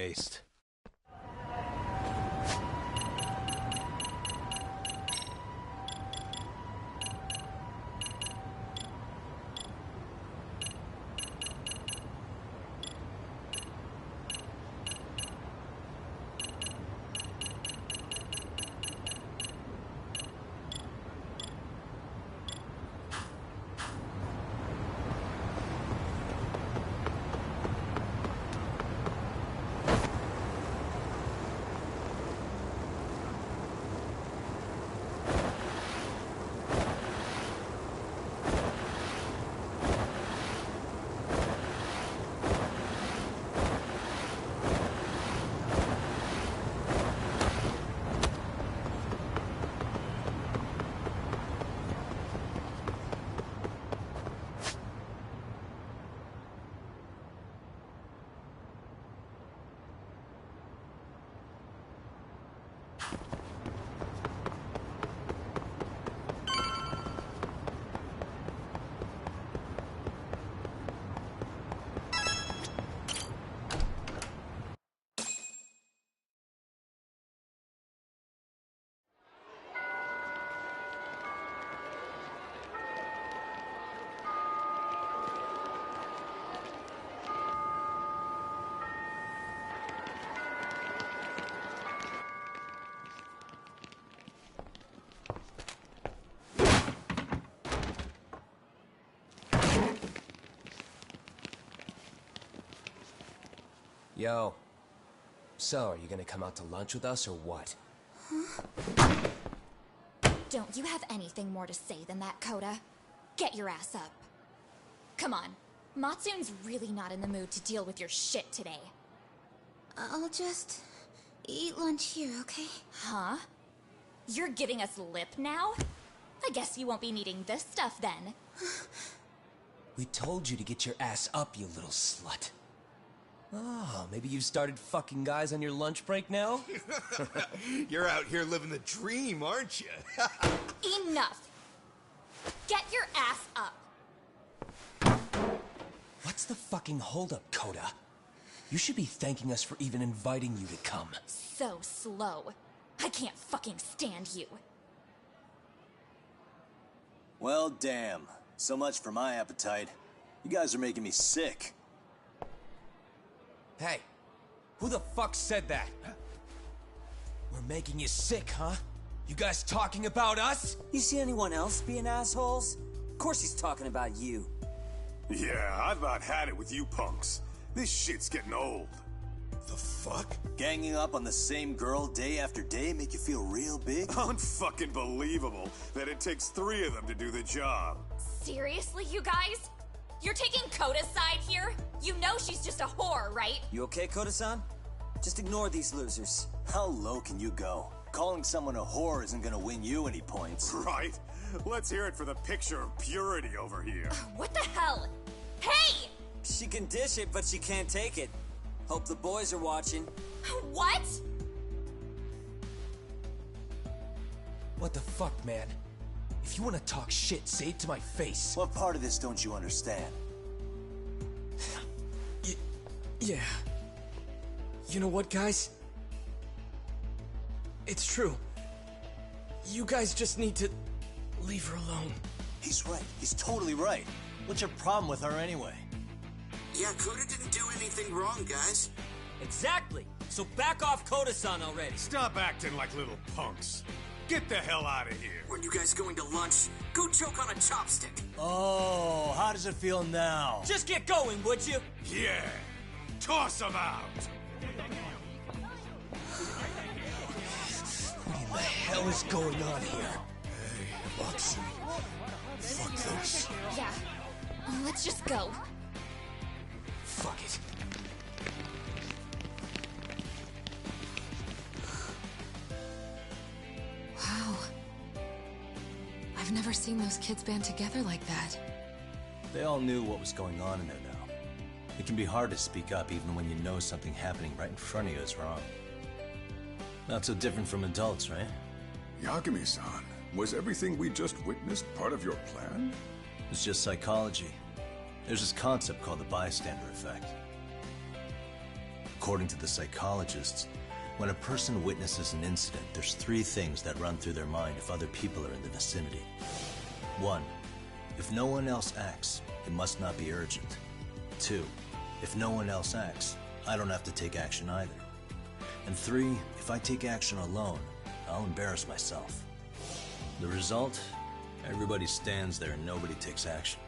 waste. Yo. So, are you gonna come out to lunch with us or what? Huh? Don't you have anything more to say than that, Koda? Get your ass up. Come on. Matsun's really not in the mood to deal with your shit today. I'll just eat lunch here, okay? Huh? You're giving us lip now? I guess you won't be needing this stuff then. We told you to get your ass up, you little slut. Oh, maybe you've started fucking guys on your lunch break now? You're out here living the dream, aren't you? Enough! Get your ass up! What's the fucking holdup, Koda? You should be thanking us for even inviting you to come. So slow. I can't fucking stand you. Well, damn. So much for my appetite. You guys are making me sick. Hey, who the fuck said that? We're making you sick, huh? You guys talking about us? You see anyone else being assholes? Of course he's talking about you. Yeah, I've about had it with you punks. This shit's getting old. The fuck? Ganging up on the same girl day after day make you feel real big? Unfucking believable that it takes 3 of them to do the job. Seriously, you guys? You're taking Koda's side here? You know she's just a whore, right? You okay, Koda-san? Just ignore these losers. How low can you go? Calling someone a whore isn't gonna win you any points. Right? Let's hear it for the picture of purity over here. What the hell? Hey! She can dish it, but she can't take it. Hope the boys are watching. What? What the fuck, man? If you want to talk shit, say it to my face. What part of this don't you understand? Yeah. You know what, guys? It's true. You guys just need to leave her alone. He's right. He's totally right. What's your problem with her anyway? Yeah, Koda didn't do anything wrong, guys. Exactly. So back off Koda-san already. Stop acting like little punks. Get the hell out of here. When you guys going to lunch, go choke on a chopstick. Oh, how does it feel now? Just get going, would you? Yeah. Toss them out. What in the hell is going on here? Hey, Matsu. Fuck this. Yeah. Let's just go. Fuck it. Wow. I've never seen those kids band together like that. They all knew what was going on in there now. It can be hard to speak up even when you know something happening right in front of you is wrong. Not so different from adults, right? Yagami-san, was everything we just witnessed part of your plan? It's just psychology. There's this concept called the bystander effect. According to the psychologists, when a person witnesses an incident, there's 3 things that run through their mind if other people are in the vicinity. 1. If no one else acts, it must not be urgent. 2. If no one else acts, I don't have to take action either. And 3. If I take action alone, I'll embarrass myself. The result? Everybody stands there and nobody takes action.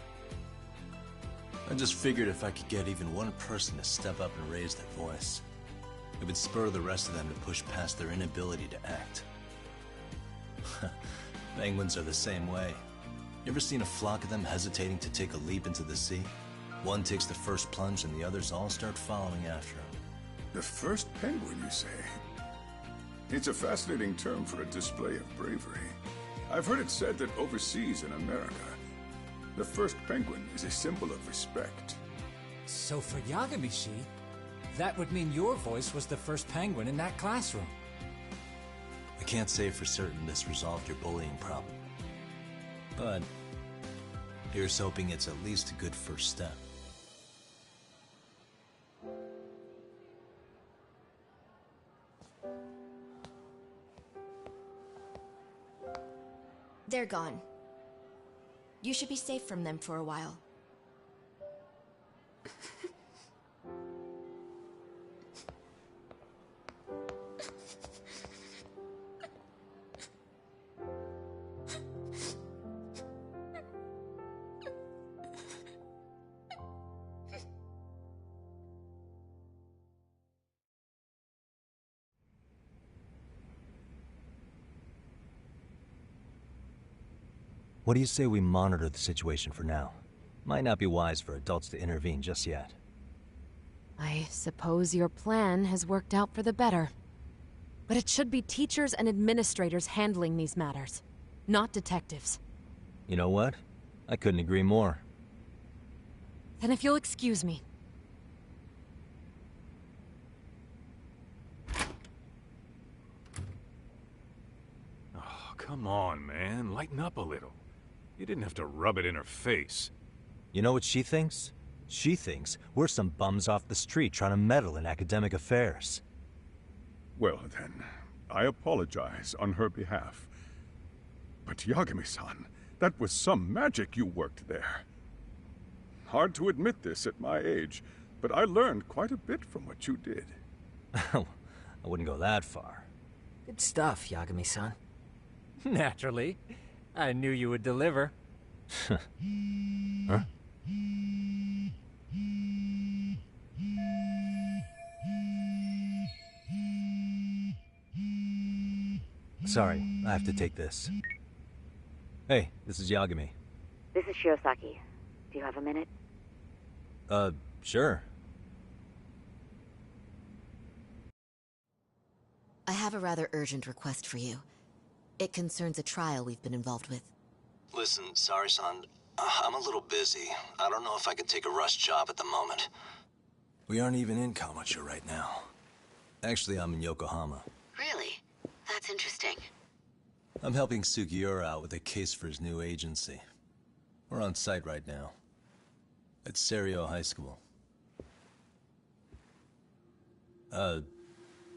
I just figured if I could get even one person to step up and raise their voice, it would spur the rest of them to push past their inability to act. Penguins are the same way. You ever seen a flock of them hesitating to take a leap into the sea? One takes the first plunge and the others all start following after him. The first penguin, you say? It's a fascinating term for a display of bravery. I've heard it said that overseas in America, the first penguin is a symbol of respect. So for Yagami-shi, that would mean your voice was the first penguin in that classroom. I can't say for certain this resolved your bullying problem. But here's hoping it's at least a good first step. They're gone. You should be safe from them for a while. What do you say we monitor the situation for now? Might not be wise for adults to intervene just yet. I suppose your plan has worked out for the better. But it should be teachers and administrators handling these matters, not detectives. You know what? I couldn't agree more. Then if you'll excuse me. Oh, come on, man. Lighten up a little. You didn't have to rub it in her face. You know what she thinks? She thinks we're some bums off the street trying to meddle in academic affairs. Well then, I apologize on her behalf. But Yagami-san, that was some magic you worked there. Hard to admit this at my age, but I learned quite a bit from what you did. I wouldn't go that far. Good stuff, Yagami-san. Naturally. I knew you would deliver. Huh? Sorry, I have to take this. Hey, this is Yagami. This is Shirosaki. Do you have a minute? Sure. I have a rather urgent request for you. It concerns a trial we've been involved with. Listen, Sari-san, I'm a little busy. I don't know if I could take a rush job at the moment. We aren't even in Kawachi right now. Actually, I'm in Yokohama. Really? That's interesting. I'm helping Sugiura out with a case for his new agency. We're on site right now. At Seiryo High School.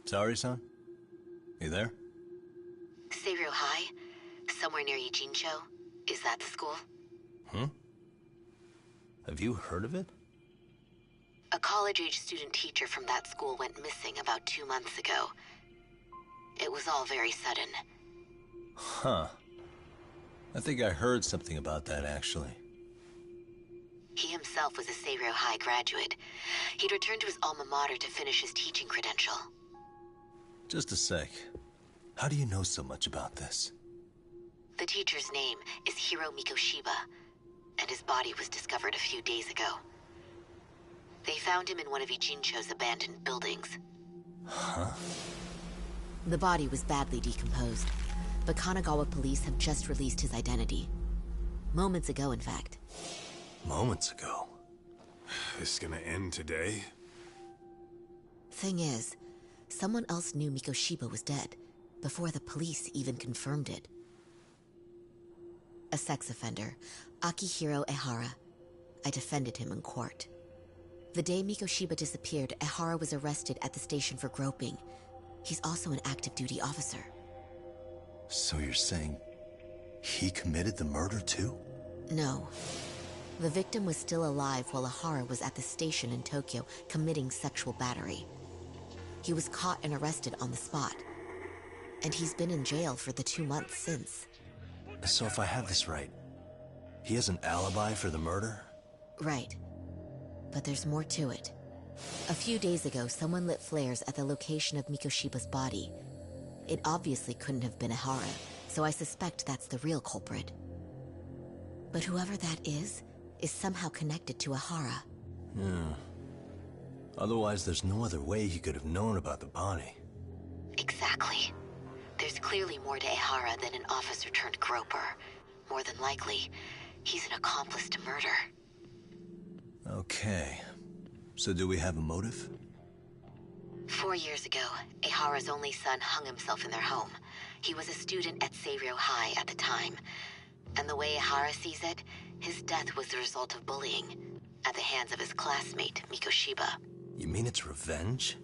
Sari-san? You there? Seiryo High? Somewhere near Ijincho? Is that the school? Have you heard of it? A college-age student teacher from that school went missing about 2 months ago. It was all very sudden. Huh. I think I heard something about that, actually. He himself was a Seiryo High graduate. He'd returned to his alma mater to finish his teaching credential. Just a sec. How do you know so much about this? The teacher's name is Hiro Mikoshiba, and his body was discovered a few days ago. They found him in one of Ijincho's abandoned buildings. Huh? The body was badly decomposed, but Kanagawa police have just released his identity. Moments ago, in fact. Moments ago? This gonna end today? Thing is, someone else knew Mikoshiba was dead, before the police even confirmed it. A sex offender, Akihiro Ehara. I defended him in court. The day Mikoshiba disappeared, Ehara was arrested at the station for groping. He's also an active duty officer. So you're saying he committed the murder too? No. The victim was still alive while Ehara was at the station in Tokyo committing sexual battery. He was caught and arrested on the spot. And he's been in jail for the 2 months since. So if I have this right, he has an alibi for the murder? Right. But there's more to it. A few days ago, someone lit flares at the location of Mikoshiba's body. It obviously couldn't have been Ehara, so I suspect that's the real culprit. But whoever that is somehow connected to Ehara. Yeah. Otherwise, there's no other way he could have known about the body. Exactly. There's clearly more to Ehara than an officer turned groper. More than likely, he's an accomplice to murder. Okay. So do we have a motive? 4 years ago, Ehara's only son hung himself in their home. He was a student at Seiryou High at the time. And the way Ehara sees it, his death was the result of bullying at the hands of his classmate, Mikoshiba. You mean it's revenge?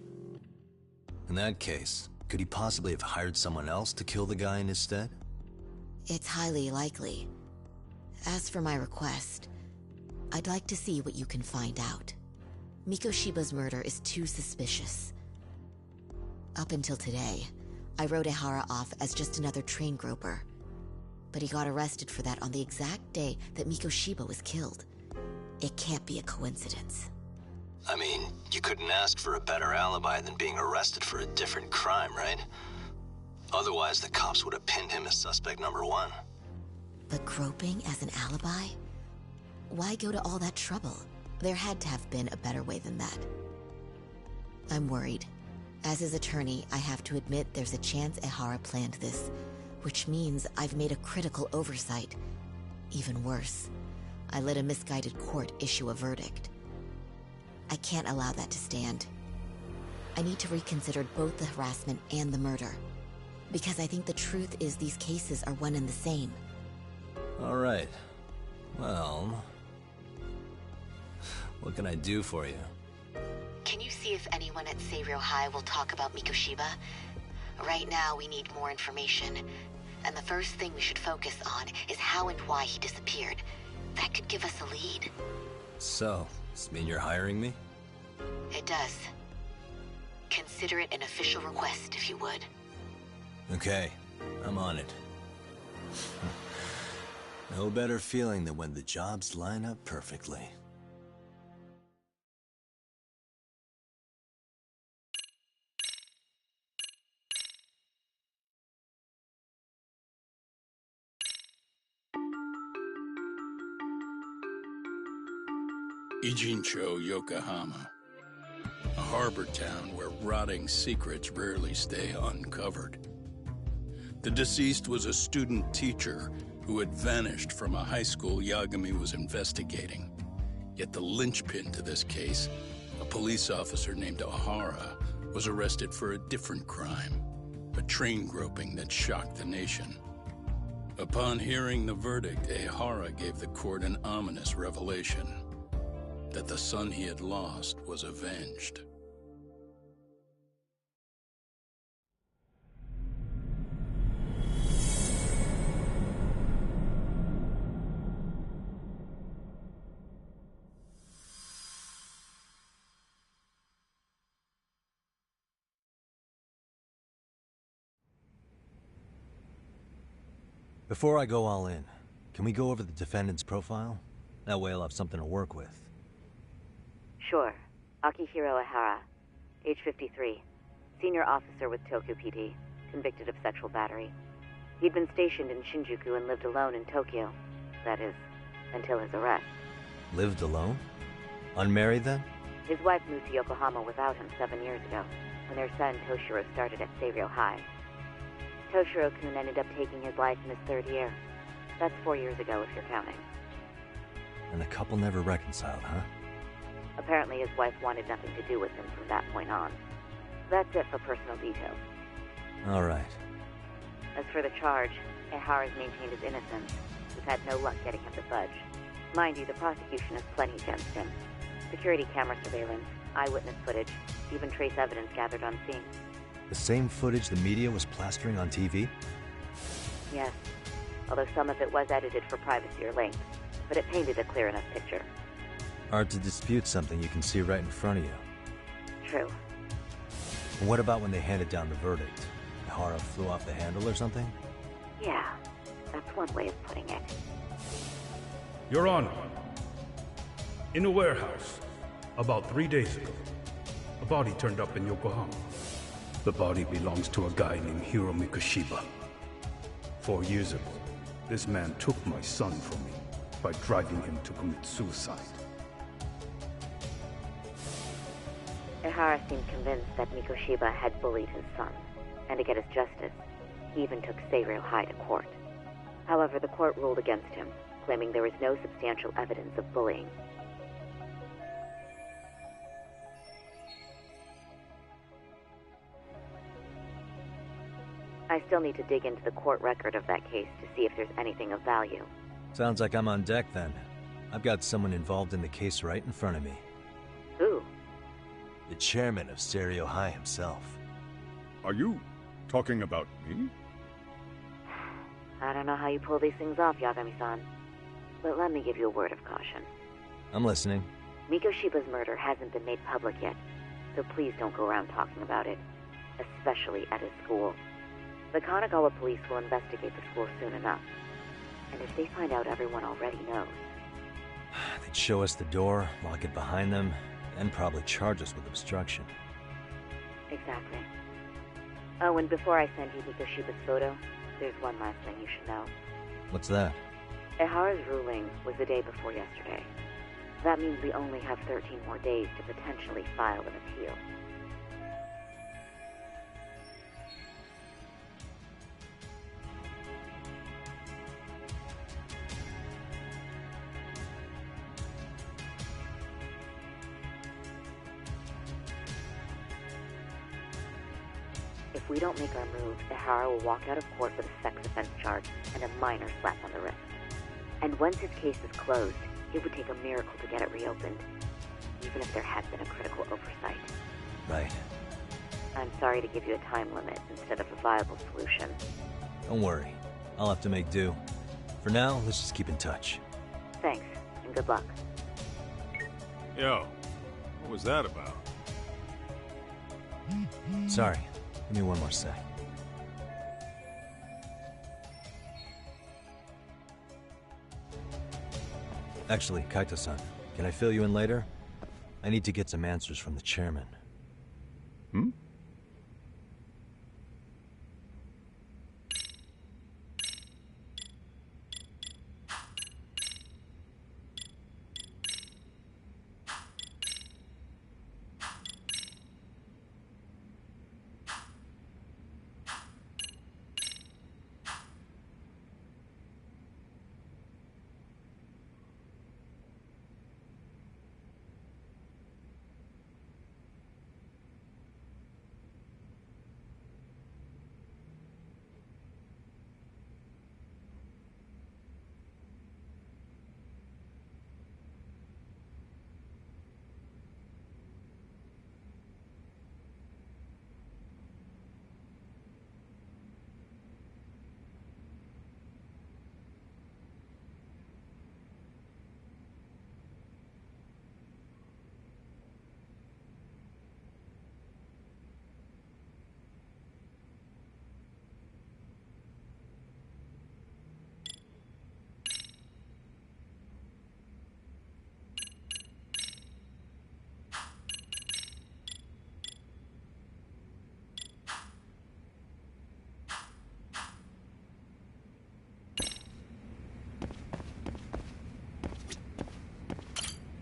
In that case, could he possibly have hired someone else to kill the guy in his stead? It's highly likely. As for my request, I'd like to see what you can find out. Mikoshiba's murder is too suspicious. Up until today, I wrote Ehara off as just another train groper. But he got arrested for that on the exact day that Mikoshiba was killed. It can't be a coincidence. I mean, you couldn't ask for a better alibi than being arrested for a different crime, right? Otherwise, the cops would have pinned him as suspect number 1. But groping as an alibi? Why go to all that trouble? There had to have been a better way than that. I'm worried. As his attorney, I have to admit there's a chance Ehara planned this, which means I've made a critical oversight. Even worse, I let a misguided court issue a verdict. I can't allow that to stand. I need to reconsider both the harassment and the murder, because I think the truth is these cases are one and the same. All right. Well, what can I do for you? Can you see if anyone at Seiryou High will talk about Mikoshiba? Right now, we need more information. And the first thing we should focus on is how and why he disappeared. That could give us a lead. So, does this mean you're hiring me? It does. Consider it an official request, if you would. Okay, I'm on it. No better feeling than when the jobs line up perfectly. Ijincho, Yokohama. A harbor town where rotting secrets rarely stay uncovered. The deceased was a student teacher who had vanished from a high school Yagami was investigating. Yet the linchpin to this case, a police officer named Ehara, was arrested for a different crime, a train groping that shocked the nation. Upon hearing the verdict, Ehara gave the court an ominous revelation: that the son he had lost was avenged. Before I go all in, can we go over the defendant's profile? That way I'll have something to work with. Sure. Akihiro Ehara, age 53, senior officer with Tokyo PD, convicted of sexual battery. He'd been stationed in Shinjuku and lived alone in Tokyo. That is, until his arrest. Lived alone? Unmarried then? His wife moved to Yokohama without him 7 years ago, when their son Toshiro started at Seiryou High. Toshiro-kun ended up taking his life in his 3rd year. That's 4 years ago, if you're counting. And the couple never reconciled, huh? Apparently his wife wanted nothing to do with him from that point on. That's it for personal details. All right. As for the charge, Ehara's maintained his innocence. We've had no luck getting him to budge. Mind you, the prosecution has plenty against him. Security camera surveillance, eyewitness footage, even trace evidence gathered on scene. The same footage the media was plastering on TV? Yes, although some of it was edited for privacy or length, but it painted a clear enough picture. Hard to dispute something you can see right in front of you. True. And what about when they handed down the verdict? Ihara flew off the handle or something? Yeah, that's one way of putting it. Your Honor, in a warehouse, about 3 days ago, a body turned up in Yokohama. The body belongs to a guy named Hiro Mikoshiba. 4 years ago, this man took my son from me by driving him to commit suicide. Ihara seemed convinced that Mikoshiba had bullied his son, and to get his justice, he even took Seiryō High to court. However, the court ruled against him, claiming there was no substantial evidence of bullying. I still need to dig into the court record of that case to see if there's anything of value. Sounds like I'm on deck then. I've got someone involved in the case right in front of me. Who? The chairman of Seiryō High himself. Are you talking about me? I don't know how you pull these things off, Yagami-san. But let me give you a word of caution. I'm listening. Mikoshiba's murder hasn't been made public yet, so please don't go around talking about it. Especially at his school. The Kanagawa police will investigate the school soon enough. And if they find out everyone already knows... They'd show us the door, lock it behind them, and probably charge us with obstruction. Exactly. Oh, and before I send you Mikoshiba's photo, there's one last thing you should know. What's that? Ihara's ruling was the day before yesterday. That means we only have 13 more days to potentially file an appeal. If we don't make our move, Ihara will walk out of court with a sex offense charge and a minor slap on the wrist. And once his case is closed, it would take a miracle to get it reopened, even if there had been a critical oversight. Right. I'm sorry to give you a time limit instead of a viable solution. Don't worry. I'll have to make do. For now, let's just keep in touch. Thanks, and good luck. Yo, what was that about? Sorry. Give me one more sec. Actually, Kaito-san, can I fill you in later? I need to get some answers from the chairman. Hmm?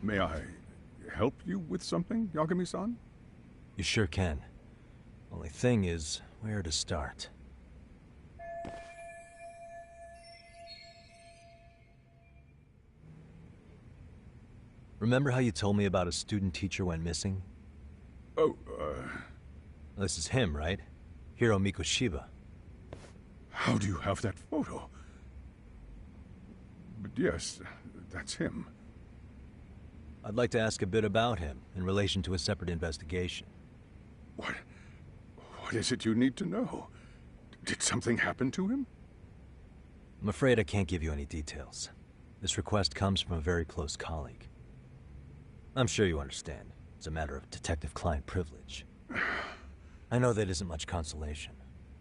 May I help you with something, Yagami-san? You sure can. Only thing is, where to start? Remember how you told me about a student teacher went missing? Oh, This is him, right? Hiro Mikoshiba. How do you have that photo? But yes, that's him. I'd like to ask a bit about him in relation to a separate investigation. What is it you need to know? Did something happen to him? I'm afraid I can't give you any details. This request comes from a very close colleague. I'm sure you understand. It's a matter of detective-client privilege. I know that isn't much consolation.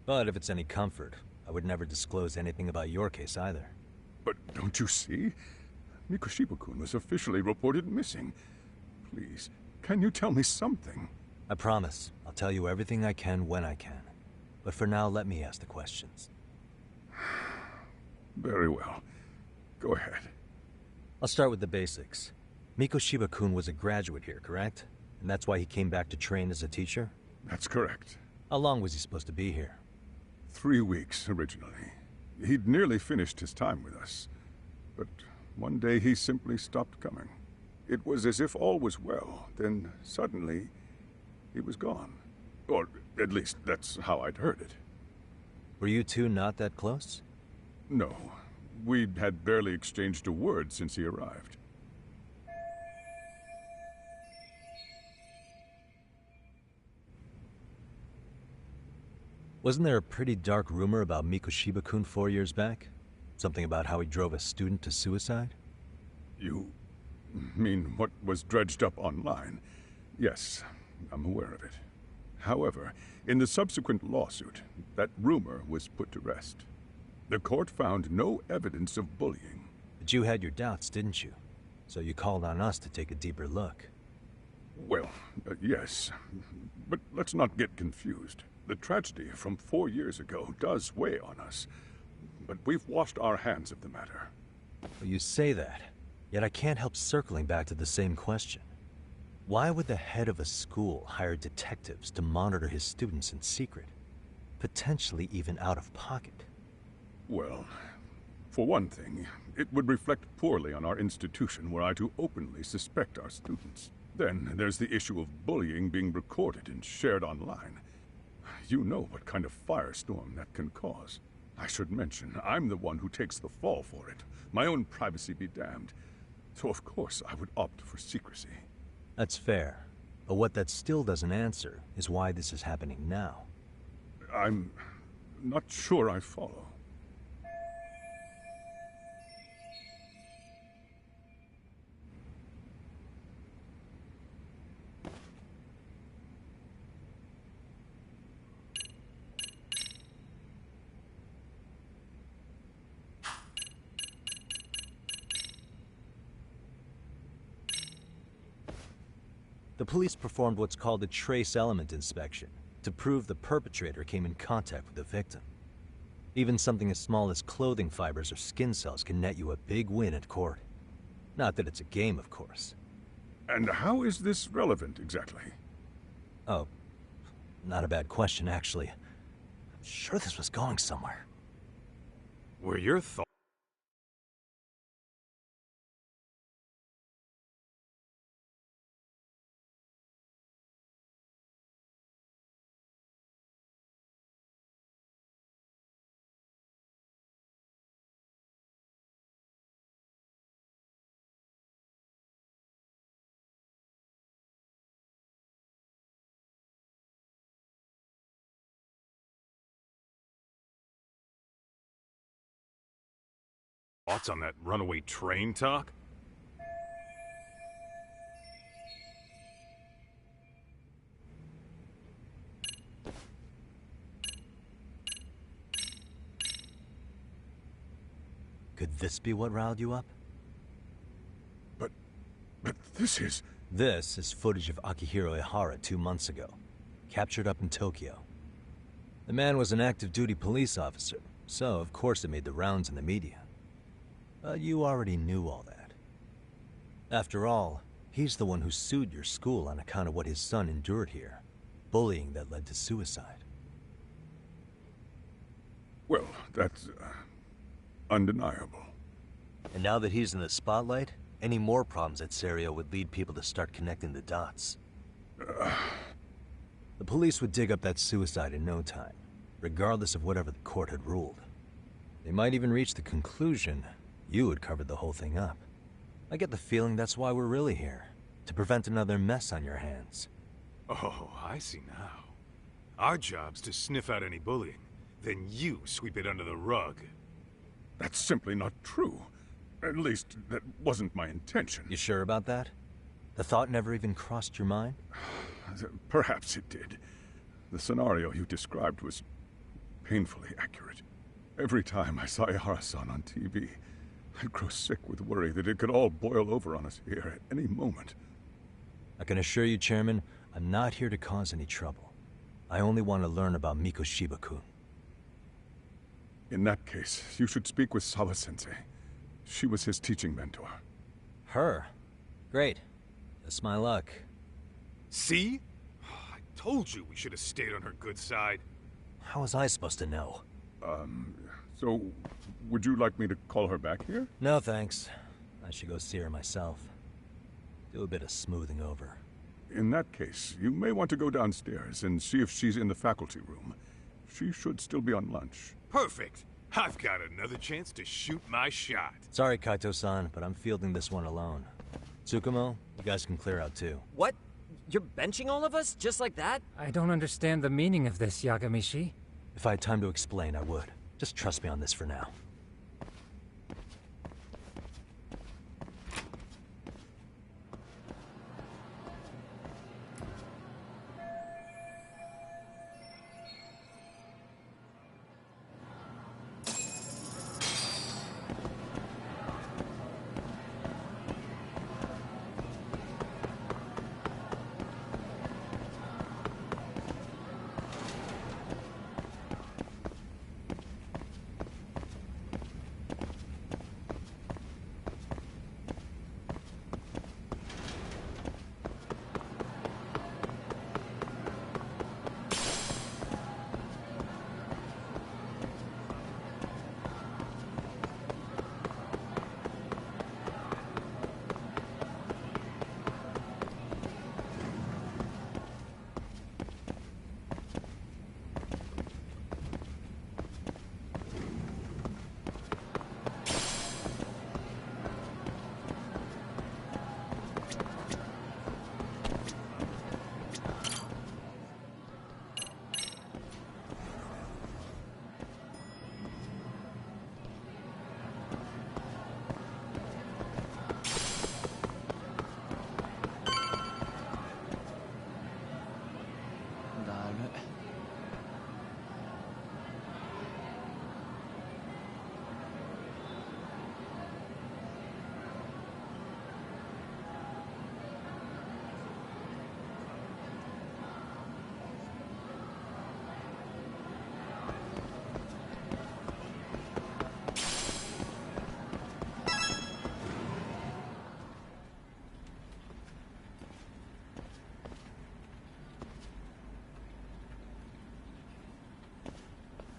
But if it's any comfort, I would never disclose anything about your case either. But don't you see? Mikoshiba-kun was officially reported missing. Please, can you tell me something? I promise. I'll tell you everything I can when I can. But for now, let me ask the questions. Very well. Go ahead. I'll start with the basics. Mikoshiba-kun was a graduate here, correct? And that's why he came back to train as a teacher? That's correct. How long was he supposed to be here? 3 weeks, originally. He'd nearly finished his time with us. But one day he simply stopped coming. It was as if all was well, then suddenly he was gone. Or at least that's how I'd heard it. Were you two not that close? No. We'd had barely exchanged a word since he arrived. Wasn't there a pretty dark rumor about Mikoshiba-kun 4 years back? Something about how he drove a student to suicide? You mean what was dredged up online? Yes, I'm aware of it. However, in the subsequent lawsuit, that rumor was put to rest. The court found no evidence of bullying. But you had your doubts, didn't you? So you called on us to take a deeper look. Well, yes. But let's not get confused. The tragedy from 4 years ago does weigh on us. But we've washed our hands of the matter. Well, you say that, yet I can't help circling back to the same question. Why would the head of a school hire detectives to monitor his students in secret? Potentially even out of pocket. Well, for one thing, it would reflect poorly on our institution were I to openly suspect our students. Then there's the issue of bullying being recorded and shared online. You know what kind of firestorm that can cause. I should mention, I'm the one who takes the fall for it. My own privacy be damned. So of course I would opt for secrecy. That's fair. But what that still doesn't answer is why this is happening now. I'm not sure I follow. The police performed what's called a trace element inspection to prove the perpetrator came in contact with the victim. Even something as small as clothing fibers or skin cells can net you a big win at court. Not that it's a game, of course. And how is this relevant, exactly? Oh, not a bad question, actually. I'm sure this was going somewhere. Were your thoughts... Thoughts on that runaway train talk? Could this be what riled you up? But this is... This is footage of Akihiro Ihara 2 months ago, captured up in Tokyo. The man was an active duty police officer, so of course it made the rounds in the media. But you already knew all that. After all, he's the one who sued your school on account of what his son endured here. Bullying that led to suicide. Well, that's... undeniable. And now that he's in the spotlight, any more problems at Serio would lead people to start connecting the dots. The police would dig up that suicide in no time, regardless of whatever the court had ruled. They might even reach the conclusion you had covered the whole thing up. I get the feeling that's why we're really here. To prevent another mess on your hands. Oh, I see now. Our job's to sniff out any bullying. Then you sweep it under the rug. That's simply not true. At least, that wasn't my intention. You sure about that? The thought never even crossed your mind? Perhaps it did. The scenario you described was painfully accurate. Every time I saw Ihara-san on TV, I'd grow sick with worry that it could all boil over on us here at any moment. I can assure you, Chairman, I'm not here to cause any trouble. I only want to learn about Mikoshiba-kun. In that case, you should speak with Sawa-sensei. She was his teaching mentor. Her? Great. Just my luck. See? I told you we should have stayed on her good side. How was I supposed to know? So, would you like me to call her back here? No, thanks. I should go see her myself. Do a bit of smoothing over. In that case, you may want to go downstairs and see if she's in the faculty room. She should still be on lunch. Perfect. I've got another chance to shoot my shot. Sorry, Kaito-san, but I'm fielding this one alone. Tsukumo, you guys can clear out too. What? You're benching all of us? Just like that? I don't understand the meaning of this, Yagamishi. If I had time to explain, I would. Just trust me on this for now.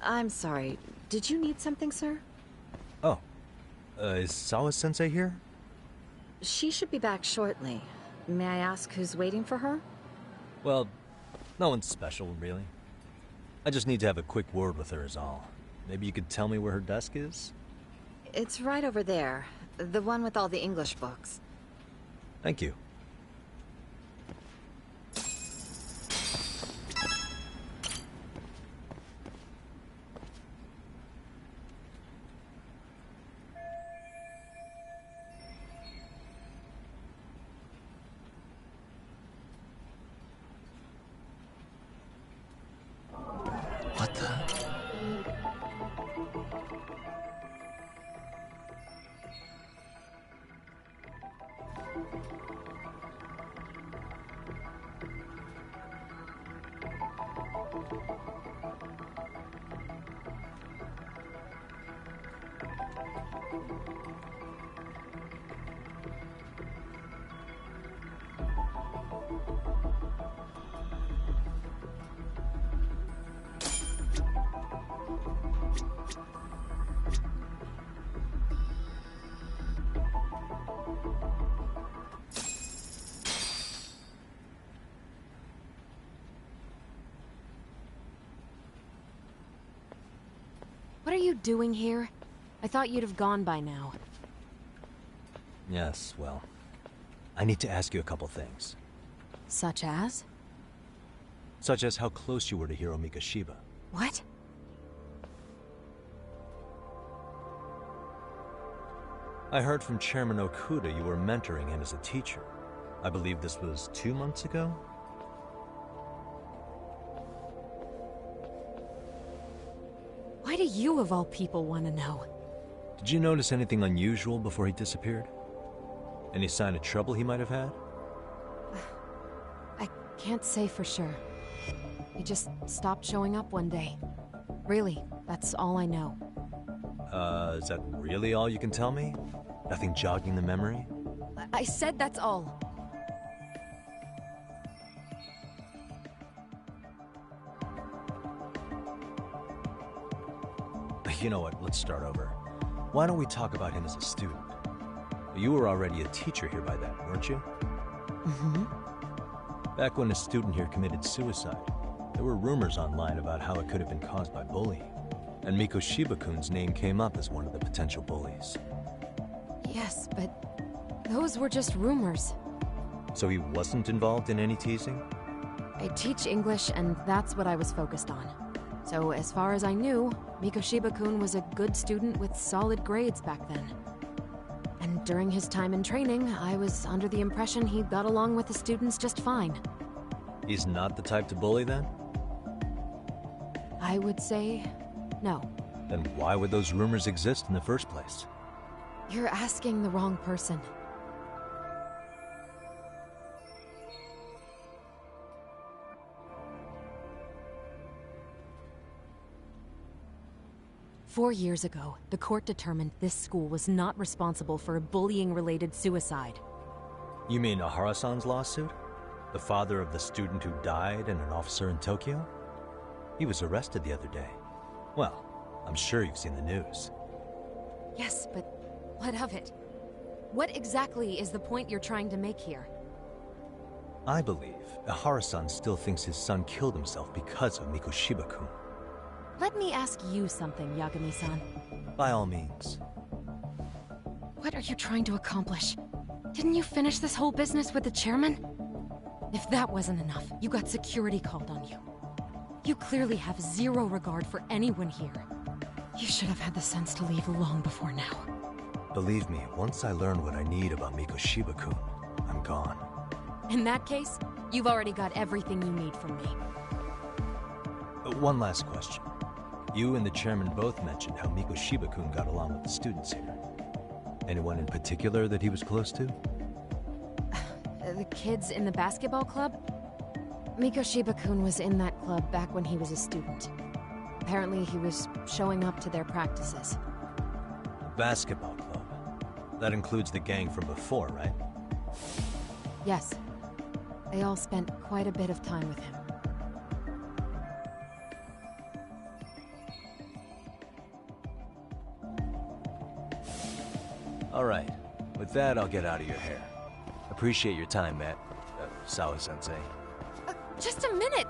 I'm sorry. Did you need something, sir? Oh. Is Sawa-sensei here? She should be back shortly. May I ask who's waiting for her? Well, no one's special, really. I just need to have a quick word with her is all. Maybe you could tell me where her desk is? It's right over there. The one with all the English books. Thank you. What the? What are you doing here? I thought you'd have gone by now. Yes, well, I need to ask you a couple things. Such as? Such as how close you were to Hiro Mikoshiba. What? I heard from Chairman Okuda you were mentoring him as a teacher. I believe this was 2 months ago? Why do you, of all people, want to know? Did you notice anything unusual before he disappeared? Any sign of trouble he might have had? I can't say for sure. He just stopped showing up one day. Really, that's all I know. Is that really all you can tell me? Nothing jogging the memory? I said that's all. You know what, let's start over. Why don't we talk about him as a student? You were already a teacher here by then, weren't you? Mm-hmm. Back when a student here committed suicide, there were rumors online about how it could have been caused by bullying. And Mikoshiba-kun's name came up as one of the potential bullies. Yes, but those were just rumors. So he wasn't involved in any teasing? I teach English, and that's what I was focused on. So as far as I knew, Mikoshiba-kun was a good student with solid grades back then. And during his time in training, I was under the impression he got along with the students just fine. He's not the type to bully then? I would say no. Then why would those rumors exist in the first place? You're asking the wrong person. Four years ago, the court determined this school was not responsible for a bullying-related suicide. You mean Ahara-san's lawsuit? The father of the student who died and an officer in Tokyo? He was arrested the other day. Well, I'm sure you've seen the news. Yes, but what of it? What exactly is the point you're trying to make here? I believe Ahara-san still thinks his son killed himself because of Mikoshiba-kun. Let me ask you something, Yagami-san. By all means. What are you trying to accomplish? Didn't you finish this whole business with the chairman? If that wasn't enough, you got security called on you. You clearly have zero regard for anyone here. You should have had the sense to leave long before now. Believe me, once I learn what I need about Mikoshiba-kun, I'm gone. In that case, you've already got everything you need from me. One last question. You and the chairman both mentioned how Mikoshiba-kun got along with the students here. Anyone in particular that he was close to? The kids in the basketball club? Mikoshiba-kun was in that club back when he was a student. Apparently he was showing up to their practices. Basketball club. That includes the gang from before, right? Yes. They all spent quite a bit of time with him. Alright. With that, I'll get out of your hair. Appreciate your time, Matt. Sawa-sensei. Just a minute!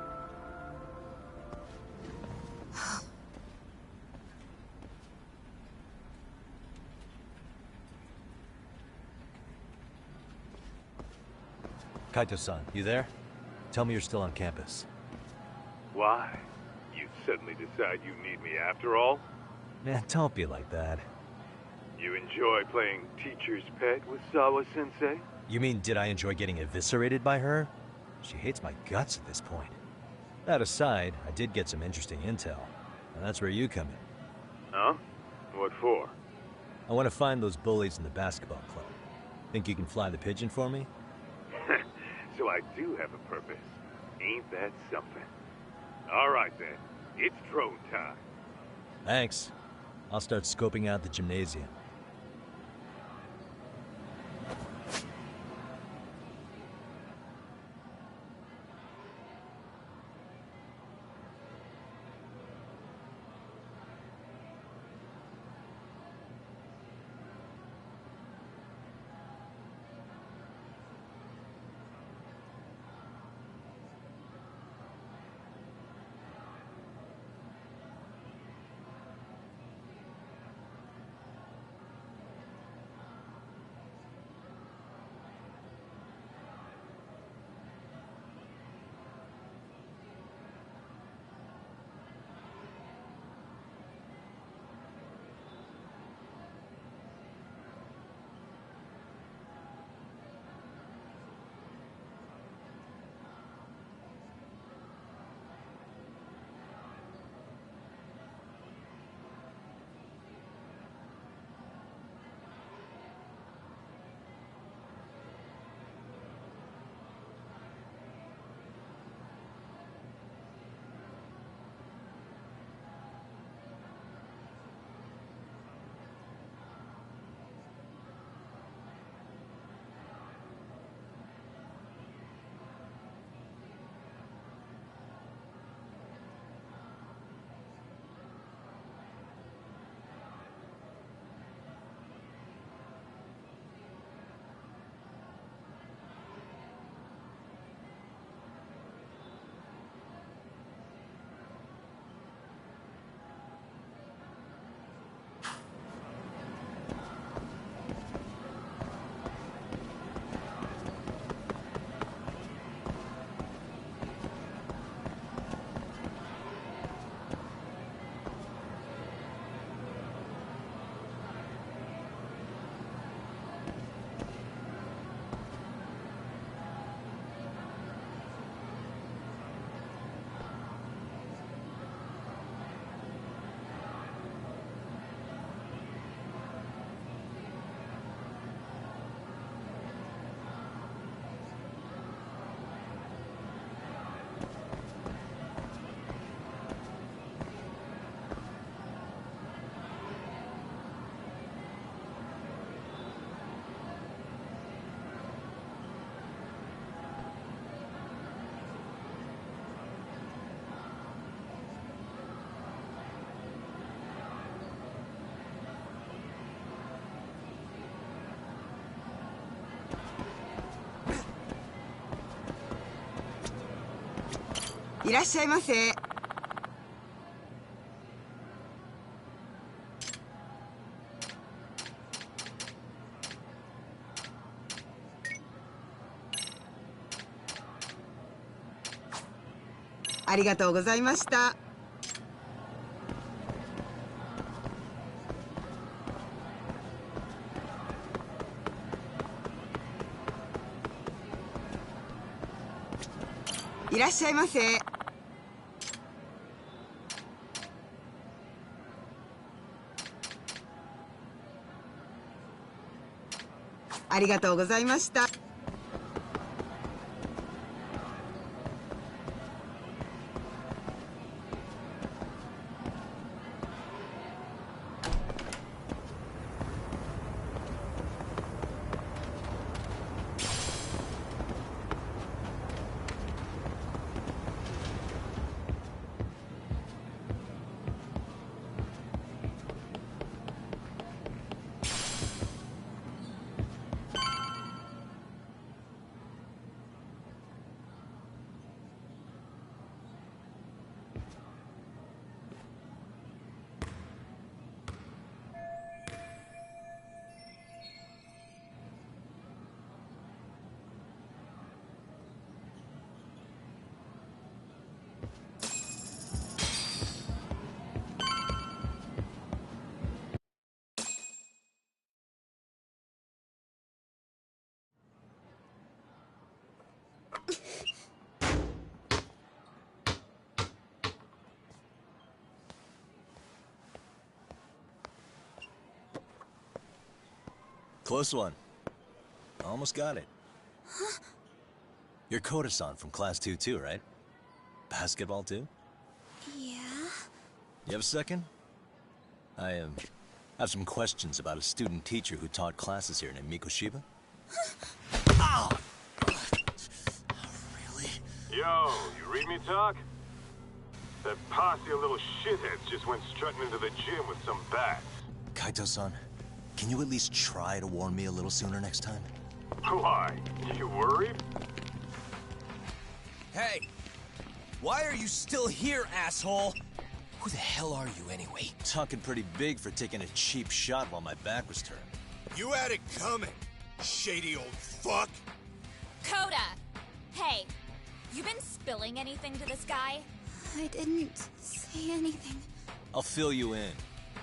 Kaito-san, you there? Tell me you're still on campus. Why? You suddenly decide you need me after all? Man, don't be like that. You enjoy playing teacher's pet with Sawa-sensei? You mean, did I enjoy getting eviscerated by her? She hates my guts at this point. That aside, I did get some interesting intel, and that's where you come in. Huh? What for? I want to find those bullies in the basketball club. Think you can fly the pigeon for me? So I do have a purpose. Ain't that something? All right then, it's drone time. Thanks. I'll start scoping out the gymnasium. いらっしゃいませ。ありがとうございました。いらっしゃいませ。ありがとうございました。Close one. Almost got it. Huh? You're Koda-san from Class 2 too, right? Basketball too? Yeah? You have a second? I have some questions about a student teacher who taught classes here named Mikoshiba. Ow! Really? Yo, you read me talk? That posse of little shitheads just went strutting into the gym with some bats. Kaito-san, can you at least try to warn me a little sooner next time? Why? You worried? Hey! Why are you still here, asshole? Who the hell are you, anyway? Talking pretty big for taking a cheap shot while my back was turned. You had it coming, shady old fuck! Koda! Hey, you been spilling anything to this guy? I didn't say anything. I'll fill you in.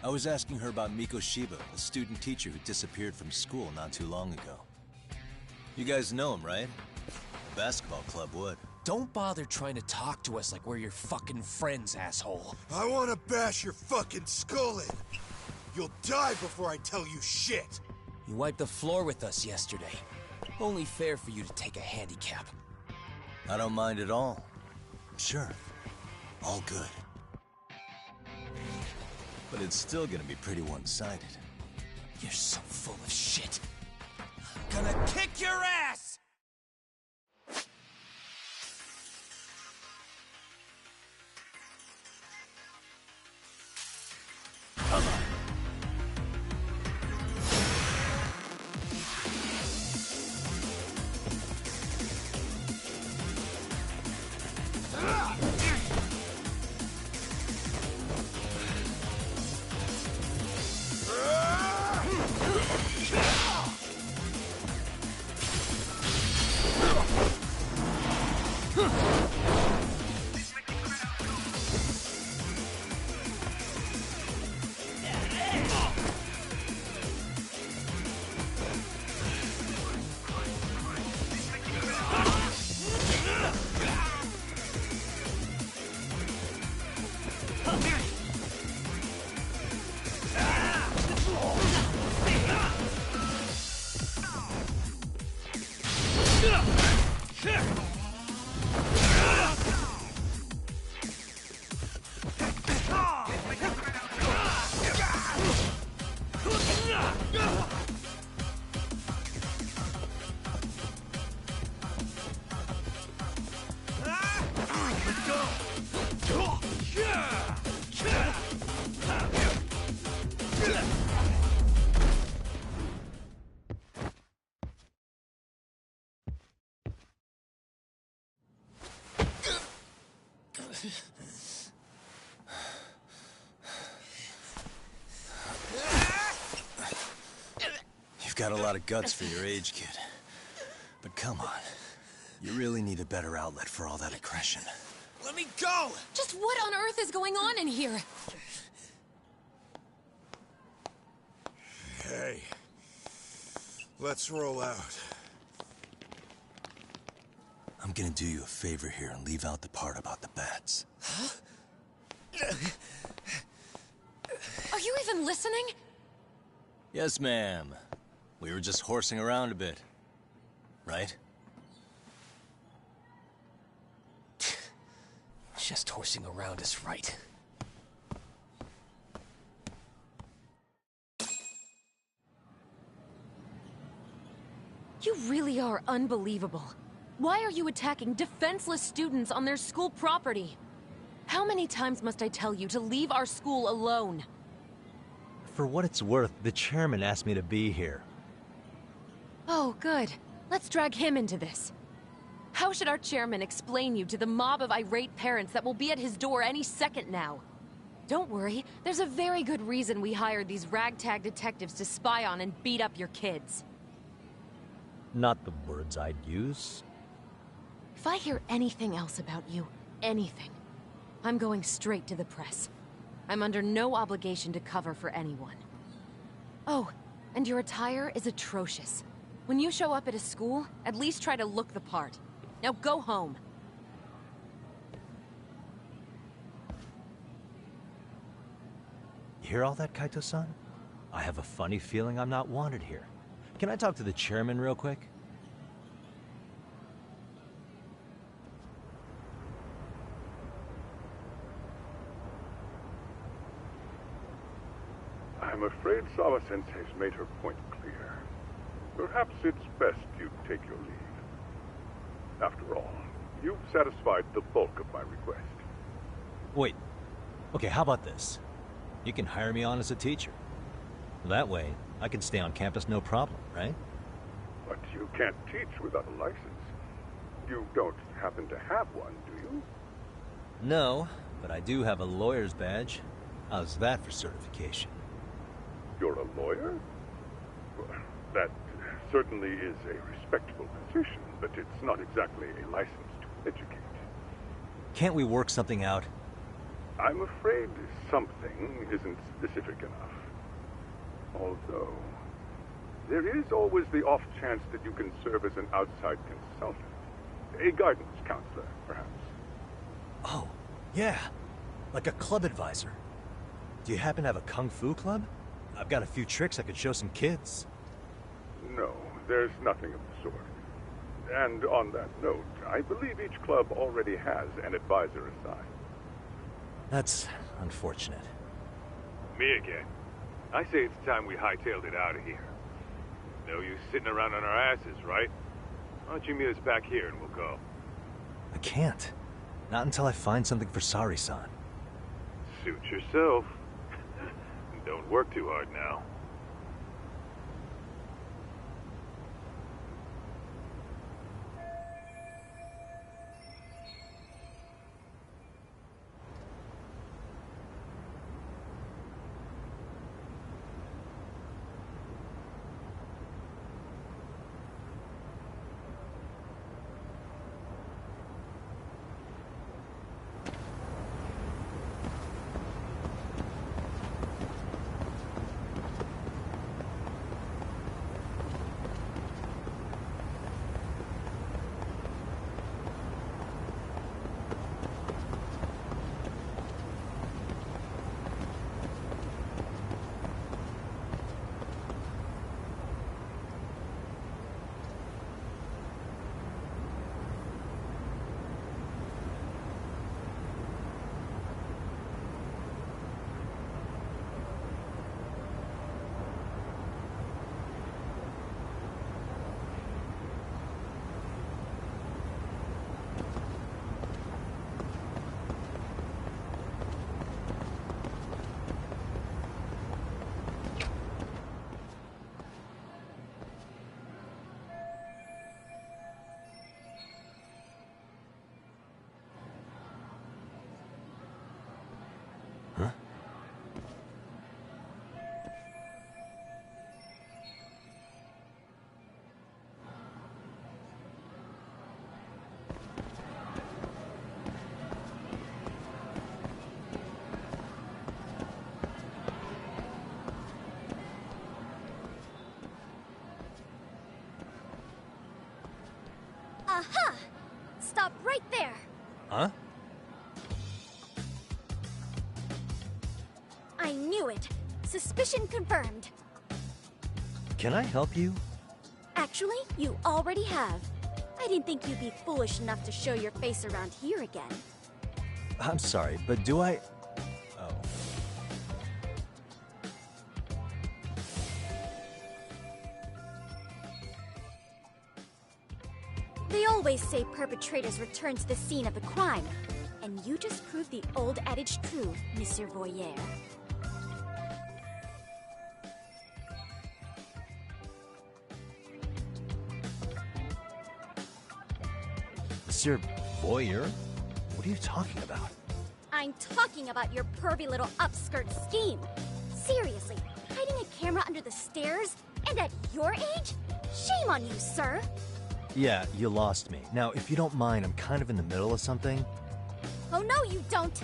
I was asking her about Mikoshiba, a student teacher who disappeared from school not too long ago. You guys know him, right? The basketball club would. Don't bother trying to talk to us like we're your fucking friends, asshole. I want to bash your fucking skull in. You'll die before I tell you shit. You wiped the floor with us yesterday. Only fair for you to take a handicap. I don't mind at all. Sure. All good. But it's still gonna be pretty one-sided. You're so full of shit. I'm gonna kick your ass! Come on. You've got a lot of guts for your age, kid. But come on. You really need a better outlet for all that aggression. Let me go! Just what on earth is going on in here? Hey. Let's roll out. I'm gonna do you a favor here and leave out the part about the bats. Huh? Are you even listening? Yes, ma'am. We were just horsing around a bit. Right? Just horsing around is right. You really are unbelievable. Why are you attacking defenseless students on their school property? How many times must I tell you to leave our school alone? For what it's worth, the chairman asked me to be here. Oh, good. Let's drag him into this. How should our chairman explain you to the mob of irate parents that will be at his door any second now? Don't worry, there's a very good reason we hired these ragtag detectives to spy on and beat up your kids. Not the words I'd use. If I hear anything else about you, anything, I'm going straight to the press. I'm under no obligation to cover for anyone. Oh, and your attire is atrocious. When you show up at a school, at least try to look the part. Now go home. You hear all that, Kaito-san? I have a funny feeling I'm not wanted here. Can I talk to the chairman real quick? I'm afraid Sawa-sensei's made her point clear. Perhaps it's best you take your leave. After all, you've satisfied the bulk of my request. Wait. Okay, how about this? You can hire me on as a teacher. That way, I can stay on campus no problem, right? But you can't teach without a license. You don't happen to have one, do you? No, but I do have a lawyer's badge. How's that for certification? You're a lawyer? Well, that certainly is a respectable position, but it's not exactly a license to educate. Can't we work something out? I'm afraid something isn't specific enough. Although, there is always the off chance that you can serve as an outside consultant. A guidance counselor, perhaps. Oh, yeah. Like a club advisor. Do you happen to have a kung fu club? I've got a few tricks I could show some kids. No, there's nothing of the sort. And on that note, I believe each club already has an advisor assigned. That's unfortunate. Me again. I say it's time we hightailed it out of here. No use sitting around on our asses, right? Why don't you meet us back here and we'll go? I can't. Not until I find something for Sari-san. Suit yourself. Don't work too hard now. Aha! Stop right there! Huh? I knew it. Suspicion confirmed. Can I help you? Actually, you already have. I didn't think you'd be foolish enough to show your face around here again. I'm sorry, but do I... Oh. They always say perpetrators return to the scene of the crime. And you just proved the old adage true, Monsieur Voyeur. Monsieur Voyeur? What are you talking about? I'm talking about your pervy little upskirt scheme. Seriously, hiding a camera under the stairs? And at your age? Shame on you, sir! Yeah, you lost me. Now, if you don't mind, I'm kind of in the middle of something. Oh no, you don't!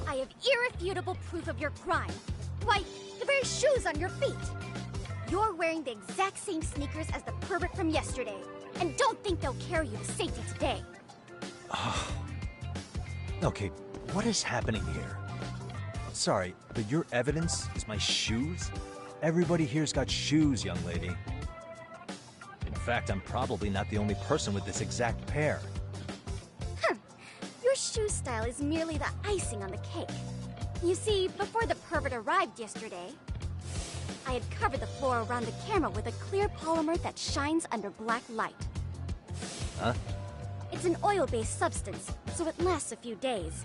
I have irrefutable proof of your crime. Why, the very shoes on your feet! You're wearing the exact same sneakers as the pervert from yesterday, and don't think they'll carry you to safety today. Okay, what is happening here? Sorry, but your evidence is my shoes? Everybody here's got shoes, young lady. In fact, I'm probably not the only person with this exact pair. Your shoe style is merely the icing on the cake. You see, before the pervert arrived yesterday, I had covered the floor around the camera with a clear polymer that shines under black light. Huh? It's an oil-based substance, so it lasts a few days.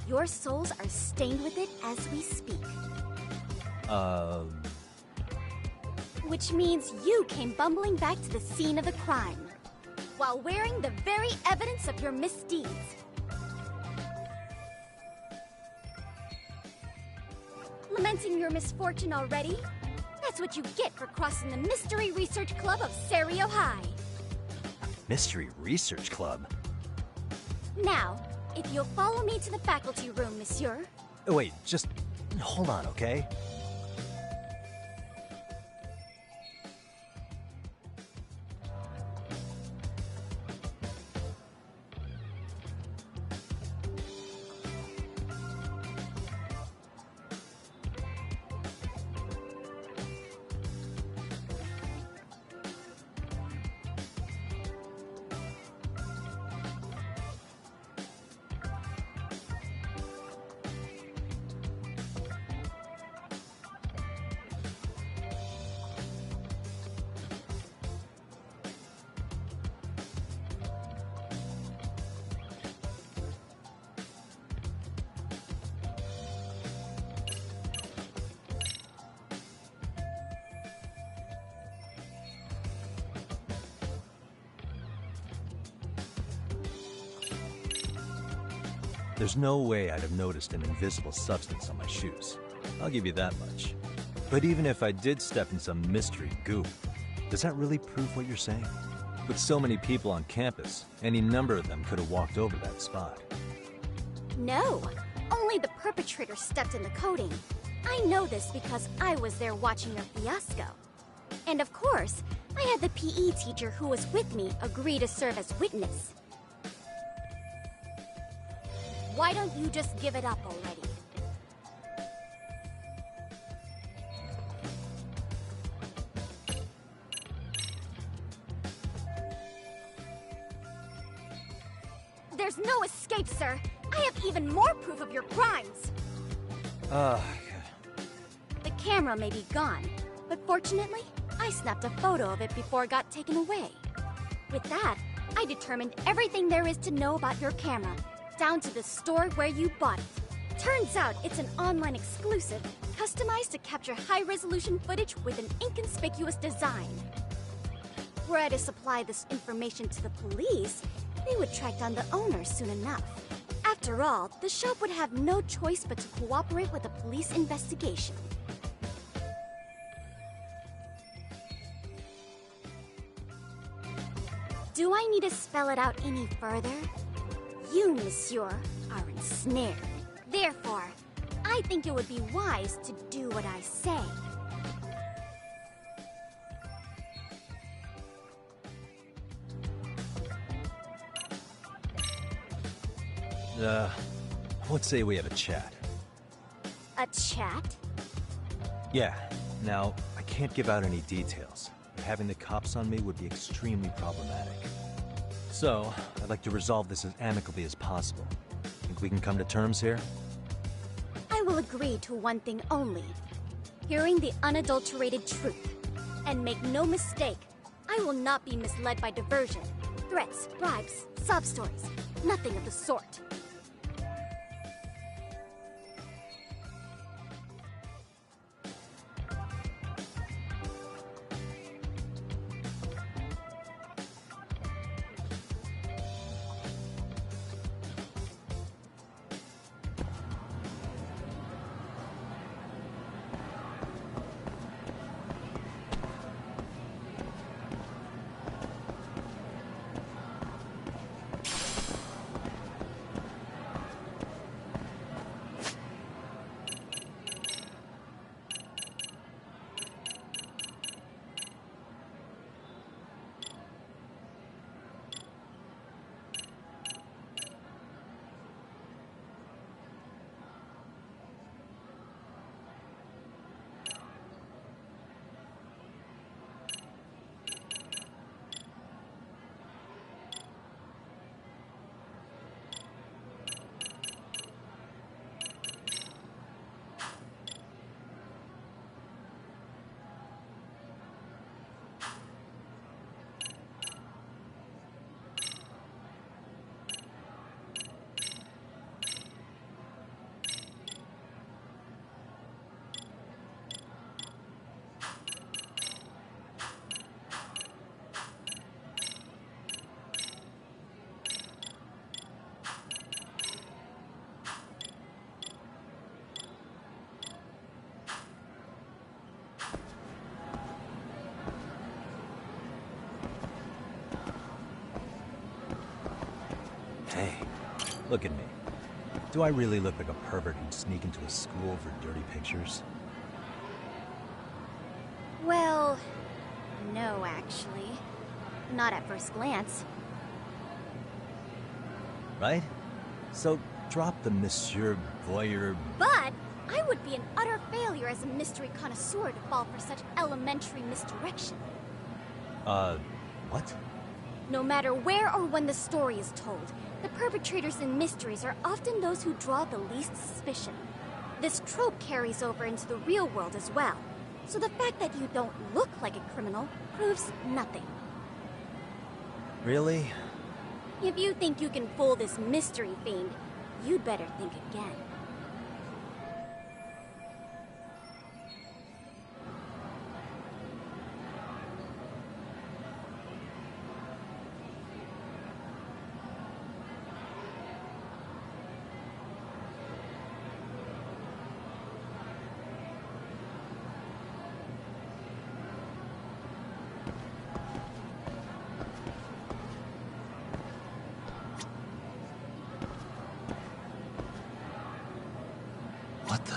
Your soles are stained with it as we speak. Which means you came bumbling back to the scene of the crime, while wearing the very evidence of your misdeeds. Lamenting your misfortune already? That's what you get for crossing the Mystery Research Club of Serio High. Mystery Research Club? Now, if you'll follow me to the faculty room, monsieur. Oh, wait, just hold on, okay? There's no way I'd have noticed an invisible substance on my shoes. I'll give you that much. But even if I did step in some mystery goop, does that really prove what you're saying? With so many people on campus, any number of them could have walked over that spot. No, only the perpetrator stepped in the coating. I know this because I was there watching your fiasco. And of course, I had the PE teacher who was with me agree to serve as witness. Why don't you just give it up already? There's no escape, sir. I have even more proof of your crimes. The camera may be gone, but fortunately, I snapped a photo of it before it got taken away. With that, I determined everything there is to know about your camera, down to the store where you bought it. Turns out it's an online exclusive, customized to capture high-resolution footage with an inconspicuous design. Were I to supply this information to the police, they would track down the owner soon enough. After all, the shop would have no choice but to cooperate with the police investigation. Do I need to spell it out any further? You, monsieur, are ensnared. Therefore, I think it would be wise to do what I say. Let's say we have a chat. A chat? Yeah. Now, I can't give out any details, but having the cops on me would be extremely problematic. So, I'd like to resolve this as amicably as possible. Think we can come to terms here? I will agree to one thing only. Hearing the unadulterated truth. And make no mistake, I will not be misled by diversion, threats, bribes, sob stories. Nothing of the sort. Hey, look at me. Do I really look like a pervert who'd sneak into a school for dirty pictures? Well, no, actually. Not at first glance. Right? So, drop the Monsieur Voyeur... But I would be an utter failure as a mystery connoisseur to fall for such elementary misdirection. What? No matter where or when the story is told, the perpetrators in mysteries are often those who draw the least suspicion. This trope carries over into the real world as well, so the fact that you don't look like a criminal proves nothing. Really? If you think you can fool this mystery fiend, you'd better think again. What the...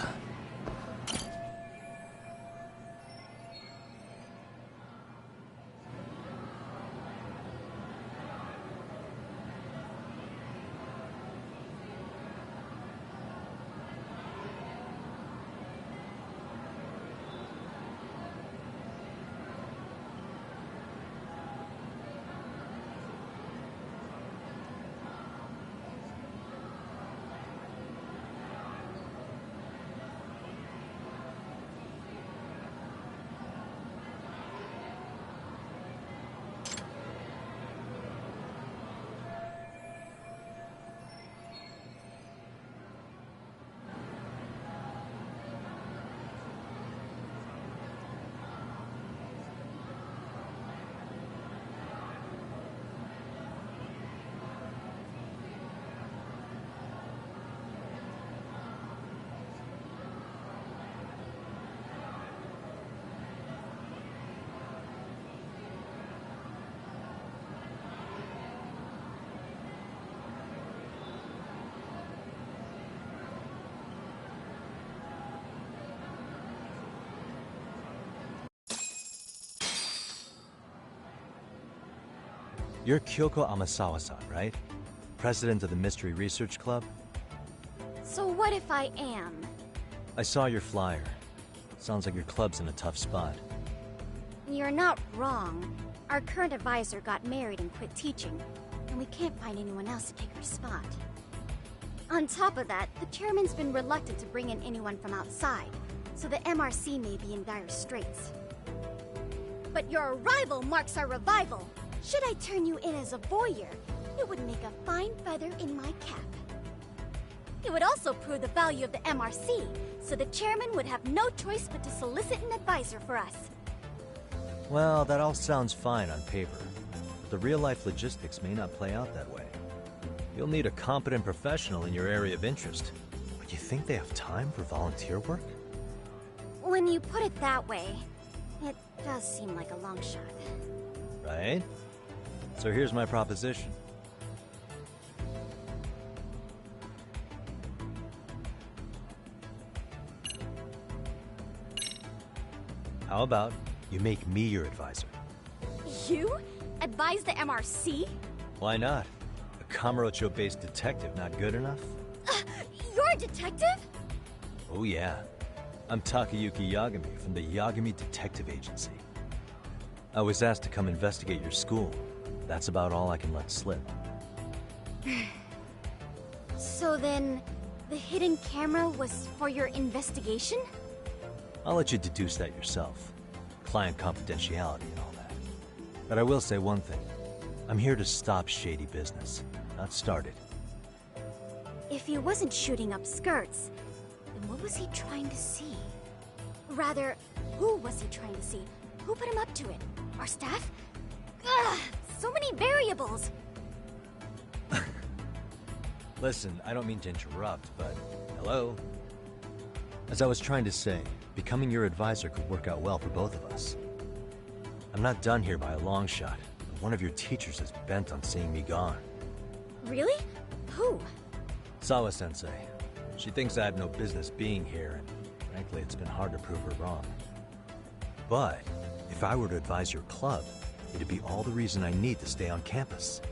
You're Kyoko Amasawa-san, right? President of the Mystery Research Club? So what if I am? I saw your flyer. Sounds like your club's in a tough spot. You're not wrong. Our current advisor got married and quit teaching, and we can't find anyone else to take her spot. On top of that, the chairman's been reluctant to bring in anyone from outside, so the MRC may be in dire straits. But your arrival marks our revival. Should I turn you in as a voyeur, it would make a fine feather in my cap. It would also prove the value of the MRC, so the chairman would have no choice but to solicit an advisor for us. Well, that all sounds fine on paper, but the real-life logistics may not play out that way. You'll need a competent professional in your area of interest. But you think they have time for volunteer work? When you put it that way, it does seem like a long shot. Right? So here's my proposition. How about you make me your advisor? You? Advise the MRC? Why not? A Kamurocho-based detective not good enough? You're a detective? Oh yeah. I'm Takayuki Yagami from the Yagami Detective Agency. I was asked to come investigate your school. That's about all I can let slip. So then, the hidden camera was for your investigation? I'll let you deduce that yourself. Client confidentiality and all that. But I will say one thing. I'm here to stop shady business, not start it. If he wasn't shooting up skirts, then what was he trying to see? Rather, who was he trying to see? Who put him up to it? Our staff? Ugh, so many variables! Listen, I don't mean to interrupt, but hello? As I was trying to say, becoming your advisor could work out well for both of us. I'm not done here by a long shot, but one of your teachers is bent on seeing me gone. Really? Who? Sawa-sensei. She thinks I have no business being here, and frankly, it's been hard to prove her wrong. But if I were to advise your club, it'd be all the reason I need to stay on campus.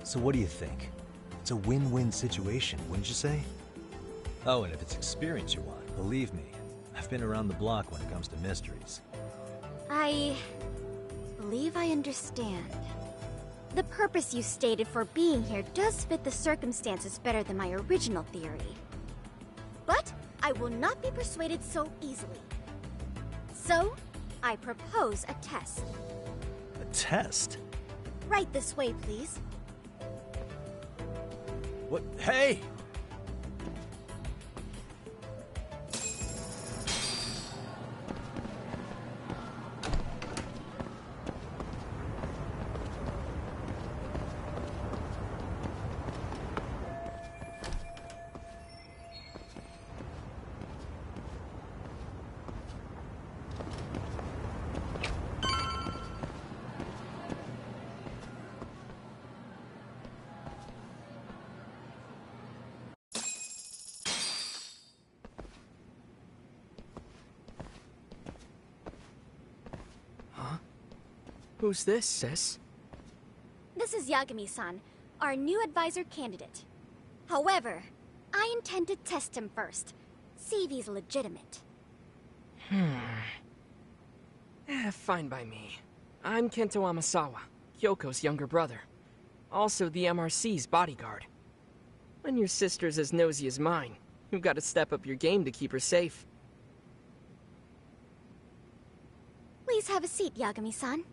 So what do you think? It's a win-win situation, wouldn't you say? Oh, and if it's experience you want, believe me, I've been around the block when it comes to mysteries. I believe I understand. The purpose you stated for being here does fit the circumstances better than my original theory. But I will not be persuaded so easily. So, I propose a test. A test? Right this way, please. What? Hey! Who's this, sis? This is Yagami-san, our new advisor candidate. However, I intend to test him first, see if he's legitimate. Fine by me. I'm Kento Amasawa, Kyoko's younger brother. Also the MRC's bodyguard. When your sister's as nosy as mine, you've got to step up your game to keep her safe. Please have a seat, Yagami-san.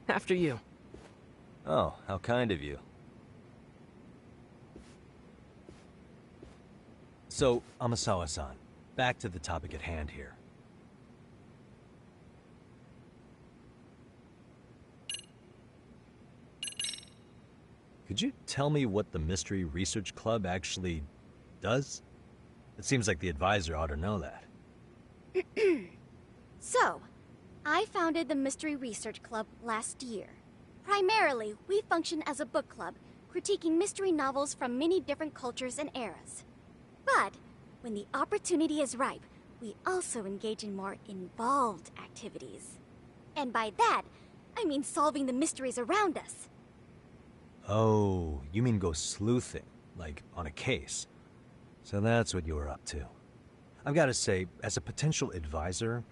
After you. Oh, how kind of you. So, Amasawa-san, back to the topic at hand here. Could you tell me what the Mystery Research Club actually does? It seems like the advisor ought to know that. So, I founded the Mystery Research Club last year. Primarily, we function as a book club, critiquing mystery novels from many different cultures and eras. But when the opportunity is ripe, we also engage in more involved activities. And by that, I mean solving the mysteries around us. Oh, you mean go sleuthing, like on a case. So that's what you were up to. I've got to say, as a potential advisor,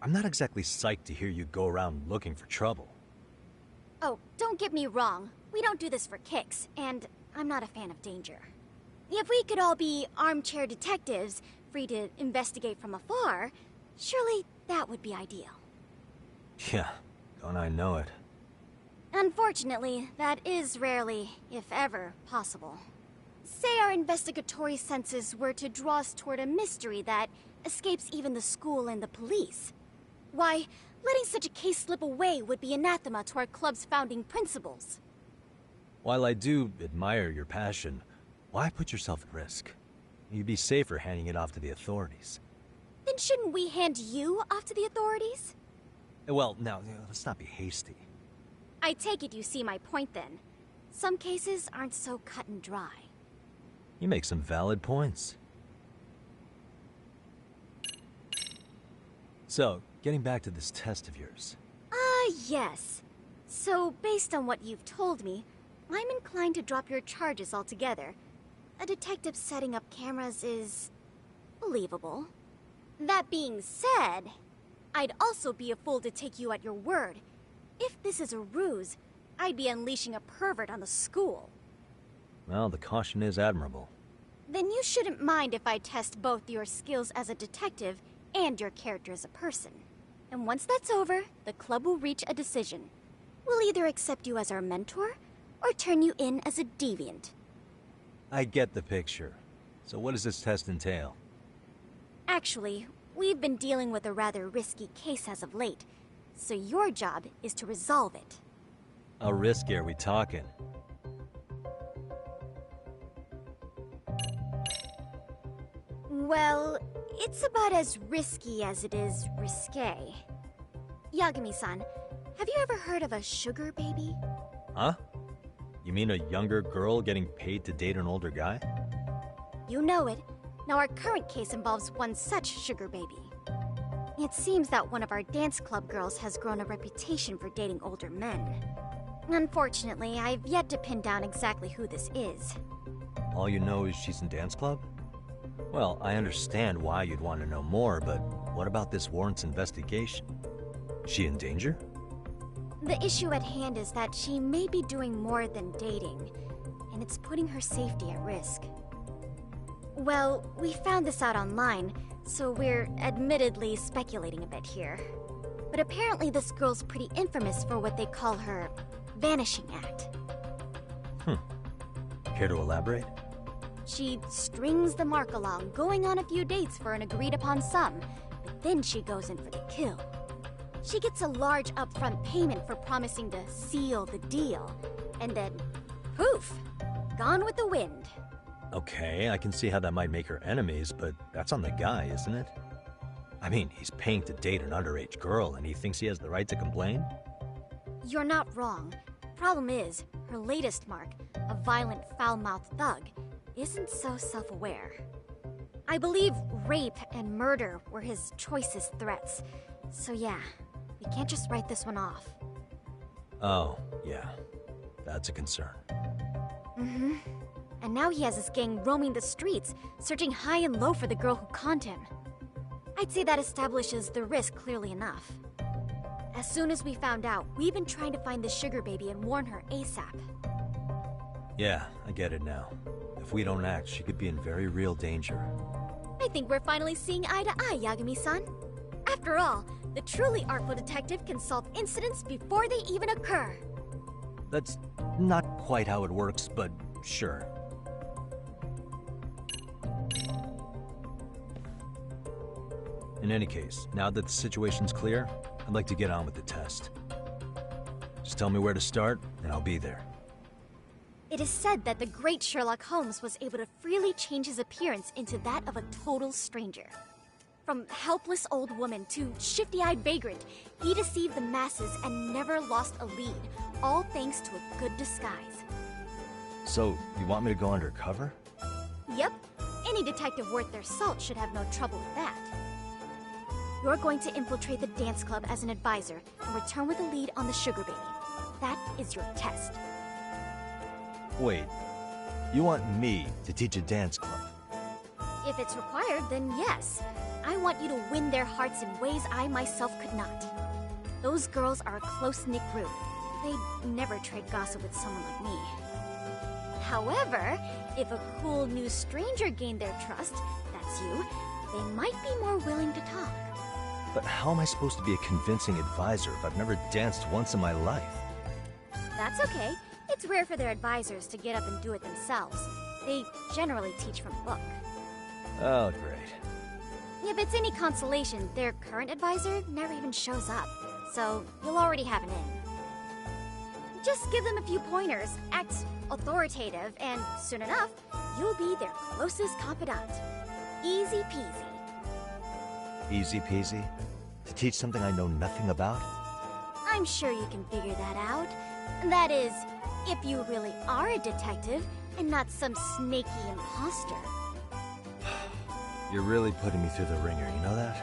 I'm not exactly psyched to hear you go around looking for trouble. Oh, don't get me wrong. We don't do this for kicks, and I'm not a fan of danger. If we could all be armchair detectives, free to investigate from afar, surely that would be ideal. Yeah, don't I know it. Unfortunately, that is rarely, if ever, possible. Say our investigatory senses were to draw us toward a mystery that escapes even the school and the police. Why, letting such a case slip away would be anathema to our club's founding principles. While I do admire your passion, why put yourself at risk? You'd be safer handing it off to the authorities. Then shouldn't we hand you off to the authorities? Well, now, let's not be hasty. I take it you see my point then. Some cases aren't so cut and dry. You make some valid points. So, getting back to this test of yours. Yes. So, based on what you've told me, I'm inclined to drop your charges altogether. A detective setting up cameras is believable. That being said, I'd also be a fool to take you at your word. If this is a ruse, I'd be unleashing a pervert on the school. Well, the caution is admirable. Then you shouldn't mind if I test both your skills as a detective and your character as a person. And once that's over, the club will reach a decision. We'll either accept you as our mentor, or turn you in as a deviant. I get the picture. So what does this test entail? Actually, we've been dealing with a rather risky case as of late, so your job is to resolve it. How risky are we talking? Well, it's about as risky as it is risque. Yagami-san, have you ever heard of a sugar baby? Huh? You mean a younger girl getting paid to date an older guy? You know it. Now our current case involves one such sugar baby. It seems that one of our dance club girls has grown a reputation for dating older men. Unfortunately, I've yet to pin down exactly who this is. All you know is she's in dance club? Well, I understand why you'd want to know more, but what about this warrants investigation? Is she in danger? The issue at hand is that she may be doing more than dating, and it's putting her safety at risk. Well, we found this out online, so we're admittedly speculating a bit here. But apparently this girl's pretty infamous for what they call her vanishing act. Care to elaborate? She strings the mark along, going on a few dates for an agreed-upon sum, but then she goes in for the kill. She gets a large upfront payment for promising to seal the deal, and then, poof, gone with the wind. Okay, I can see how that might make her enemies, but that's on the guy, isn't it? I mean, he's paying to date an underage girl, and he thinks he has the right to complain? You're not wrong. Problem is, her latest mark, a violent, foul-mouthed thug, isn't so self-aware. I believe rape and murder were his choicest threats. So yeah, we can't just write this one off. Oh, yeah. That's a concern. Mm-hmm. And now he has his gang roaming the streets, searching high and low for the girl who conned him. I'd say that establishes the risk clearly enough. As soon as we found out, we've been trying to find the sugar baby and warn her ASAP. Yeah, I get it now. If we don't act, she could be in very real danger. I think we're finally seeing eye to eye, Yagami-san. After all, the truly artful detective can solve incidents before they even occur. That's not quite how it works, but sure. In any case, now that the situation's clear, I'd like to get on with the test. Just tell me where to start, and I'll be there. It is said that the great Sherlock Holmes was able to freely change his appearance into that of a total stranger. From helpless old woman to shifty-eyed vagrant, he deceived the masses and never lost a lead, all thanks to a good disguise. So, you want me to go undercover? Yep, Any detective worth their salt should have no trouble with that. You're going to infiltrate the dance club as an advisor and return with a lead on the sugar baby. That is your test. Wait, you want me to teach a dance club? If it's required, then yes. I want you to win their hearts in ways I myself could not. Those girls are a close-knit group. They'd never trade gossip with someone like me. However, if a cool new stranger gained their trust, that's you, they might be more willing to talk. But how am I supposed to be a convincing advisor if I've never danced once in my life? That's okay. It's rare for their advisors to get up and do it themselves. They generally teach from a book. Oh, great. If it's any consolation, their current advisor never even shows up, so you'll already have an in. Just give them a few pointers, act authoritative, and soon enough, you'll be their closest confidant. Easy peasy. Easy peasy? To teach something I know nothing about? I'm sure you can figure that out. That is, if you really are a detective and not some snaky imposter. You're really putting me through the ringer, you know that?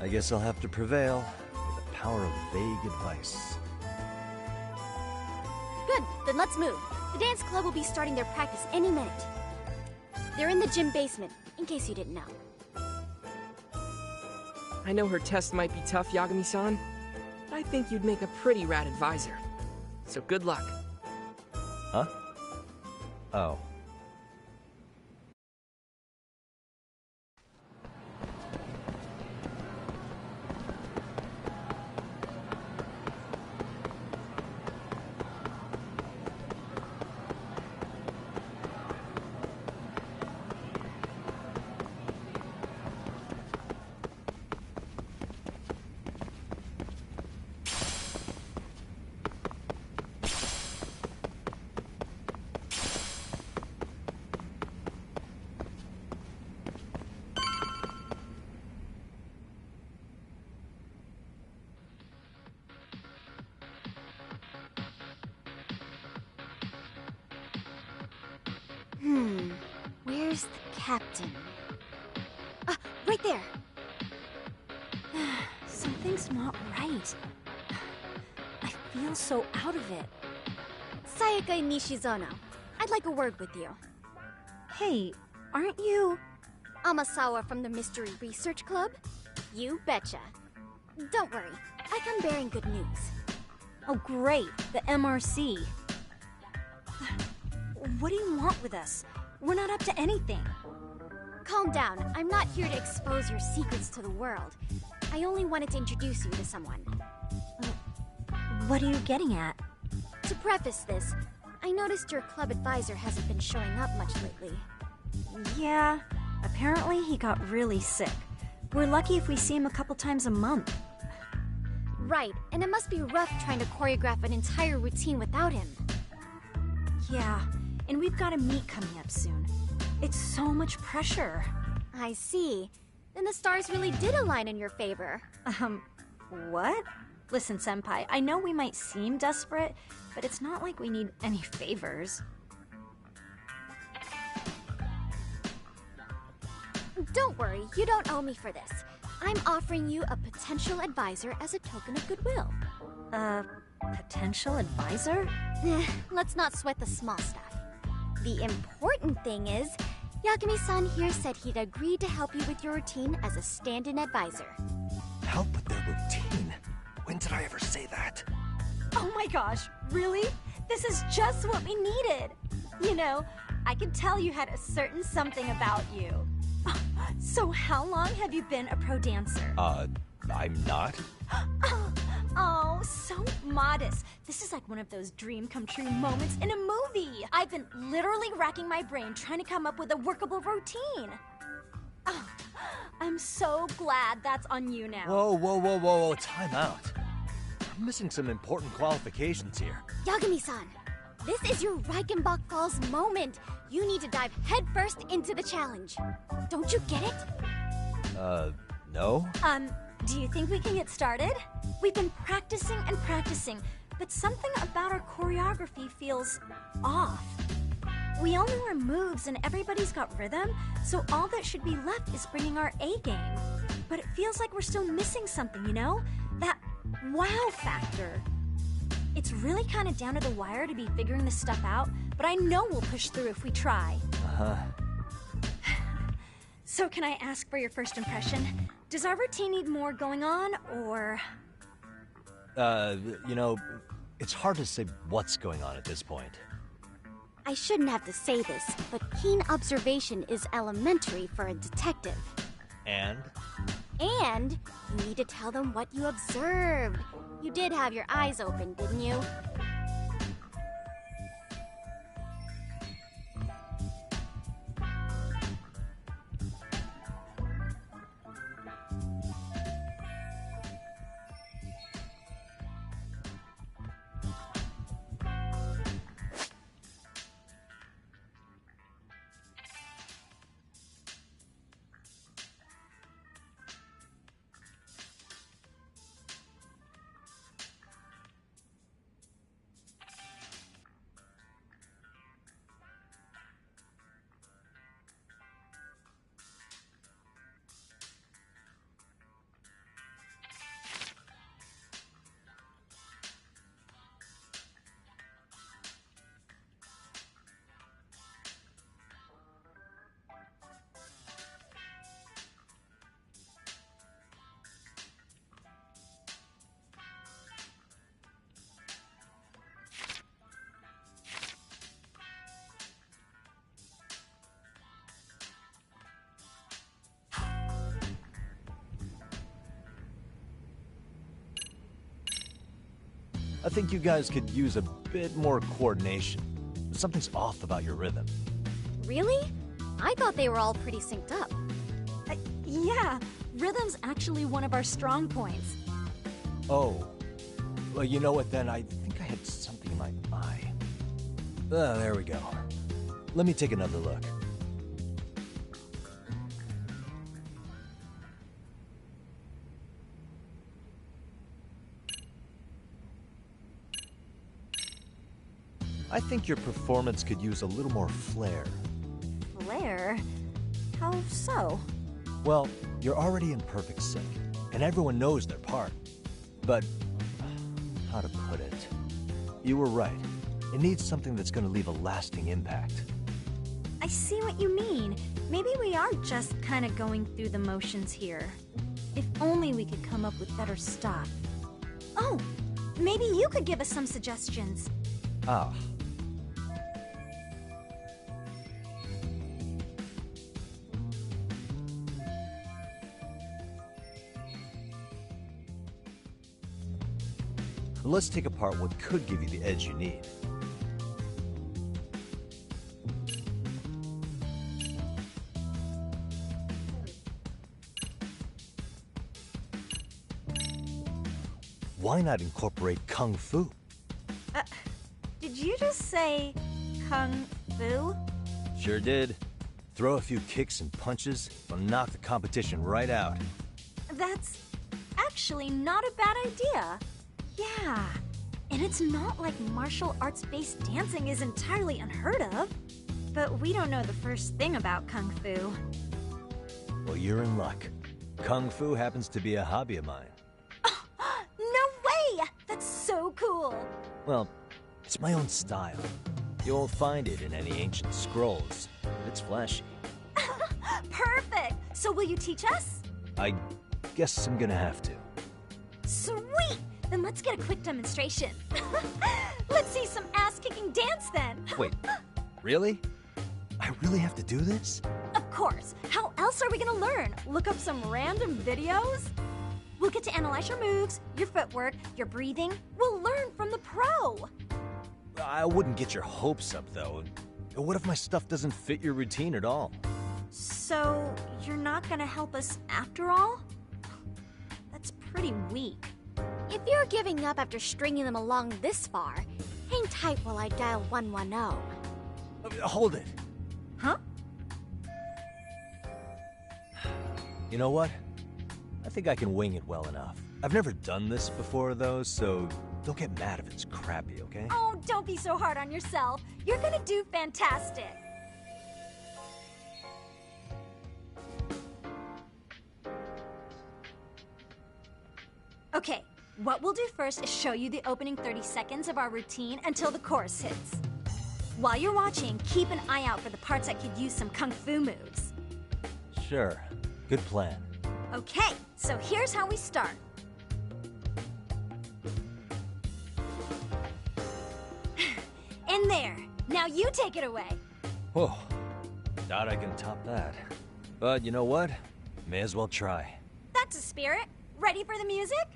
I guess I'll have to prevail with the power of vague advice. Good, then let's move. The dance club will be starting their practice any minute. They're in the gym basement, in case you didn't know. I know her test might be tough, Yagami-san, but I think you'd make a pretty rad advisor. So good luck. Huh? Oh. Where's the captain? Ah, right there! Something's not right. I feel so out of it. Sayaka Nishizono, I'd like a word with you. Hey, aren't you... Amasawa from the Mystery Research Club? You betcha. Don't worry, I come bearing good news. Oh great, the MRC. What do you want with us? We're not up to anything. Calm down. I'm not here to expose your secrets to the world. I only wanted to introduce you to someone. What are you getting at? To preface this, I noticed your club advisor hasn't been showing up much lately. Yeah, apparently he got really sick. We're lucky if we see him a couple times a month. Right, and it must be rough trying to choreograph an entire routine without him. Yeah, and we've got a meet coming up soon. It's so much pressure. I see. Then the stars really did align in your favor. What? Listen, Senpai, I know we might seem desperate, but it's not like we need any favors. Don't worry, you don't owe me for this. I'm offering you a potential advisor as a token of goodwill. Potential advisor? Let's not sweat the small stuff. The important thing is, Yagami-san here said he'd agreed to help you with your routine as a stand-in advisor. Help with their routine? When did I ever say that? Oh my gosh, really? This is just what we needed. You know, I could tell you had a certain something about you. So how long have you been a pro dancer? I'm not. Oh, so modest. This is like one of those dream come true moments in a movie. I've been literally racking my brain trying to come up with a workable routine. Oh, I'm so glad that's on you now. Whoa, time out. I'm missing some important qualifications here. Yagami-san, this is your Reichenbach Falls moment. You need to dive headfirst into the challenge. Don't you get it? No? Do you think we can get started? We've been practicing and practicing, but something about our choreography feels off. We all know our moves and everybody's got rhythm, so all that should be left is bringing our A game. But it feels like we're still missing something, you know? That wow factor. It's really kind of down to the wire to be figuring this stuff out, but I know we'll push through if we try. Uh-huh. So can I ask for your first impression? Does our routine need more going on, or...? You know, it's hard to say what's going on at this point. I shouldn't have to say this, but keen observation is elementary for a detective. And? And you need to tell them what you observed. You did have your eyes open, didn't you? I think you guys could use a bit more coordination. Something's off about your rhythm. Really? I thought they were all pretty synced up. Yeah, rhythm's actually one of our strong points. Oh. Well, you know what then? I think I had something in my eye. There we go. Let me take another look. I think your performance could use a little more flair. Flair? How so? Well, you're already in perfect sync, and everyone knows their part. But, how to put it? You were right. It needs something that's going to leave a lasting impact. I see what you mean. Maybe we are just kind of going through the motions here. If only we could come up with better stuff. Oh, maybe you could give us some suggestions. Ah. Let's take apart what could give you the edge you need. Why not incorporate Kung Fu? Did you just say Kung Fu? Sure did. Throw a few kicks and punches, will knock the competition right out. That's actually not a bad idea. Yeah, and it's not like martial arts-based dancing is entirely unheard of. But we don't know the first thing about Kung Fu. Well, you're in luck. Kung Fu happens to be a hobby of mine. No way! That's so cool! Well, it's my own style. You won't find it in any ancient scrolls, but it's flashy. Perfect! So will you teach us? I guess I'm gonna have to. Sweet! Then let's get a quick demonstration. Let's see some ass-kicking dance then. Wait, really? I really have to do this? Of course. How else are we gonna learn? Look up some random videos? We'll get to analyze your moves, your footwork, your breathing. We'll learn from the pro. I wouldn't get your hopes up, though. What if my stuff doesn't fit your routine at all? So, you're not gonna help us after all? That's pretty weak. If you're giving up after stringing them along this far, hang tight while I dial 110. Hold it. Huh? You know what? I think I can wing it well enough. I've never done this before, though, so Don't get mad if it's crappy, okay? Oh, don't be so hard on yourself. You're gonna do fantastic. Okay, what we'll do first is show you the opening 30 seconds of our routine until the chorus hits. While you're watching, keep an eye out for the parts that could use some kung fu moves. Sure. Good plan. Okay, so here's how we start. In there. Now you take it away. Whoa. Doubt I can top that. But you know what? May as well try. That's a spirit. Ready for the music?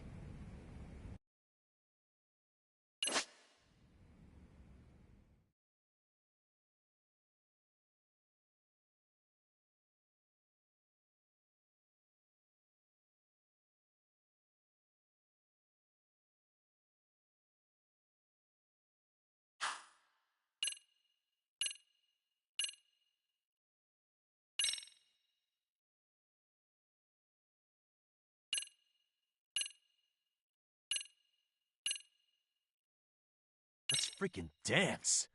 Let's freaking dance.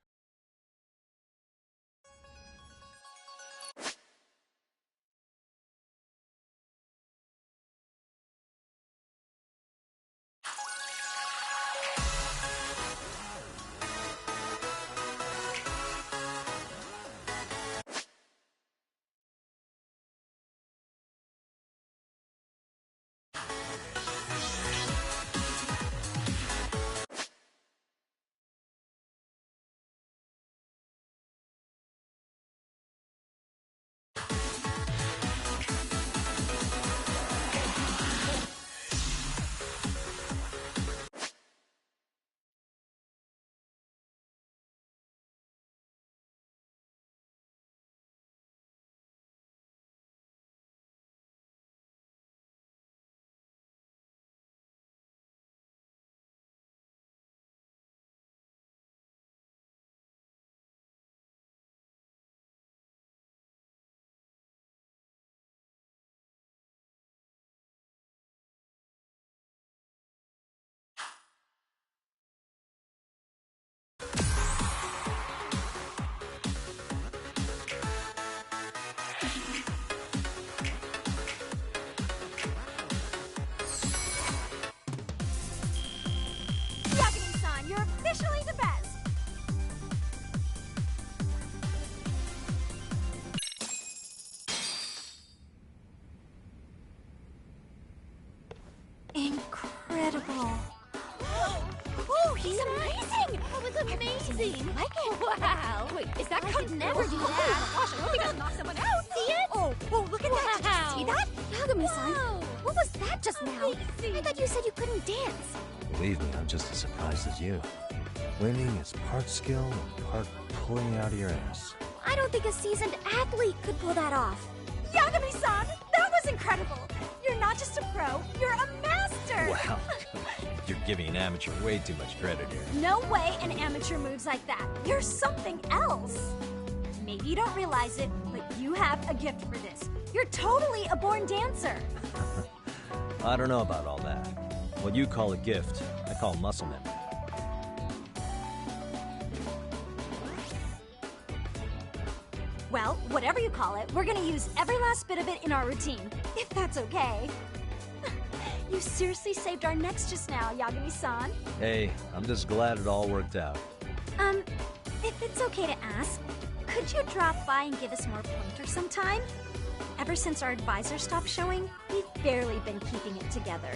Yagami-san, you're officially the best. Incredible. Oh, he's amazing! That was amazing! Wow! Wait, is that cut? Never do that! Oh my gosh, I hope he doesn't knock someone out! See it? Oh, look at that! Did you see that? Yagami-san, what was that just now? I thought you said you couldn't dance. Believe me, I'm just as surprised as you. Winning is part skill and part pulling out of your ass. I don't think a seasoned athlete could pull that off. Yagami-san, that was incredible! You're not just a pro, you're a master! Wow. You're giving an amateur way too much credit here. No way an amateur moves like that. You're something else. Maybe you don't realize it, but you have a gift for this. You're totally a born dancer. I don't know about all that. What you call a gift, I call muscle memory. Well, whatever you call it, we're gonna use every last bit of it in our routine, if that's okay. You seriously saved our necks just now, Yagami-san. Hey, I'm just glad it all worked out. If it's okay to ask, could you drop by and give us more pointers sometime? Ever since our advisor stopped showing, we've barely been keeping it together.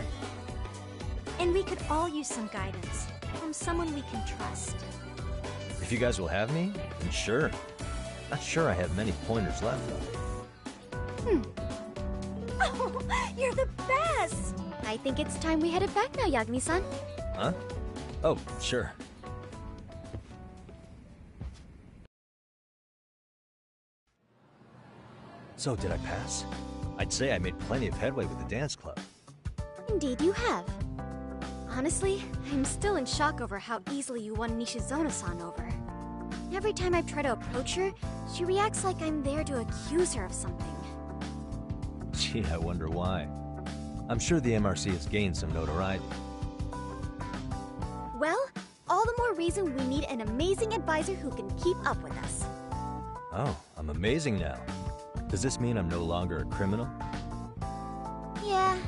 And we could all use some guidance from someone we can trust. If you guys will have me, then sure. Not sure I have many pointers left, though. Oh, you're the best! I think it's time we headed back now, Yagami-san. Huh? Oh, sure. So, did I pass? I'd say I made plenty of headway with the dance club. Indeed you have. Honestly, I'm still in shock over how easily you won Nishizona-san over. Every time I try to approach her, she reacts like I'm there to accuse her of something. Gee, I wonder why. I'm sure the MRC has gained some notoriety. more reason we need an amazing advisor who can keep up with us. Oh, I'm amazing now. Does this mean I'm no longer a criminal? Yeah.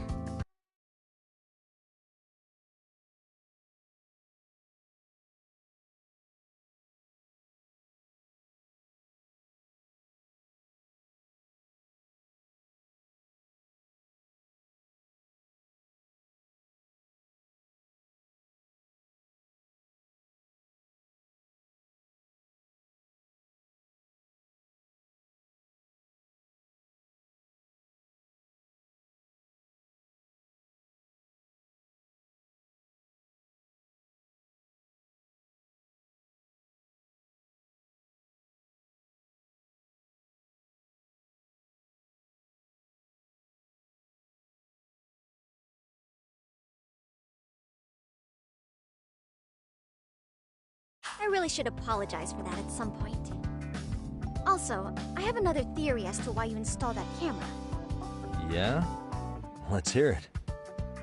I really should apologize for that at some point. Also, I have another theory as to why you installed that camera. Yeah? Let's hear it.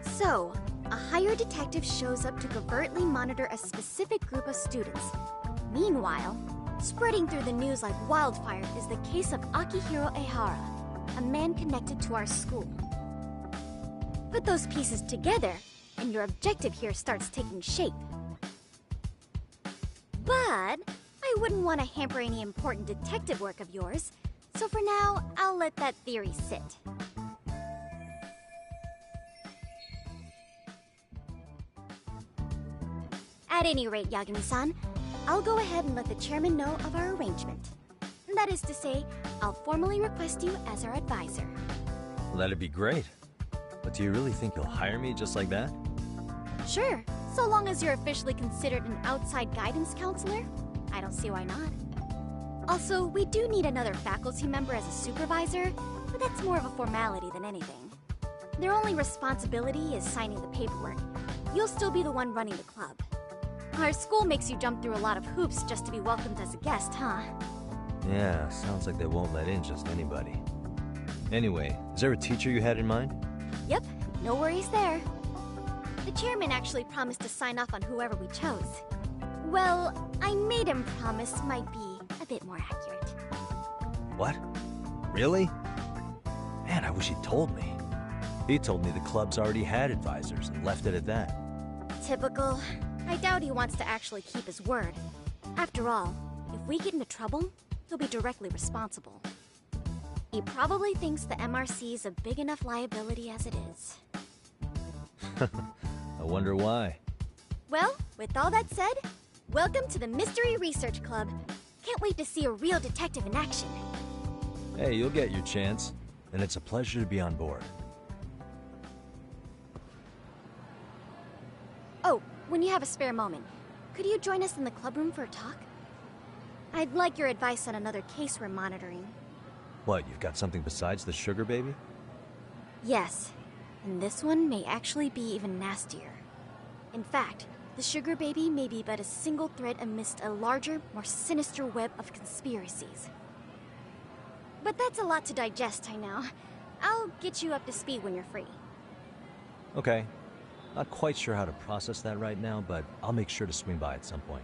So, a hired detective shows up to covertly monitor a specific group of students. Meanwhile, spreading through the news like wildfire is the case of Akihiro Ehara, a man connected to our school. Put those pieces together, and your objective here starts taking shape. But I wouldn't want to hamper any important detective work of yours, so for now, I'll let that theory sit. At any rate, Yagami-san, I'll go ahead and let the chairman know of our arrangement. That is to say, I'll formally request you as our advisor. Well, that'd be great. But do you really think you'll hire me just like that? Sure, so long as you're officially considered an outside guidance counselor. I don't see why not. Also, we do need another faculty member as a supervisor, but that's more of a formality than anything. Their only responsibility is signing the paperwork. You'll still be the one running the club. Our school makes you jump through a lot of hoops just to be welcomed as a guest, huh? Yeah, sounds like they won't let in just anybody. Anyway, is there a teacher you had in mind? Yep, no worries there. The chairman actually promised to sign off on whoever we chose. Well, I made him promise might be a bit more accurate. What? Really? Man, I wish he'd told me. He told me the club's already had advisors and left it at that. Typical. I doubt he wants to actually keep his word. After all, if we get into trouble, he'll be directly responsible. He probably thinks the MRC is a big enough liability as it is. I wonder why. Well, with all that said, welcome to the Mystery Research Club. Can't wait to see a real detective in action. Hey, you'll get your chance, and it's a pleasure to be on board. Oh, when you have a spare moment, could you join us in the club room for a talk? I'd like your advice on another case we're monitoring. What, you've got something besides the sugar baby? Yes, and this one may actually be even nastier. In fact, the sugar baby may be but a single thread amidst a larger, more sinister web of conspiracies. But that's a lot to digest, I know. I'll get you up to speed when you're free. Okay. Not quite sure how to process that right now, but I'll make sure to swing by at some point.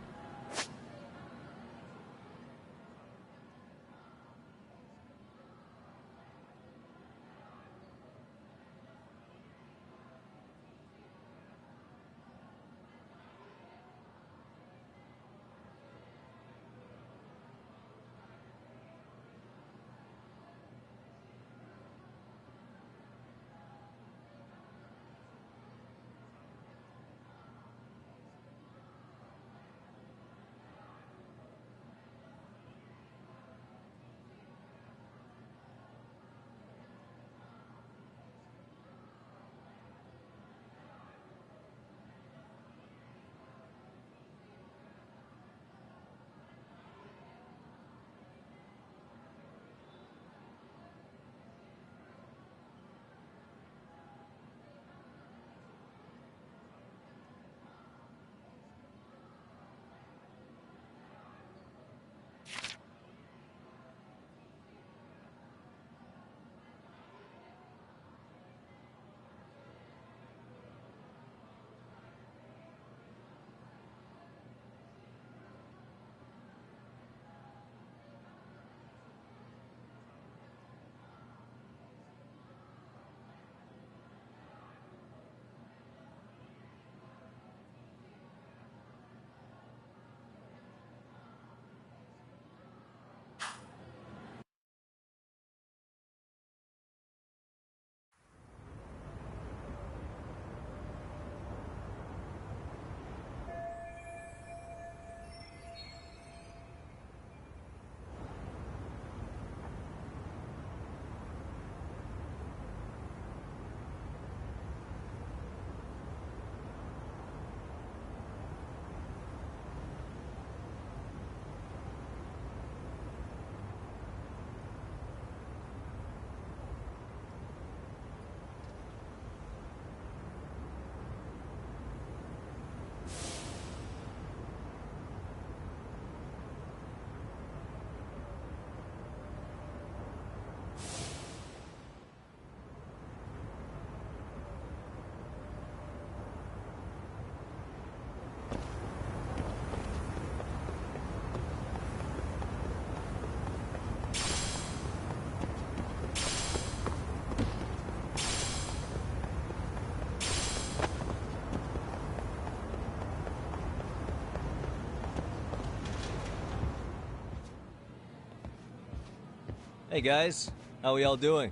Hey guys, how we all doing?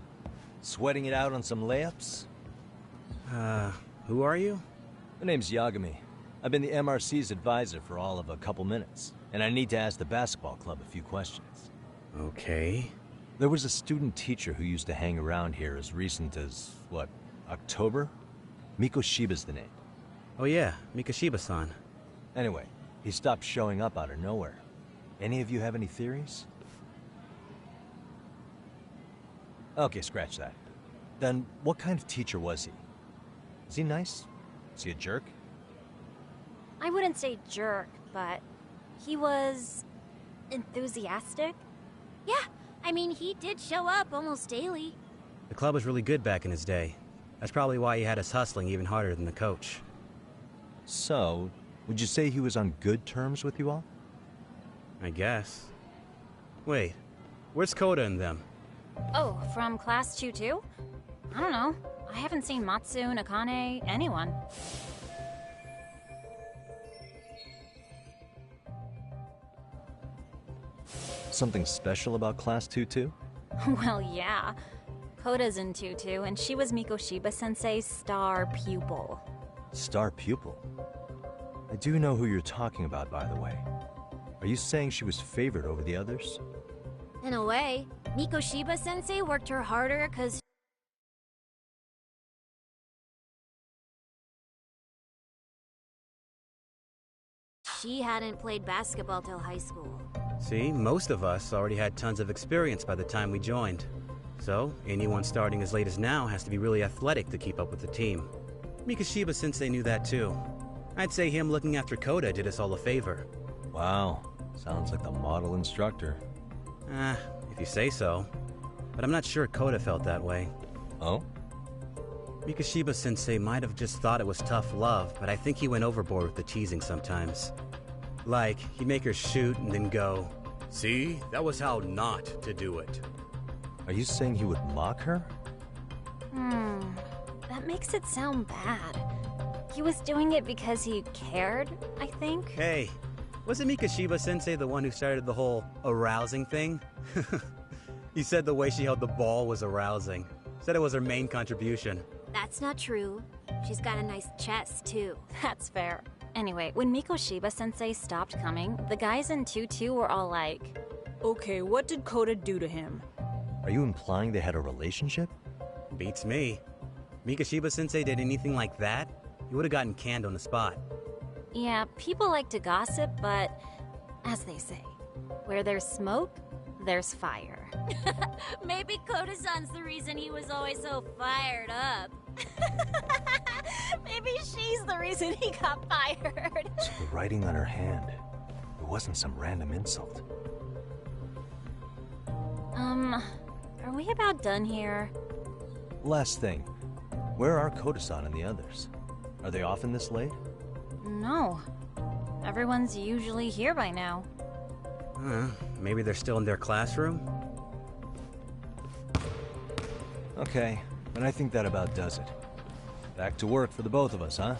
Sweating it out on some layups? Who are you? My name's Yagami. I've been the MRC's advisor for all of a couple minutes, and I need to ask the basketball club a few questions. Okay. There was a student teacher who used to hang around here as recent as, what, October? Mikoshiba's the name. Oh yeah, Mikoshiba-san. Anyway, he stopped showing up out of nowhere. Any of you have any theories? Okay, scratch that. Then, what kind of teacher was he? Is he nice? Is he a jerk? I wouldn't say jerk, but he was enthusiastic. Yeah, I mean, he did show up almost daily. The club was really good back in his day. That's probably why he had us hustling even harder than the coach. So, would you say he was on good terms with you all? I guess. Wait, where's Koda and them? Oh, from class 2-2? I don't know. I haven't seen Matsu, Nakane, anyone. Something special about Class 2-2? Well, yeah. Koda's in 2-2, and she was Mikoshiba-sensei's star pupil. Star pupil? I do know who you're talking about, by the way. Are you saying she was favored over the others? In a way, Mikoshiba-sensei worked her harder because she hadn't played basketball till high school. See, most of us already had tons of experience by the time we joined. So, anyone starting as late as now has to be really athletic to keep up with the team. Mikoshiba-sensei knew that too. I'd say him looking after Koda did us all a favor. Wow, sounds like the model instructor. If you say so. But I'm not sure Koda felt that way. Oh? Mikoshiba-sensei might have just thought it was tough love, but I think he went overboard with the teasing sometimes. Like, he'd make her shoot and then go, "See, that was how not to do it." Are you saying he would mock her? That makes it sound bad. He was doing it because he cared, I think. Hey, wasn't Mikoshiba-sensei the one who started the whole arousing thing? He said the way she held the ball was arousing. Said it was her main contribution. That's not true. She's got a nice chest, too. That's fair. Anyway, when Mikoshiba-sensei stopped coming, the guys in 2-2 were all like, "Okay, what did Koda do to him?" Are you implying they had a relationship? Beats me. Mikoshiba-sensei did anything like that, he would have gotten canned on the spot. yeah, people like to gossip, but as they say, where there's smoke, there's fire. Maybe Koda-san's the reason he was always so fired up. Maybe she's the reason he got fired. So the writing on her hand, it wasn't some random insult. Are we about done here? Last thing, where are Koda-san and the others? Are they often this late? No. Everyone's usually here by now. Maybe they're still in their classroom? Okay, and I think that about does it. Back to work for the both of us, huh?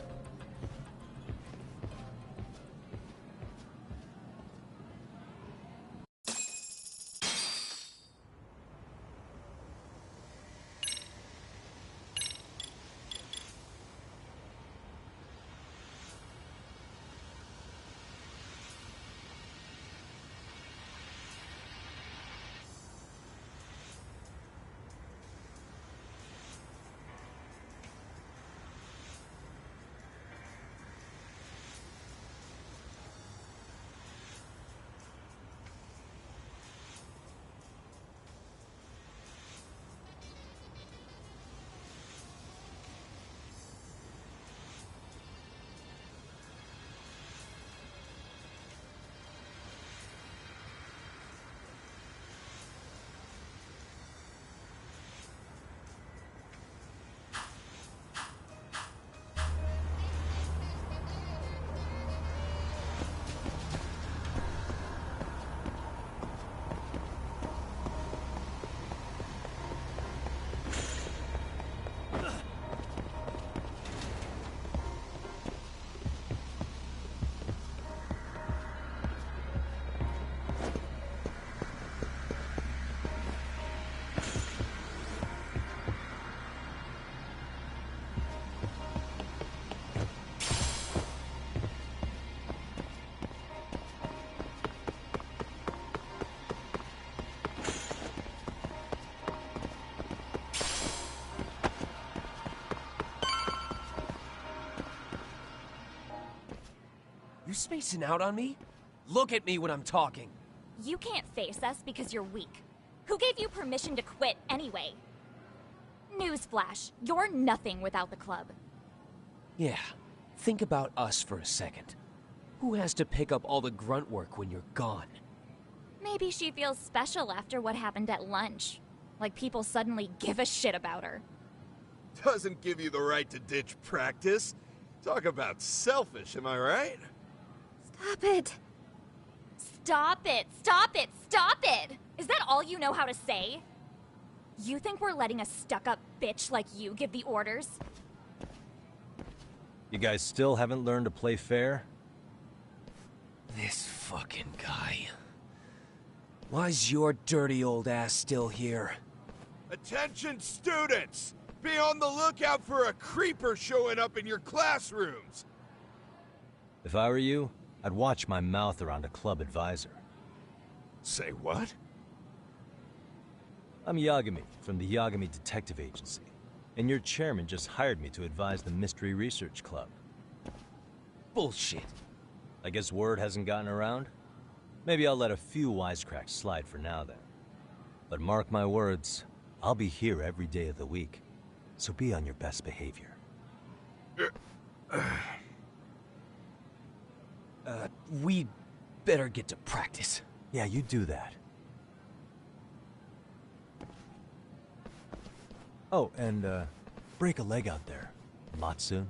spacing out on me? Look at me when I'm talking. You can't face us because you're weak. Who gave you permission to quit anyway? Newsflash, you're nothing without the club. Yeah, think about us for a second. Who has to pick up all the grunt work when you're gone? Maybe she feels special after what happened at lunch. Like people suddenly give a shit about her. Doesn't give you the right to ditch practice. Talk about selfish, am I right? Stop it. Stop it! Stop it! Stop it! Is that all you know how to say? You think we're letting a stuck-up bitch like you give the orders? You guys still haven't learned to play fair? This fucking guy. Why's your dirty old ass still here? Attention students! Be on the lookout for a creeper showing up in your classrooms! If I were you, I'd watch my mouth around a club advisor. Say what? I'm Yagami, from the Yagami Detective Agency, and your chairman just hired me to advise the Mystery Research Club. Bullshit. I guess word hasn't gotten around? Maybe I'll let a few wisecracks slide for now then. But mark my words, I'll be here every day of the week, so be on your best behavior. We better get to practice. Yeah, you do that. Oh, and, break a leg out there, Matsune.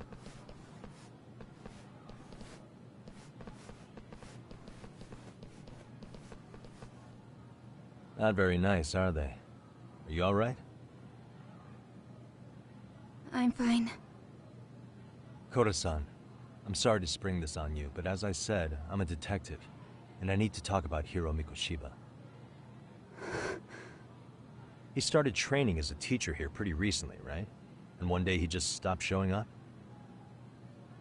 Not very nice, are they? Are you alright? I'm fine. Koda-san, I'm sorry to spring this on you, but as I said, I'm a detective, and I need to talk about Hiro Mikoshiba. He started training as a teacher here pretty recently, right? And one day he just stopped showing up?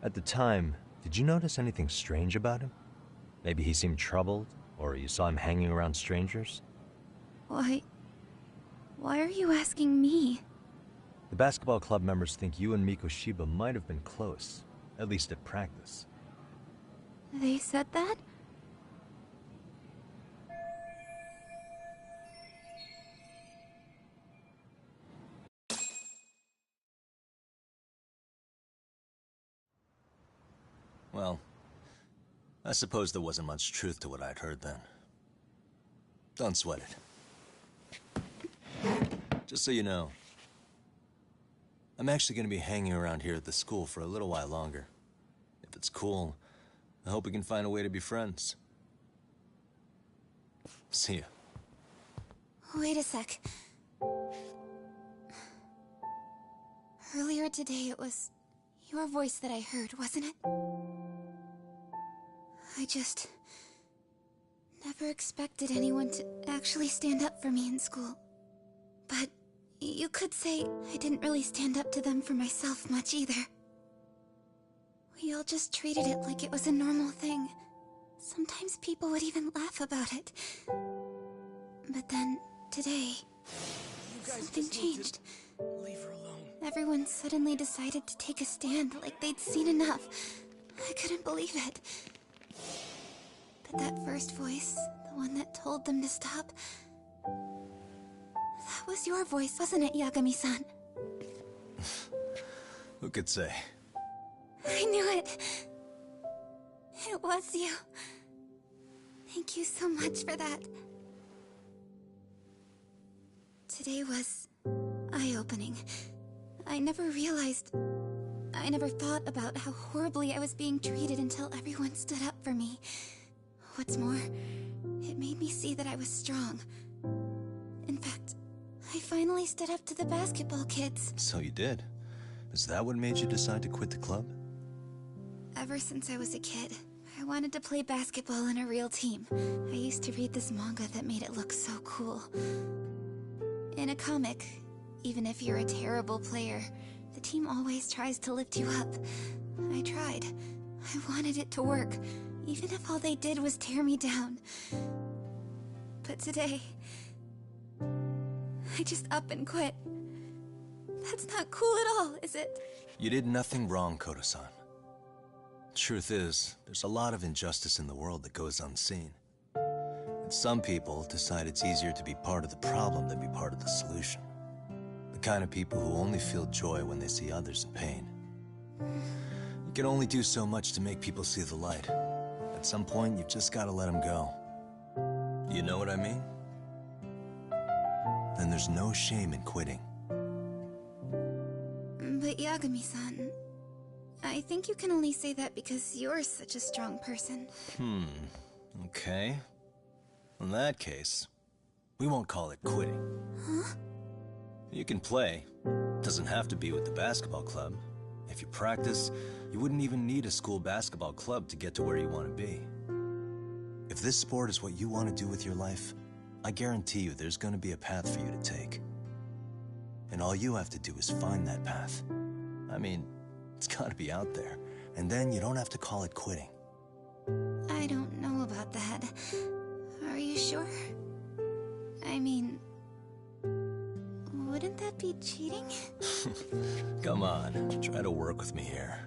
At the time, did you notice anything strange about him? Maybe he seemed troubled, or you saw him hanging around strangers? Why are you asking me? The basketball club members think you and Mikoshiba might have been close, at least at practice. They said that? Well, I suppose there wasn't much truth to what I'd heard then. Don't sweat it. Just so you know, I'm actually going to be hanging around here at the school for a little while longer. If it's cool, I hope we can find a way to be friends. See ya. Wait a sec. Earlier today, it was your voice that I heard, wasn't it? I just never expected anyone to actually stand up for me in school. But you could say I didn't really stand up to them for myself much either. We all just treated it like it was a normal thing. Sometimes people would even laugh about it. But then, today, something changed. Leave her alone. Everyone suddenly decided to take a stand like they'd seen enough. I couldn't believe it. But that first voice, the one that told them to stop, that was your voice, wasn't it, Yagami-san? Who could say? I knew it. It was you. Thank you so much for that. Today was eye-opening. I never thought about how horribly I was being treated until everyone stood up for me. What's more, it made me see that I was strong. In fact, I finally stood up to the basketball kids. So you did. Is that what made you decide to quit the club? Ever since I was a kid, I wanted to play basketball in a real team. I used to read this manga that made it look so cool. In a comic, even if you're a terrible player, the team always tries to lift you up. I tried. I wanted it to work, even if all they did was tear me down. But today, I just up and quit. That's not cool at all, is it? You did nothing wrong, Koda-san. Truth is, there's a lot of injustice in the world that goes unseen. And some people decide it's easier to be part of the problem than be part of the solution. The kind of people who only feel joy when they see others in pain. You can only do so much to make people see the light. At some point, you've just got to let them go. You know what I mean? Then there's no shame in quitting. But Yagami-san, I think you can only say that because you're such a strong person. Okay. In that case, we won't call it quitting. Huh? You can play. Doesn't have to be with the basketball club. If you practice, you wouldn't even need a school basketball club to get to where you want to be. If this sport is what you want to do with your life, I guarantee you there's going to be a path for you to take. And all you have to do is find that path. I mean, it's got to be out there. And then you don't have to call it quitting. I don't know about that. Are you sure? I mean, wouldn't that be cheating? Come on, try to work with me here.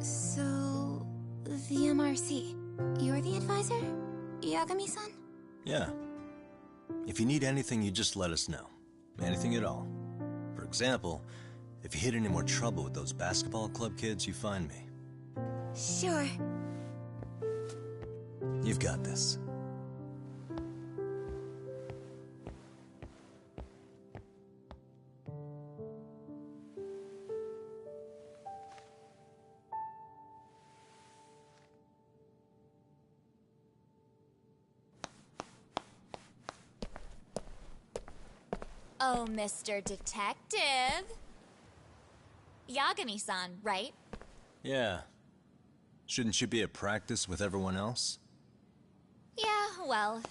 So, the MRC, you're the advisor? Yagami-san? Yeah. If you need anything, you just let us know. Anything at all. For example, if you hit any more trouble with those basketball club kids, you find me. Sure. You've got this. Oh, Mr. Detective. Yagami-san, right? Yeah. Shouldn't you be at practice with everyone else? Yeah, well,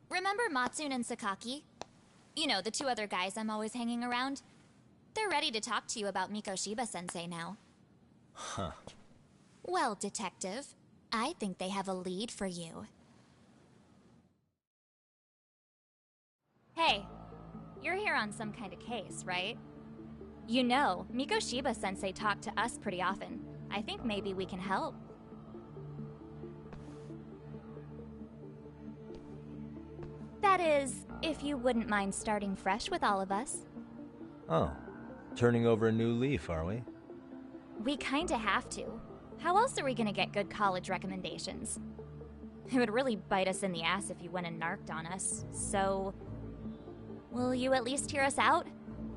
remember Matsune and Sakaki? You know, the two other guys I'm always hanging around? They're ready to talk to you about Mikoshiba-sensei now. Huh. Well, Detective, I think they have a lead for you. Hey, you're here on some kind of case, right? You know, Mikoshiba-sensei talked to us pretty often. I think maybe we can help. That is, if you wouldn't mind starting fresh with all of us. Oh, turning over a new leaf, are we? We kinda have to. How else are we gonna get good college recommendations? It would really bite us in the ass if you went and narked on us, so... will you at least hear us out?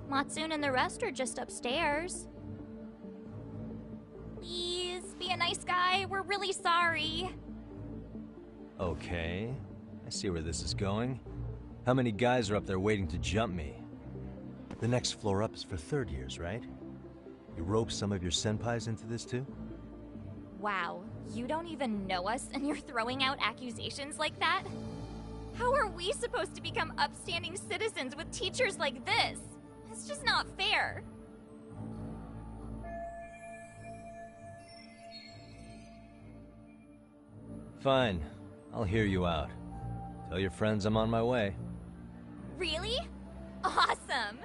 Matsune and the rest are just upstairs. Please, be a nice guy. We're really sorry. Okay, I see where this is going. How many guys are up there waiting to jump me? The next floor up is for third years, right? You rope some of your senpais into this too? Wow, you don't even know us and you're throwing out accusations like that? How are we supposed to become upstanding citizens with teachers like this? It's just not fair. Fine, I'll hear you out. Tell your friends I'm on my way. Really? Awesome!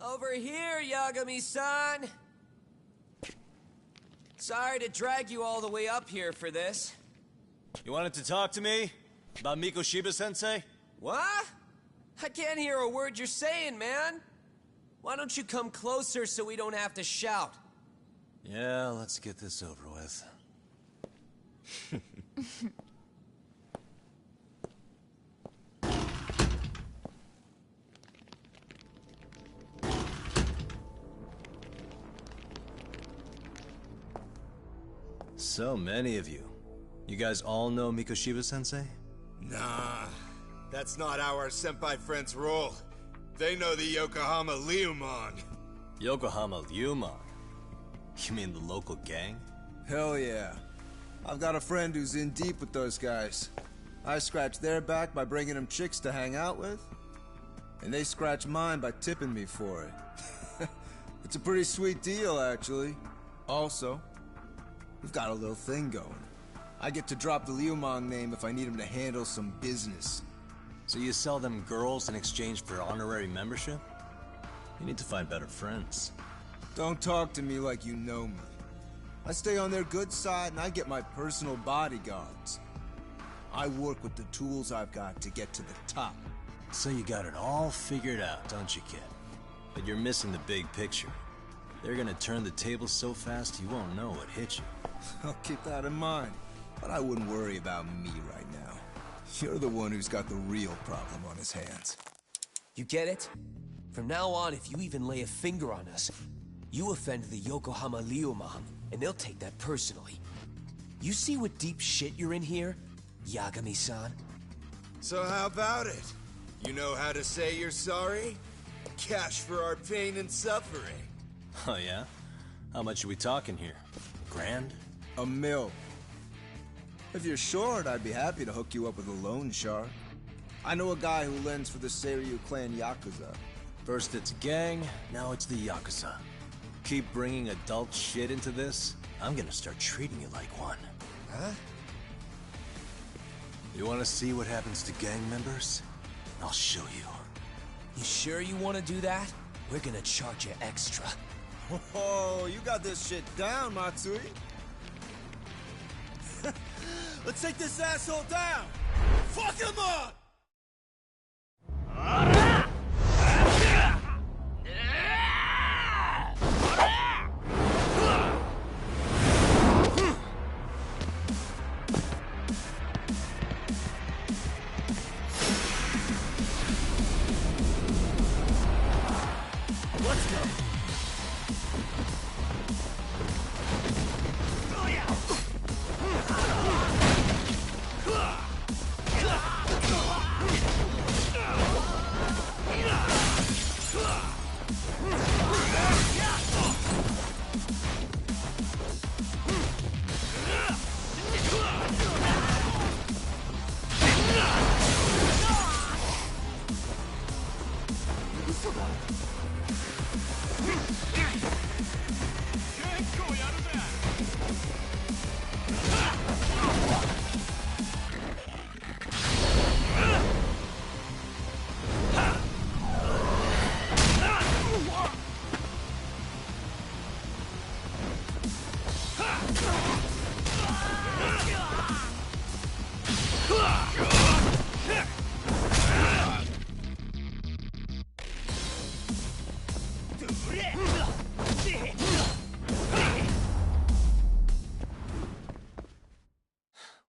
Over here, Yagami-san! Sorry to drag you all the way up here for this. You wanted to talk to me? About Mikoshiba-sensei? What? I can't hear a word you're saying, man. Why don't you come closer so we don't have to shout? Yeah, let's get this over with. So many of you. You guys all know Mikoshiba-sensei? Nah, that's not how our senpai friends roll. They know the Yokohama Leomon. Yokohama Leomon? You mean the local gang? Hell yeah. I've got a friend who's in deep with those guys. I scratch their back by bringing them chicks to hang out with, and they scratch mine by tipping me for it. It's a pretty sweet deal, actually. Also, we've got a little thing going. I get to drop the Leomon name if I need him to handle some business. So you sell them girls in exchange for honorary membership? You need to find better friends. Don't talk to me like you know me. I stay on their good side and I get my personal bodyguards. I work with the tools I've got to get to the top. So you got it all figured out, don't you, kid? But you're missing the big picture. They're gonna turn the tables so fast you won't know what hit you. I'll keep that in mind. But I wouldn't worry about me right now. You're the one who's got the real problem on his hands. You get it? From now on, if you even lay a finger on us, you offend the Yokohama Leomon, and they'll take that personally. You see what deep shit you're in here, Yagami-san? So how about it? You know how to say you're sorry? Cash for our pain and suffering. Oh yeah? How much are we talking here? Grand? $1 million. If you're short, I'd be happy to hook you up with a loan shark. I know a guy who lends for the Seiryu clan Yakuza. First it's a gang, now it's the Yakuza. Keep bringing adult shit into this, I'm gonna start treating you like one. Huh? You wanna see what happens to gang members? I'll show you. You sure you want to do that? We're gonna charge you extra. Oh, you got this shit down, Matsui. Let's take this asshole down! Fuck him up! Let's go!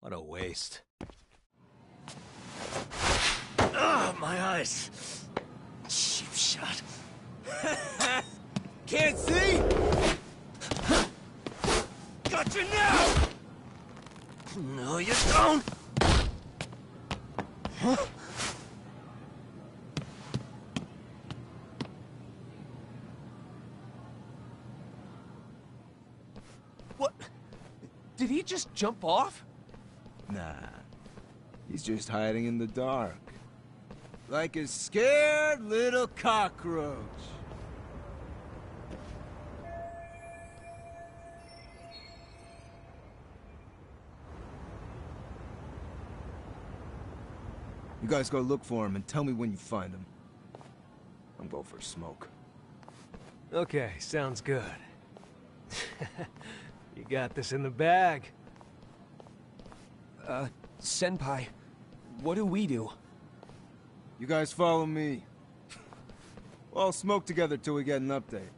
What a waste. Ugh, my eyes. Cheap shot. Can't see? Gotcha now! No, you don't! Huh? What? Did he just jump off? Nah. He's just hiding in the dark. Like a scared little cockroach. You guys go look for him and tell me when you find him. I'm going for a smoke. Okay, sounds good. You got this in the bag. Senpai, what do we do? You guys follow me. We'll all smoke together till we get an update.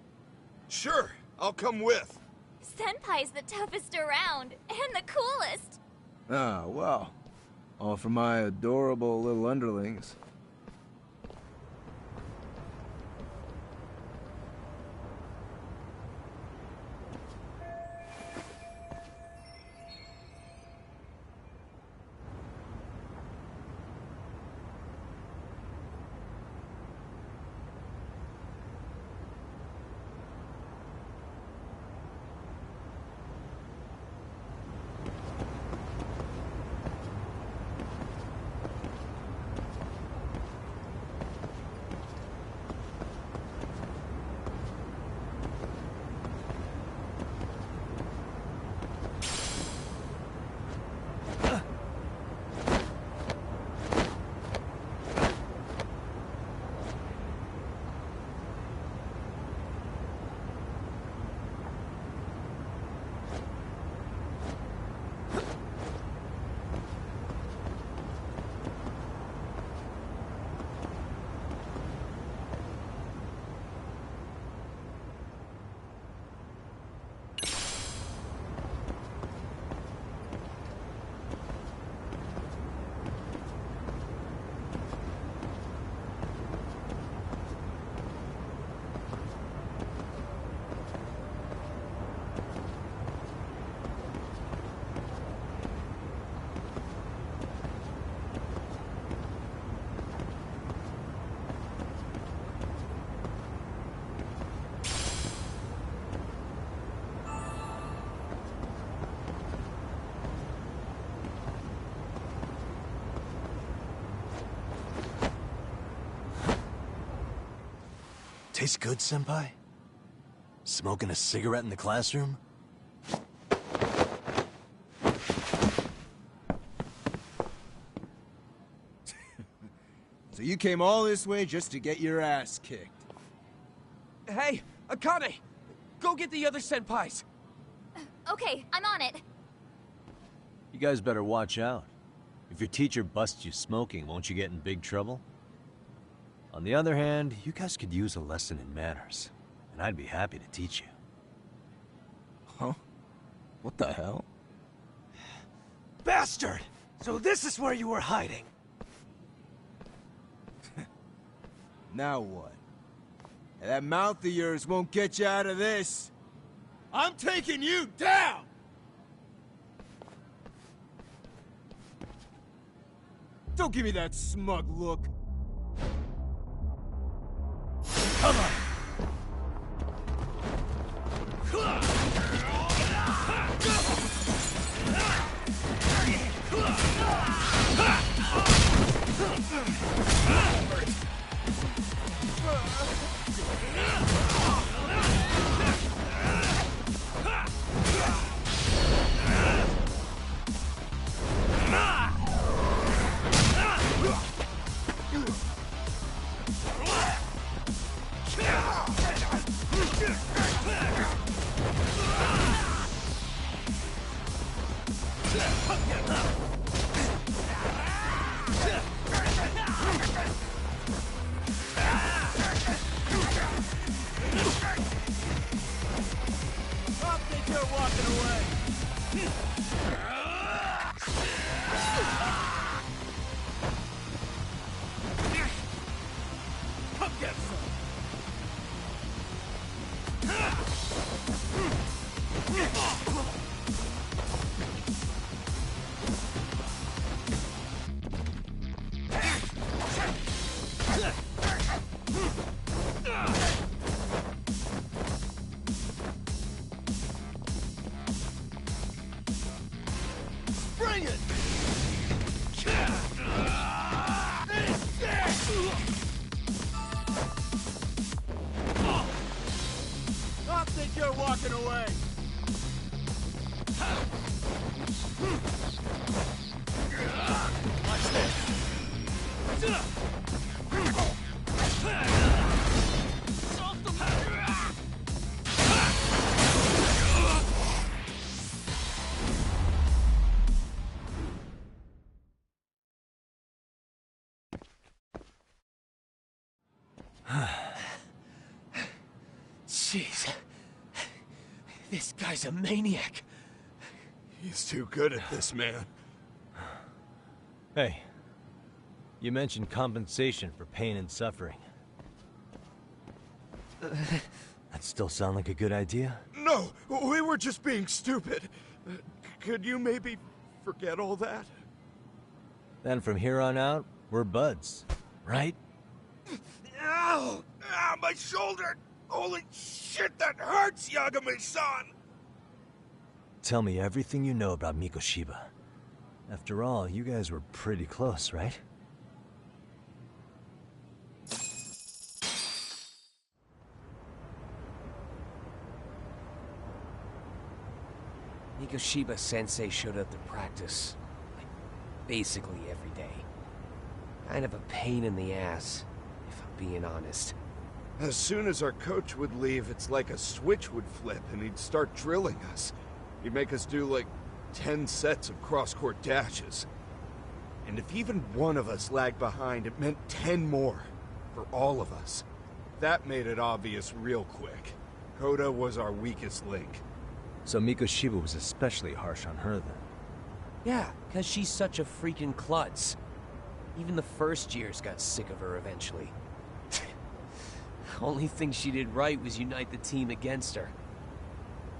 Sure, I'll come with. Senpai's the toughest around, and the coolest. Ah, well. All for my adorable little underlings. Tastes good, Senpai? Smoking a cigarette in the classroom? So you came all this way just to get your ass kicked? Hey, Akane! Go get the other senpais! Okay, I'm on it. You guys better watch out. If your teacher busts you smoking, won't you get in big trouble? On the other hand, you guys could use a lesson in manners, and I'd be happy to teach you. Huh? What the hell? Bastard! So this is where you were hiding. Now what? That mouth of yours won't get you out of this. I'm taking you down! Don't give me that smug look. Come on! Bring it! I think you're walking away. Watch this. Jeez. This guy's a maniac. He's too good at this, man. Hey, you mentioned compensation for pain and suffering. That still sound like a good idea? No, we were just being stupid. Could you maybe forget all that? Then from here on out, we're buds, right? Ow! Ow, my shoulder! Holy shit, that hurts, Yagami-san! Tell me everything you know about Mikoshiba. After all, you guys were pretty close, right? Mikoshiba-sensei showed up to practice, like, basically every day. Kind of a pain in the ass, if I'm being honest. As soon as our coach would leave, it's like a switch would flip and he'd start drilling us. He'd make us do like 10 sets of cross-court dashes. And if even one of us lagged behind, it meant 10 more. For all of us. That made it obvious real quick. Koda was our weakest link. So Mikoshiba was especially harsh on her then? Yeah, because she's such a freaking klutz. Even the first years got sick of her eventually. Only thing she did right was unite the team against her.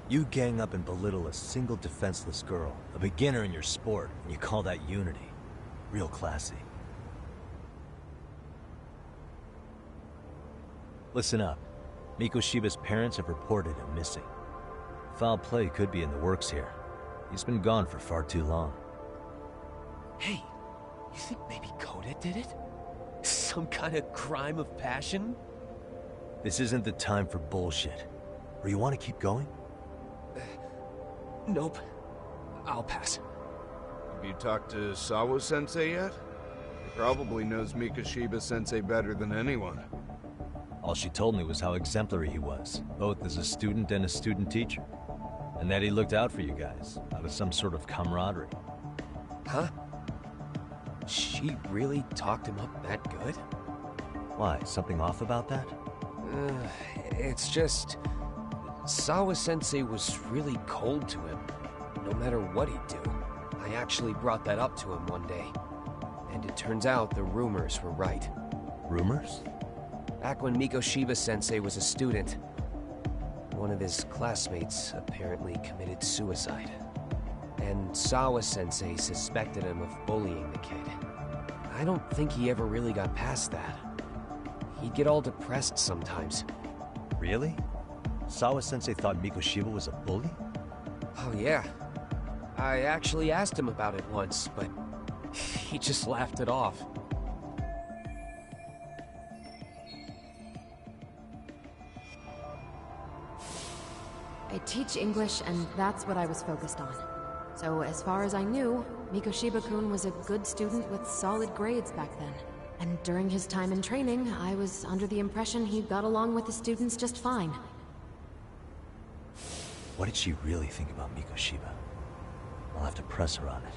You gang up and belittle a single defenseless girl, a beginner in your sport, and you call that unity. Real classy. Listen up. Mikoshiba's parents have reported him missing. Foul play could be in the works here. He's been gone for far too long. Hey, you think maybe Koda did it? Some kind of crime of passion? This isn't the time for bullshit. Or you want to keep going? Nope. I'll pass. Have you talked to Sawa-sensei yet? He probably knows Mikoshiba-sensei better than anyone. All she told me was how exemplary he was, both as a student and a student teacher. And that he looked out for you guys, out of some sort of camaraderie. Huh? She really talked him up that good? Why, something off about that? It's just... Sawa-sensei was really cold to him, no matter what he'd do. I actually brought that up to him one day. And it turns out the rumors were right. Rumors? Back when Mikoshiba-sensei was a student, one of his classmates apparently committed suicide. And Sawa-sensei suspected him of bullying the kid. I don't think he ever really got past that. He'd get all depressed sometimes. Really? Sawa-sensei thought Mikoshiba was a bully? Oh yeah. I actually asked him about it once, but he just laughed it off. I teach English, and that's what I was focused on. So as far as I knew, Mikoshiba-kun was a good student with solid grades back then. And during his time in training, I was under the impression he got along with the students just fine. What did she really think about Mikoshiba? I'll have to press her on it.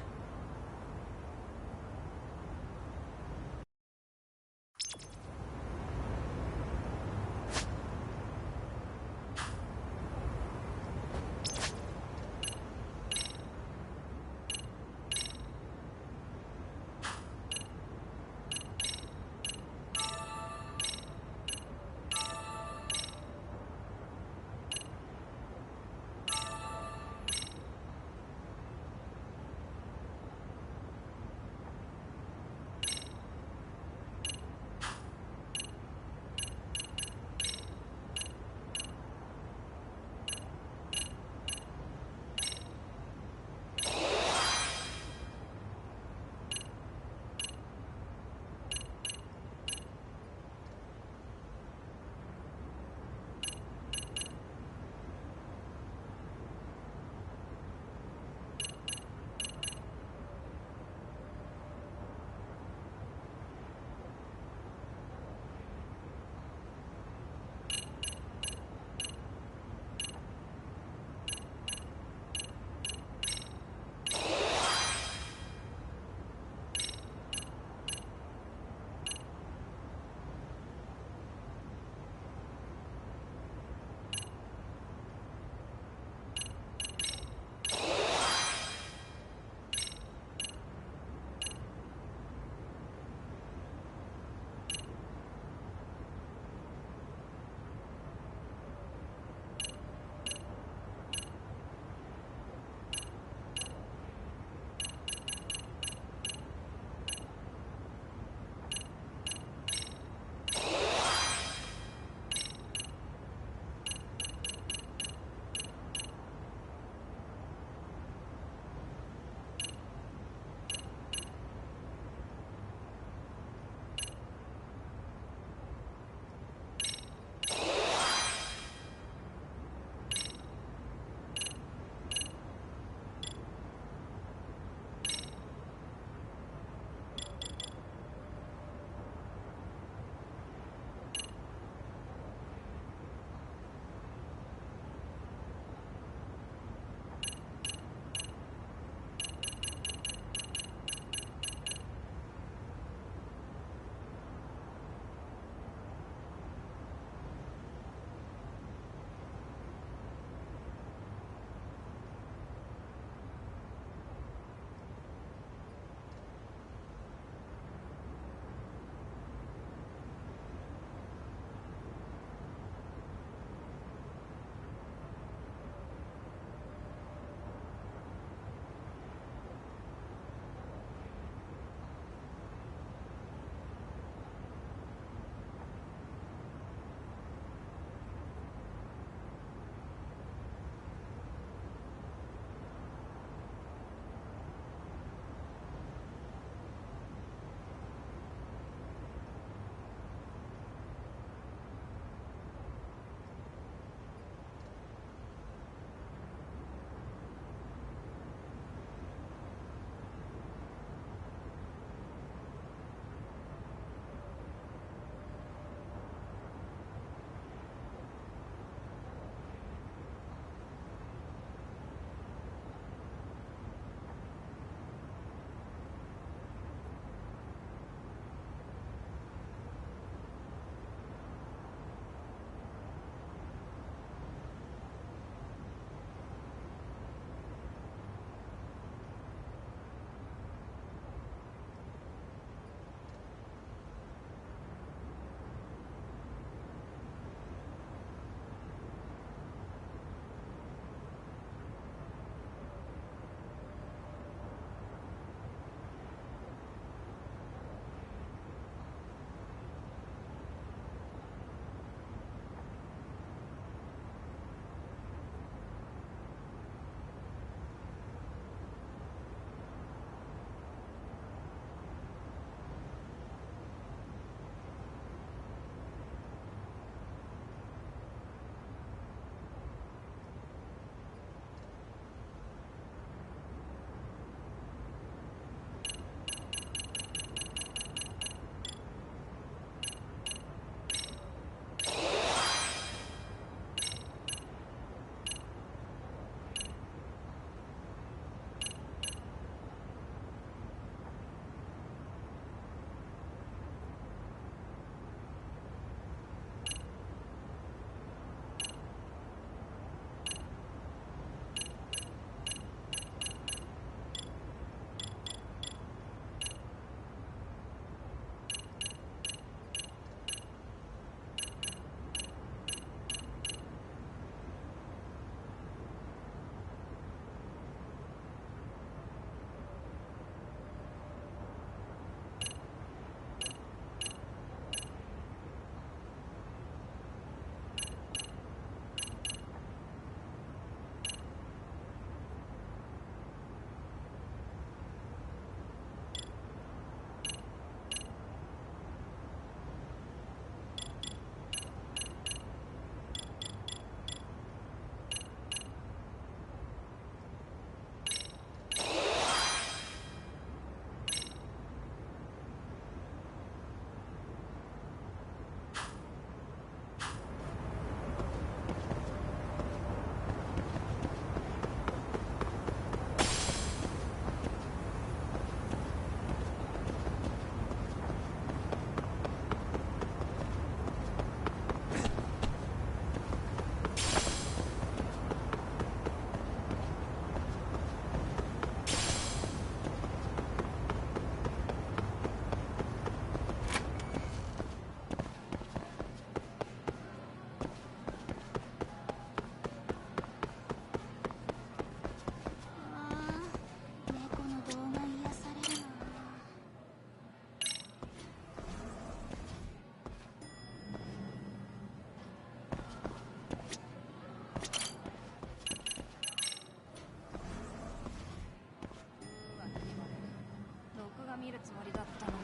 見るつもりだったのに。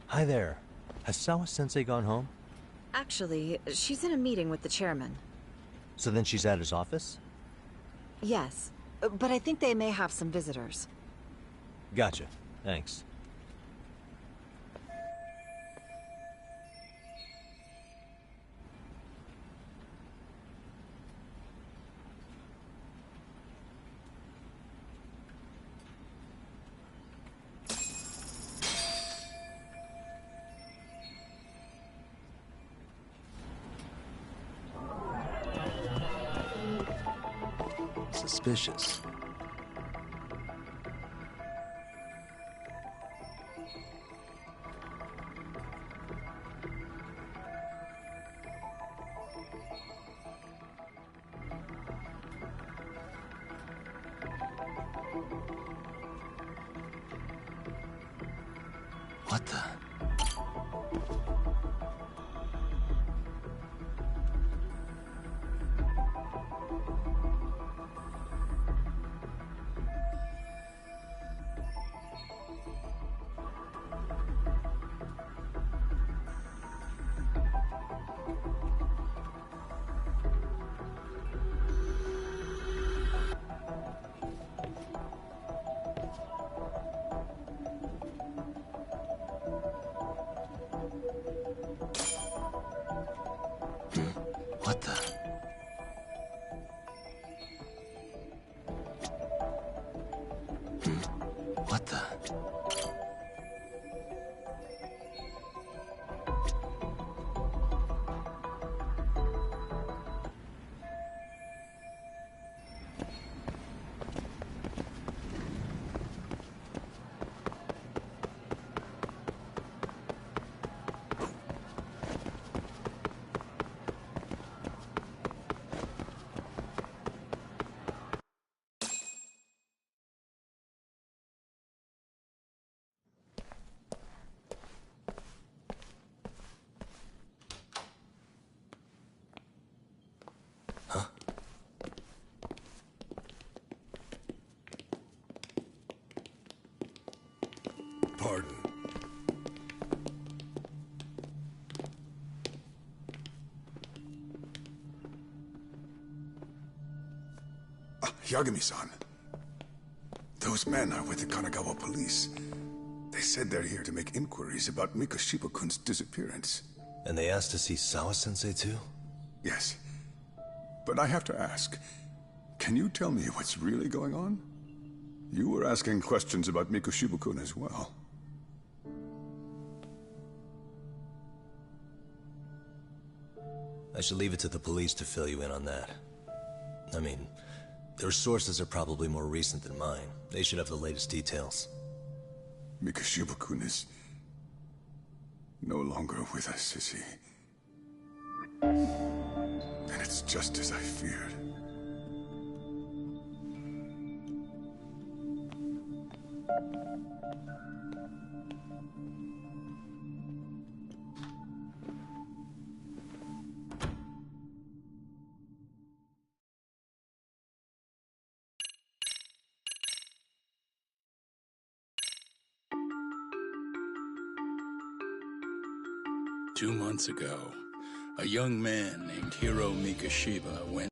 Hi there. Has Sawa-sensei gone home? Actually, she's in a meeting with the chairman. So then she's at his office? Yes, but I think they may have some visitors. Gotcha. Thanks. Suspicious. What the? What the? What the? Pardon. Yagami-san. Those men are with the Kanagawa police. They said they're here to make inquiries about Mikoshiba-kun's disappearance. And they asked to see Sawa-sensei too? Yes. But I have to ask, can you tell me what's really going on? You were asking questions about Mikoshiba-kun as well. I should leave it to the police to fill you in on that. I mean, their sources are probably more recent than mine. They should have the latest details. Mikoshiba-kun is no longer with us, is he? And it's just as I feared. Two months ago, a young man named Hiro Mikoshiba went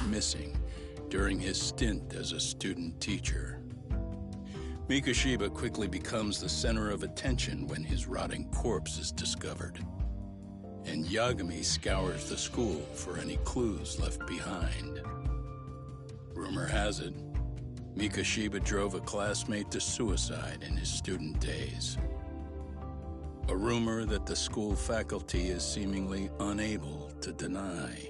missing during his stint as a student teacher. Mikoshiba quickly becomes the center of attention when his rotting corpse is discovered. And Yagami scours the school for any clues left behind. Rumor has it, Mikoshiba drove a classmate to suicide in his student days. A rumor that the school faculty is seemingly unable to deny.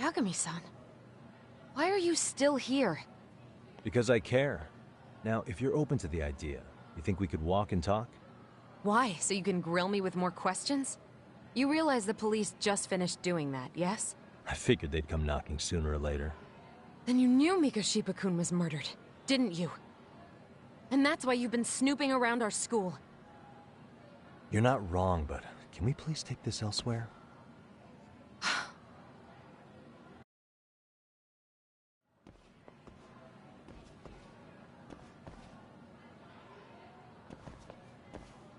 Yagami-san, why are you still here? Because I care. Now, if you're open to the idea, you think we could walk and talk? Why? So you can grill me with more questions? You realize the police just finished doing that, yes? I figured they'd come knocking sooner or later. Then you knew Mikoshiba-kun was murdered, didn't you? And that's why you've been snooping around our school. You're not wrong, but can we please take this elsewhere?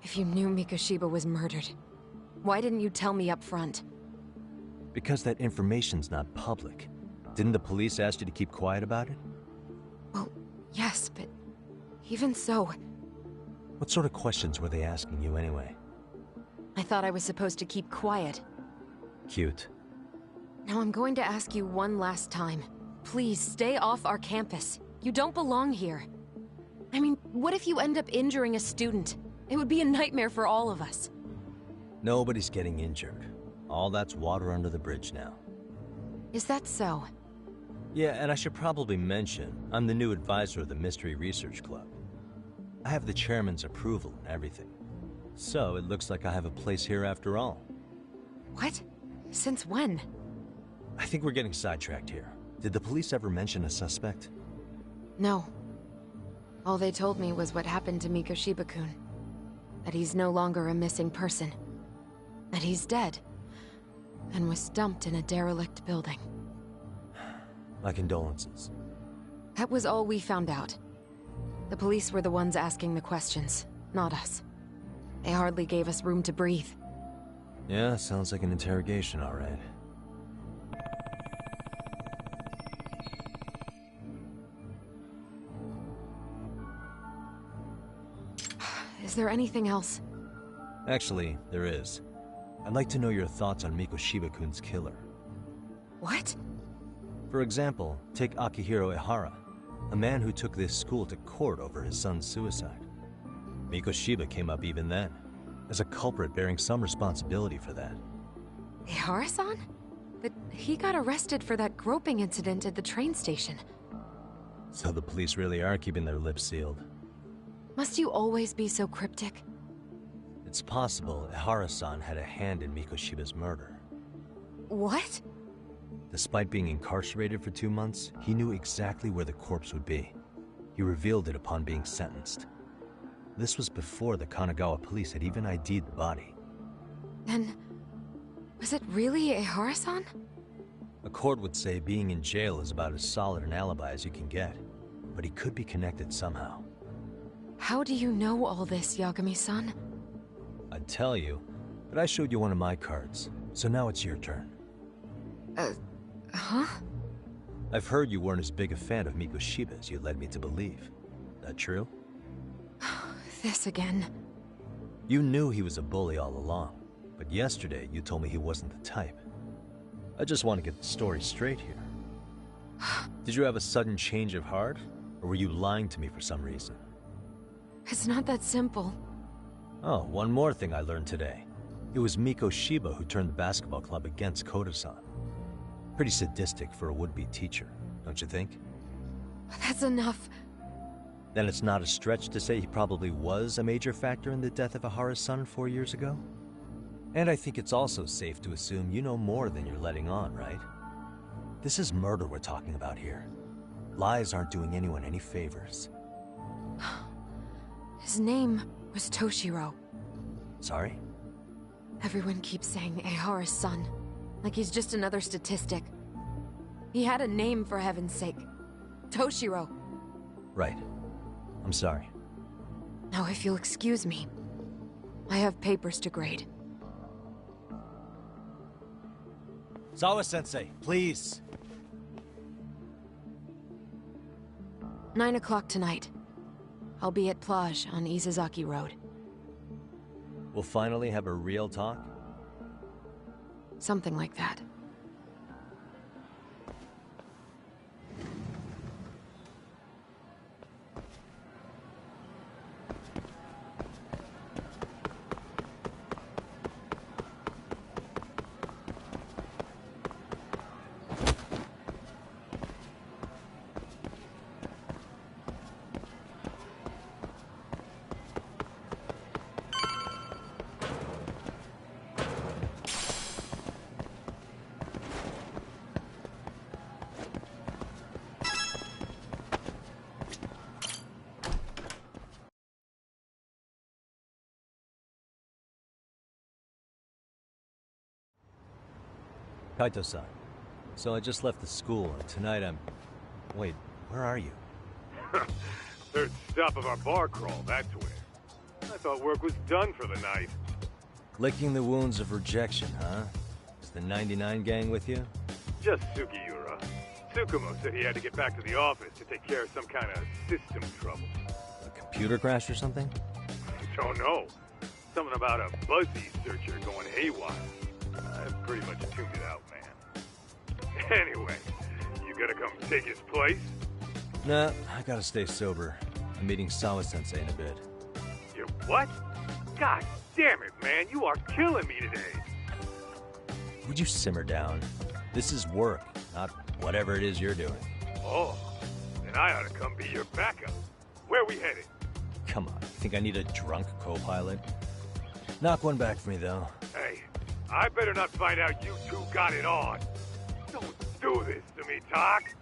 If you knew Mikoshiba was murdered, why didn't you tell me up front? Because that information's not public. Didn't the police ask you to keep quiet about it? Well, yes, but even so... What sort of questions were they asking you anyway? I thought I was supposed to keep quiet. Cute. Now I'm going to ask you one last time. Please, stay off our campus. You don't belong here. I mean, what if you end up injuring a student? It would be a nightmare for all of us. Nobody's getting injured. All that's water under the bridge now. Is that so? Yeah, and I should probably mention, I'm the new advisor of the Mystery Research Club. I have the chairman's approval and everything. So it looks like I have a place here after all. What? Since when? I think we're getting sidetracked here. Did the police ever mention a suspect? No. All they told me was what happened to Mikoshiba-kun. That he's no longer a missing person. That he's dead. And was dumped in a derelict building. My condolences. That was all we found out. The police were the ones asking the questions, not us. They hardly gave us room to breathe. Yeah, sounds like an interrogation, all right. Is there anything else? Actually, there is. I'd like to know your thoughts on Mikoshiba-kun's killer. What? For example, take Akihiro Ehara, a man who took this school to court over his son's suicide. Mikoshiba came up even then, as a culprit bearing some responsibility for that. Ehara-san? But he got arrested for that groping incident at the train station. So the police really are keeping their lips sealed. Must you always be so cryptic? It's possible Ehara-san had a hand in Mikoshiba's murder. What? Despite being incarcerated for 2 months, he knew exactly where the corpse would be. He revealed it upon being sentenced. This was before the Kanagawa police had even ID'd the body. Then, was it really Ehara-san? A court would say being in jail is about as solid an alibi as you can get, but he could be connected somehow. How do you know all this, Yagami-san? I'd tell you, but I showed you one of my cards, so now it's your turn. Huh? I've heard you weren't as big a fan of Mikoshiba as you led me to believe. That true? This again. You knew he was a bully all along, but yesterday you told me he wasn't the type. I just want to get the story straight here. Did you have a sudden change of heart? Or were you lying to me for some reason? It's not that simple. Oh, one more thing I learned today. It was Miko Shiba who turned the basketball club against Koda-san. Pretty sadistic for a would-be teacher, don't you think? That's enough. Then it's not a stretch to say he probably was a major factor in the death of Ahara's son 4 years ago? And I think it's also safe to assume you know more than you're letting on, right? This is murder we're talking about here. Lies aren't doing anyone any favors. His name was Toshiro. Sorry? Everyone keeps saying Ahara's son, like he's just another statistic. He had a name, for heaven's sake. Toshiro. Right. I'm sorry. Now, if you'll excuse me, I have papers to grade. Sawa-sensei, please. 9 o'clock tonight. I'll be at Plage on Isazaki Road. We'll finally have a real talk? Something like that. Kaito-san, so I just left the school, and tonight I'm... Wait, where are you? Third stop of our bar crawl, that's where. I thought work was done for the night. Licking the wounds of rejection, huh? Is the 99 gang with you? Just Sugiura. Tsukumo said he had to get back to the office to take care of some kind of system trouble. A computer crash or something? Don't know. Something about a Buzzy searcher going haywire. I pretty much tuned it out, man. Anyway, you gonna come take his place? Nah, I gotta stay sober. I'm meeting Sawa-sensei in a bit. You what? God damn it, man, you are killing me today. Would you simmer down? This is work, not whatever it is you're doing. Oh, then I ought to come be your backup. Where we headed? Come on, you think I need a drunk co-pilot? Knock one back for me, though. Hey, I better not find out you two got it on. Don't do this to me, Tak.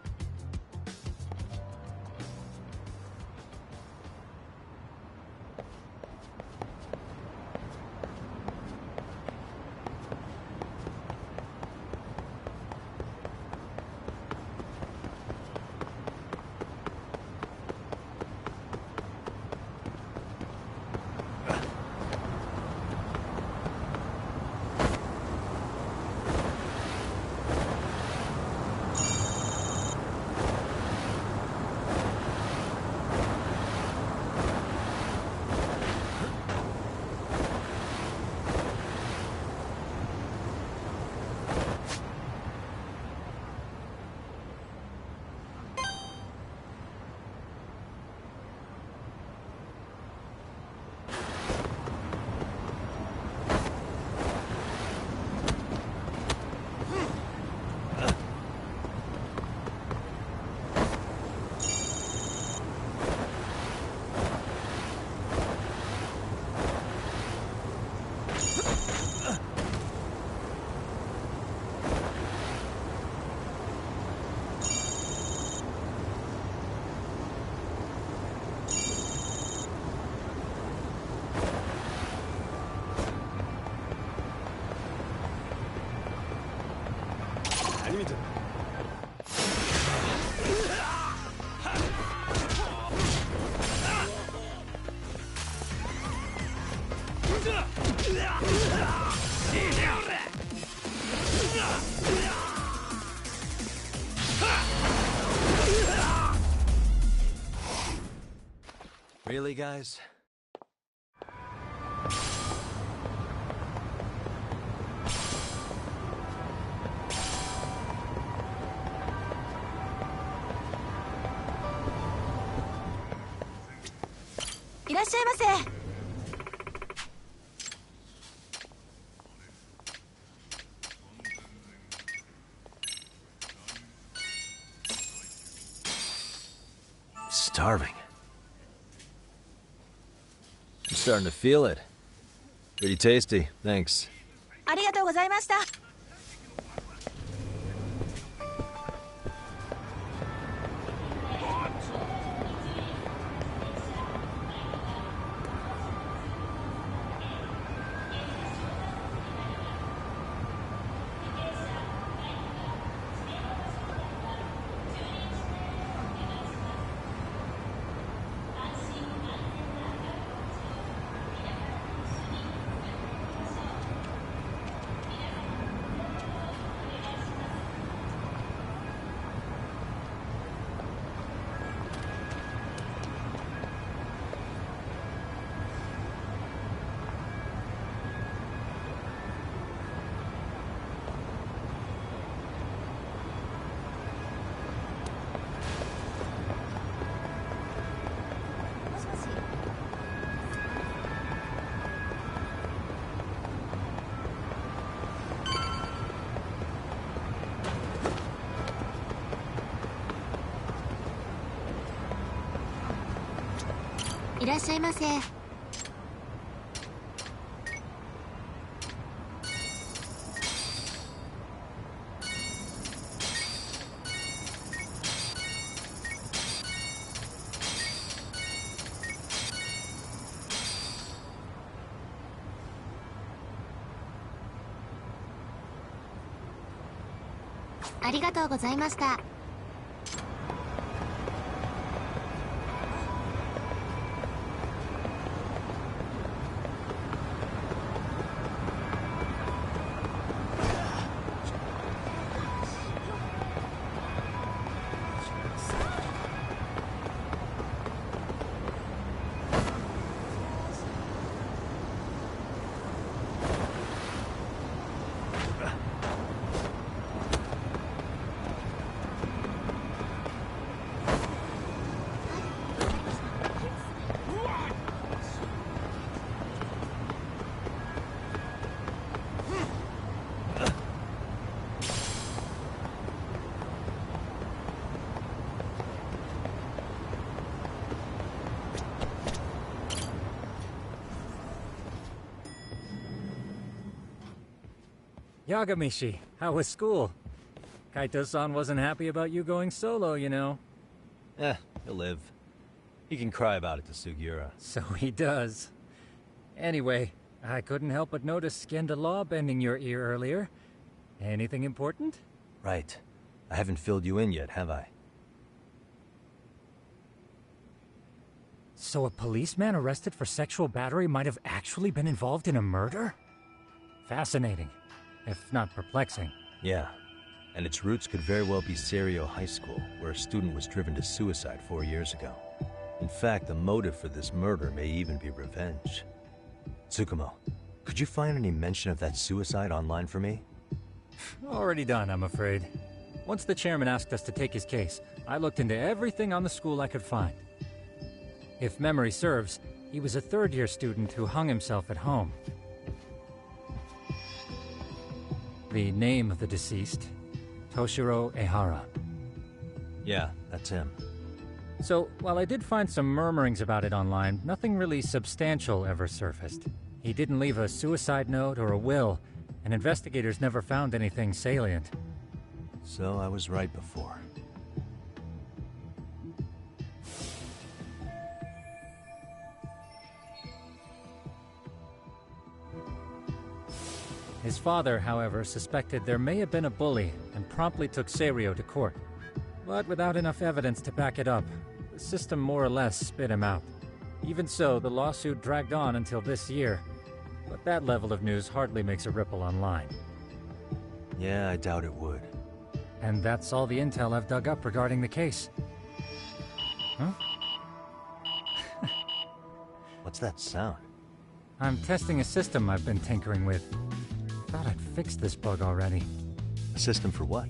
Really, guys? いらっしゃいませ。Starving. I'm starting to feel it. Pretty tasty, thanks. ありがとうございました。いらっしゃいませ。ありがとうございました。Yagamishi, how was school? Kaito-san wasn't happy about you going solo, you know. He'll live. He can cry about it to Sugiura. So he does. Anyway, I couldn't help but notice Skenda Law bending your ear earlier. Anything important? Right. I haven't filled you in yet, have I? So a policeman arrested for sexual battery might have actually been involved in a murder? Fascinating, if not perplexing. Yeah. And its roots could very well be Serio High School, where a student was driven to suicide 4 years ago. In fact, the motive for this murder may even be revenge. Tsukumo, could you find any mention of that suicide online for me? Already done, I'm afraid. Once the chairman asked us to take his case, I looked into everything on the school I could find. If memory serves, he was a third-year student who hung himself at home. The name of the deceased, Toshiro Ehara. Yeah, that's him. So, while I did find some murmurings about it online, nothing really substantial ever surfaced. He didn't leave a suicide note or a will, and investigators never found anything salient. So I was right before. His father, however, suspected there may have been a bully and promptly took Serio to court. But without enough evidence to back it up, the system more or less spit him out. Even so, the lawsuit dragged on until this year. But that level of news hardly makes a ripple online. Yeah, I doubt it would. And that's all the intel I've dug up regarding the case. Huh? What's that sound? I'm testing a system I've been tinkering with. Thought I'd fixed this bug already. A system for what?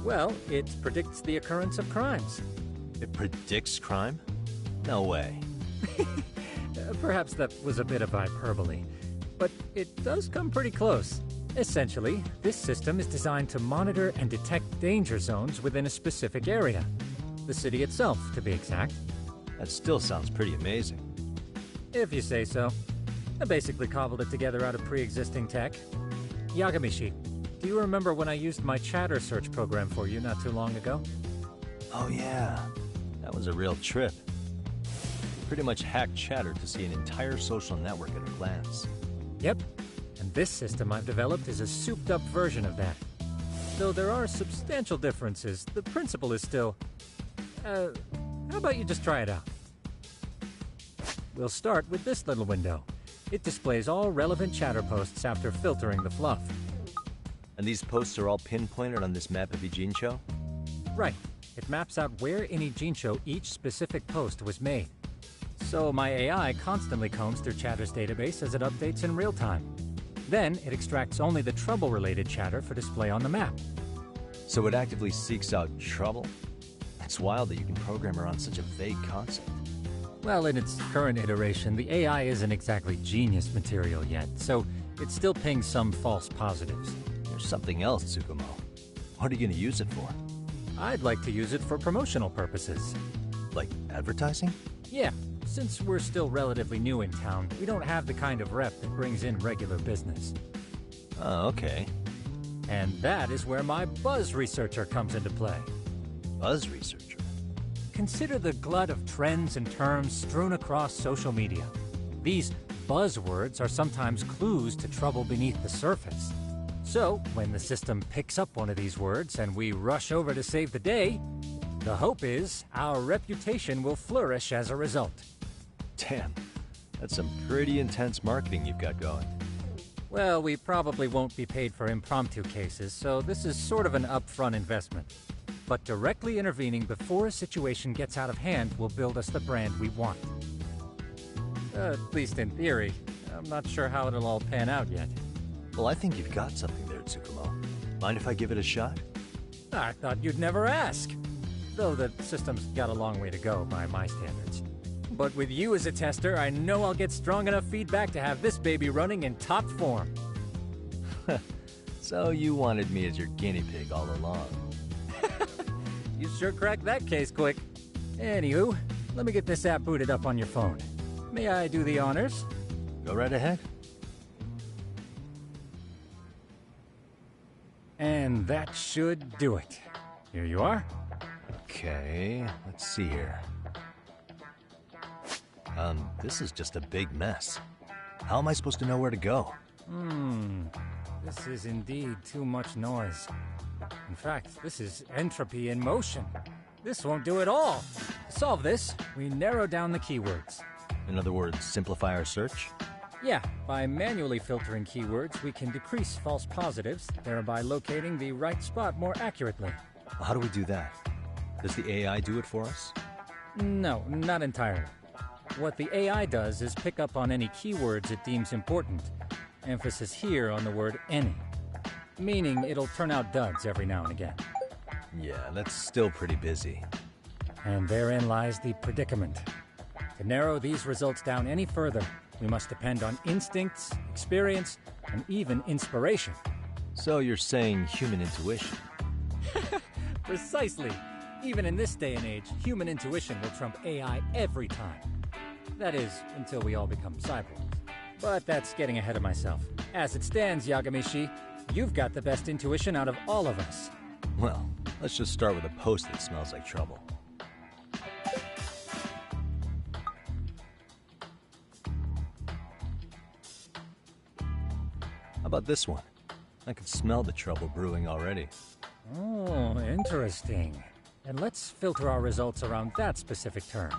Well, it predicts the occurrence of crimes. It predicts crime? No way. Perhaps that was a bit of hyperbole, but it does come pretty close. Essentially, this system is designed to monitor and detect danger zones within a specific area. The city itself, to be exact. That still sounds pretty amazing. If you say so. I basically cobbled it together out of pre-existing tech. Yagamishi, do you remember when I used my chatter search program for you not too long ago? Oh yeah, that was a real trip. Pretty much hacked Chatter to see an entire social network at a glance. Yep, and this system I've developed is a souped-up version of that. Though there are substantial differences, the principle is still... how about you just try it out? We'll start with this little window. It displays all relevant chatter posts after filtering the fluff. And these posts are all pinpointed on this map of Ijincho? Right. It maps out where in Ijincho each specific post was made. So my AI constantly combs through Chatter's database as it updates in real time. Then it extracts only the trouble-related chatter for display on the map. So it actively seeks out trouble? It's wild that you can program around such a vague concept. Well, in its current iteration, the AI isn't exactly genius material yet, so it still pings some false positives. There's something else, Tsukumo. What are you going to use it for? I'd like to use it for promotional purposes. Like advertising? Yeah. Since we're still relatively new in town, we don't have the kind of rep that brings in regular business. Oh, okay. And that is where my buzz researcher comes into play. Buzz researcher? Consider the glut of trends and terms strewn across social media. These buzzwords are sometimes clues to trouble beneath the surface. So, when the system picks up one of these words and we rush over to save the day, the hope is our reputation will flourish as a result. Damn, that's some pretty intense marketing you've got going. Well, we probably won't be paid for impromptu cases, so this is sort of an upfront investment. But directly intervening before a situation gets out of hand will build us the brand we want. At least in theory. I'm not sure how it'll all pan out yet. Well, I think you've got something there, Tsukumo. Mind if I give it a shot? I thought you'd never ask. Though the system's got a long way to go by my standards. But with you as a tester, I know I'll get strong enough feedback to have this baby running in top form. So you wanted me as your guinea pig all along. You sure cracked that case quick. Anywho, let me get this app booted up on your phone. May I do the honors? Go right ahead. And that should do it. Here you are. Okay, let's see here. This is just a big mess. How am I supposed to know where to go? This is indeed too much noise. In fact, this is entropy in motion. This won't do it all. To solve this, we narrow down the keywords. In other words, simplify our search? Yeah, by manually filtering keywords, we can decrease false positives, thereby locating the right spot more accurately. How do we do that? Does the AI do it for us? No, not entirely. What the AI does is pick up on any keywords it deems important. Emphasis here on the word any. Meaning it'll turn out duds every now and again. Yeah, that's still pretty busy. And therein lies the predicament. To narrow these results down any further, we must depend on instincts, experience, and even inspiration. So you're saying human intuition? Precisely. Even in this day and age, human intuition will trump AI every time. That is, until we all become cyborgs. But that's getting ahead of myself. As it stands, Yagamishi, you've got the best intuition out of all of us. Well, let's just start with a post that smells like trouble. How about this one? I can smell the trouble brewing already. Oh, interesting. And let's filter our results around that specific term.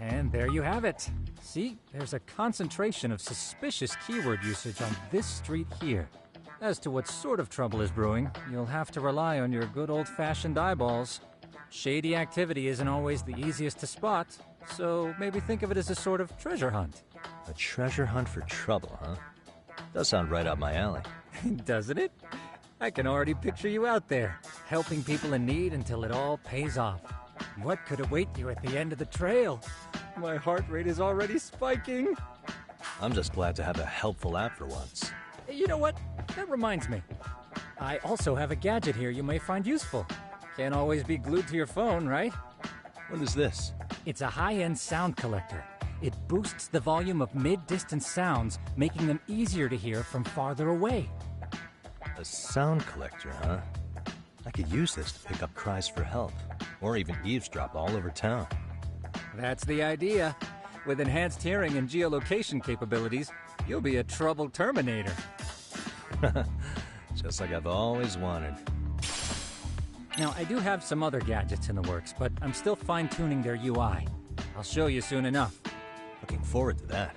And there you have it. See, there's a concentration of suspicious keyword usage on this street here. As to what sort of trouble is brewing, you'll have to rely on your good old-fashioned eyeballs. Shady activity isn't always the easiest to spot, so maybe think of it as a sort of treasure hunt. A treasure hunt for trouble, huh? Does sound right up my alley. Doesn't it? I can already picture you out there, helping people in need until it all pays off. What could await you at the end of the trail? My heart rate is already spiking. I'm just glad to have a helpful app for once. You know what? That reminds me. I also have a gadget here you may find useful. Can't always be glued to your phone, right? What is this? It's a high-end sound collector. It boosts the volume of mid-distance sounds, making them easier to hear from farther away. A sound collector, huh? I could use this to pick up cries for help, or even eavesdrop all over town. That's the idea. With enhanced hearing and geolocation capabilities, you'll be a trouble terminator. Just like I've always wanted. Now, I do have some other gadgets in the works, but I'm still fine-tuning their UI. I'll show you soon enough. Looking forward to that.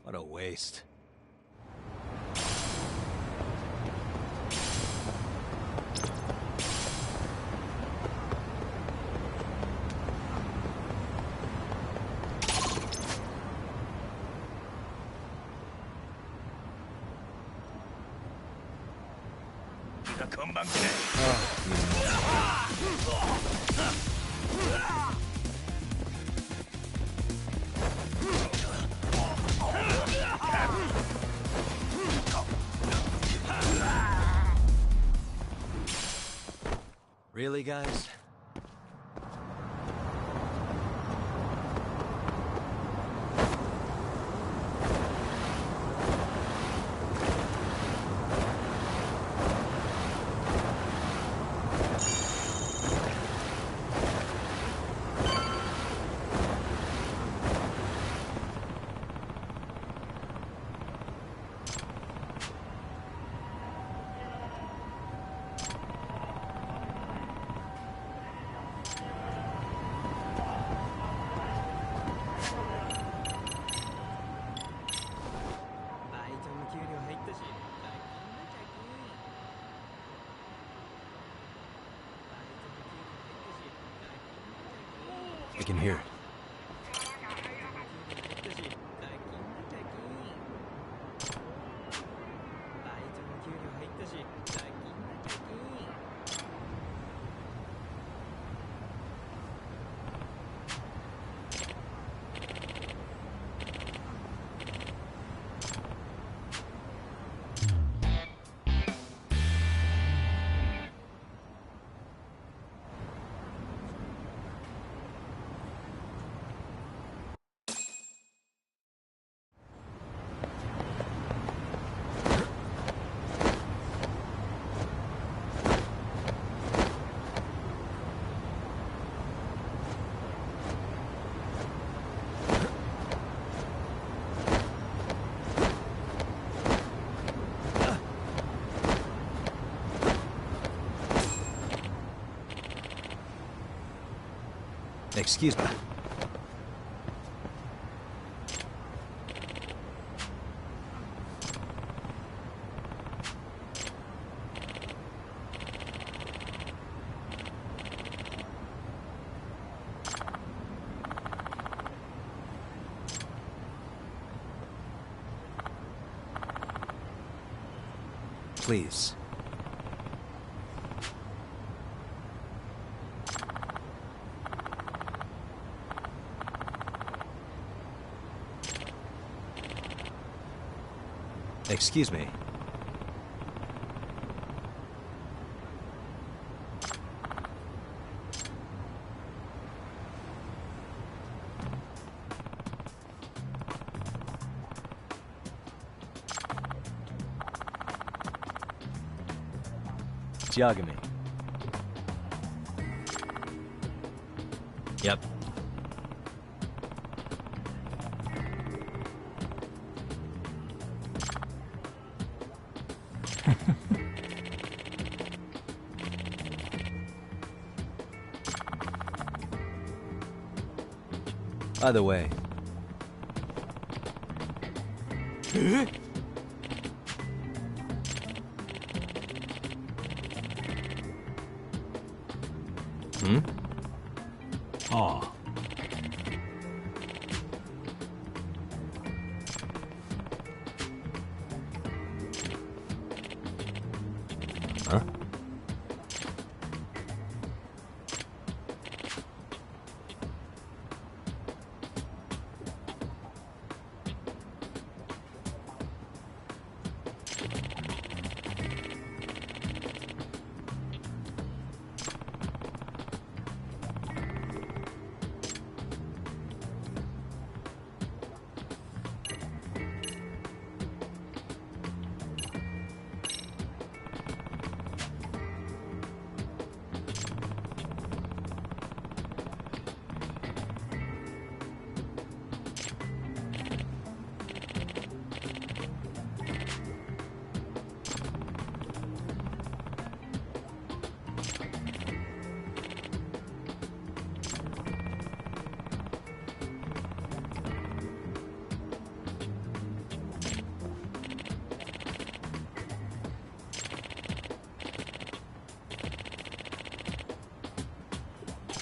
What a waste. Really, guys? I can hear it. Excuse me. Please. Excuse me. Yagami. Yep. By the way. Hmm? Aw. Huh?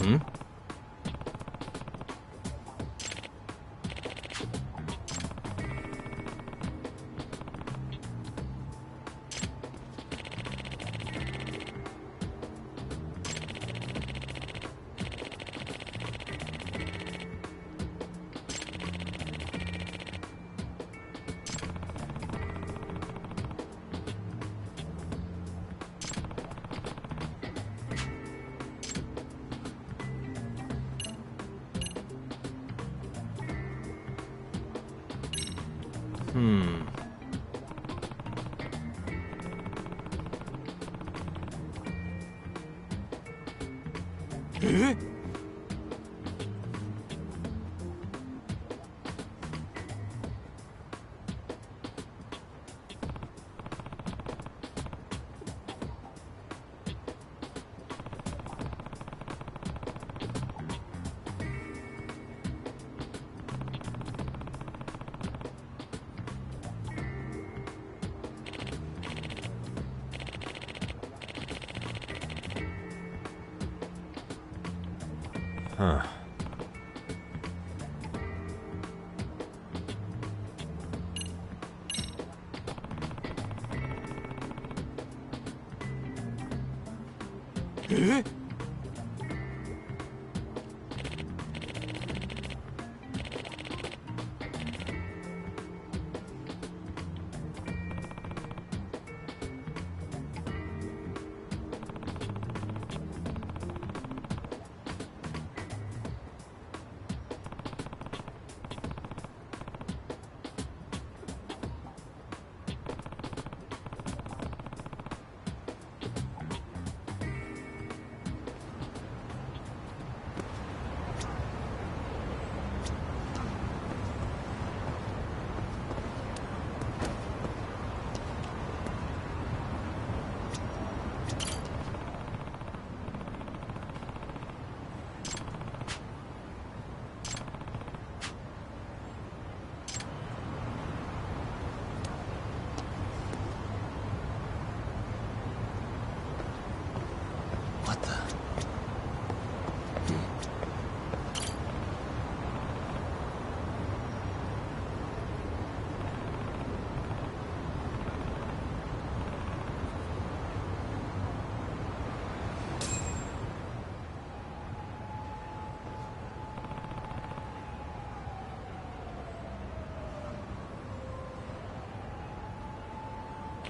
Hmm? Hmm. Huh.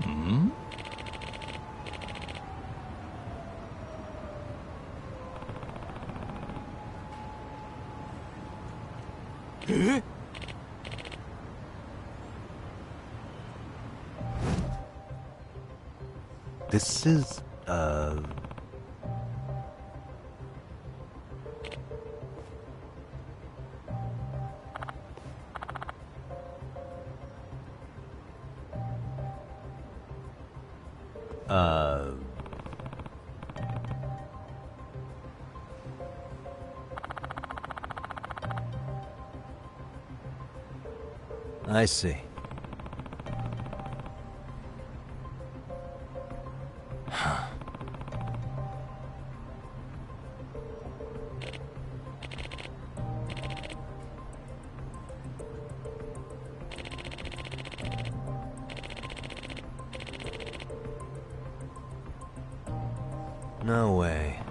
Hmm? This is, I see. No way.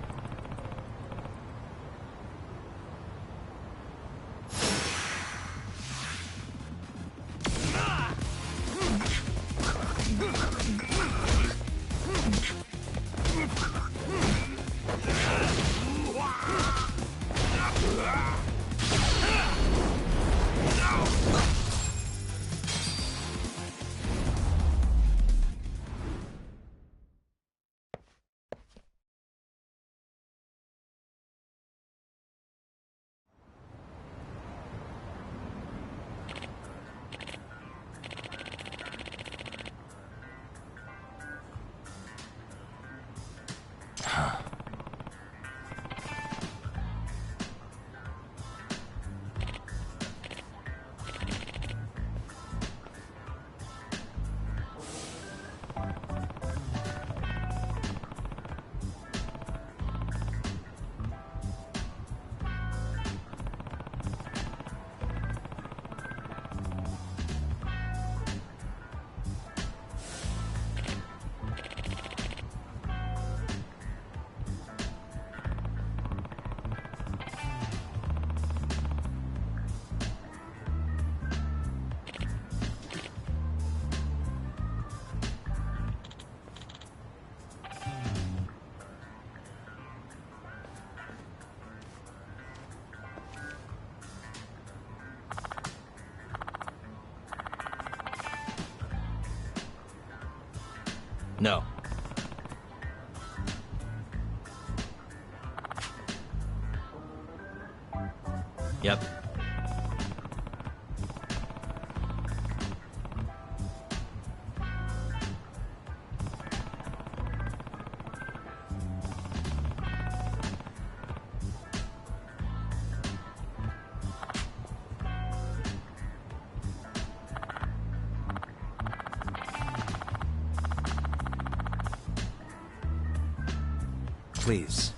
No. Yep. Please.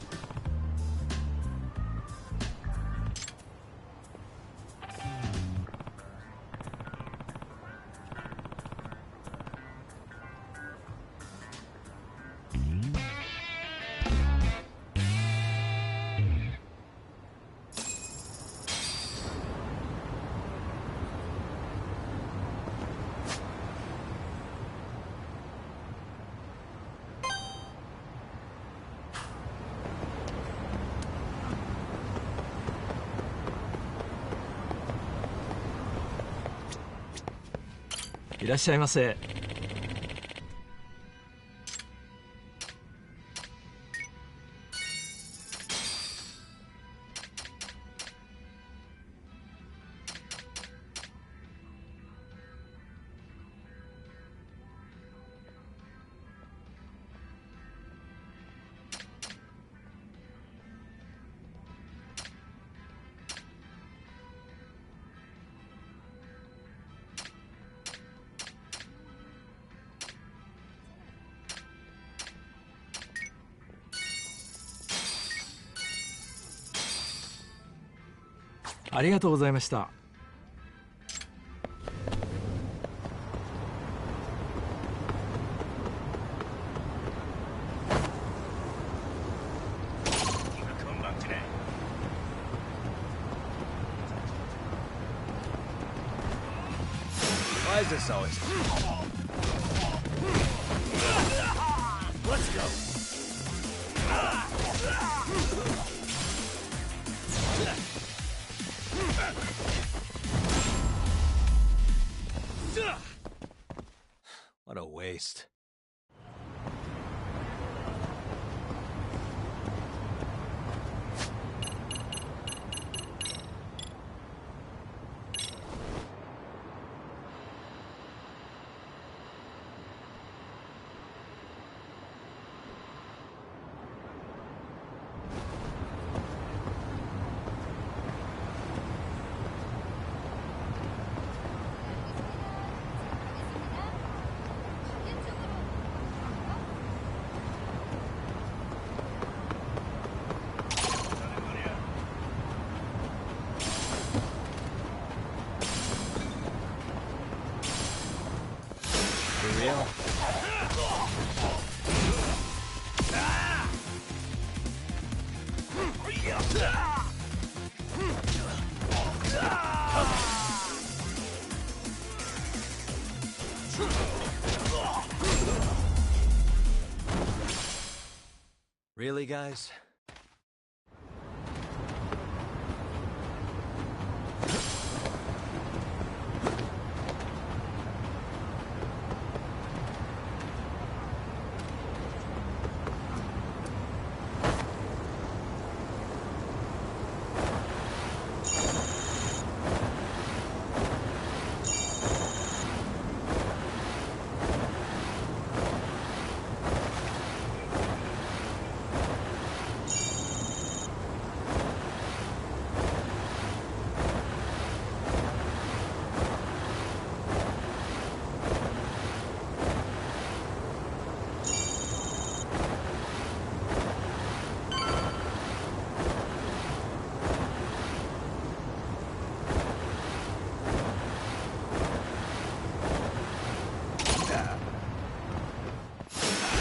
いらっしゃいませ。ありがとうございました。Why is this always... Let's go. What a waste. For real? Really, guys?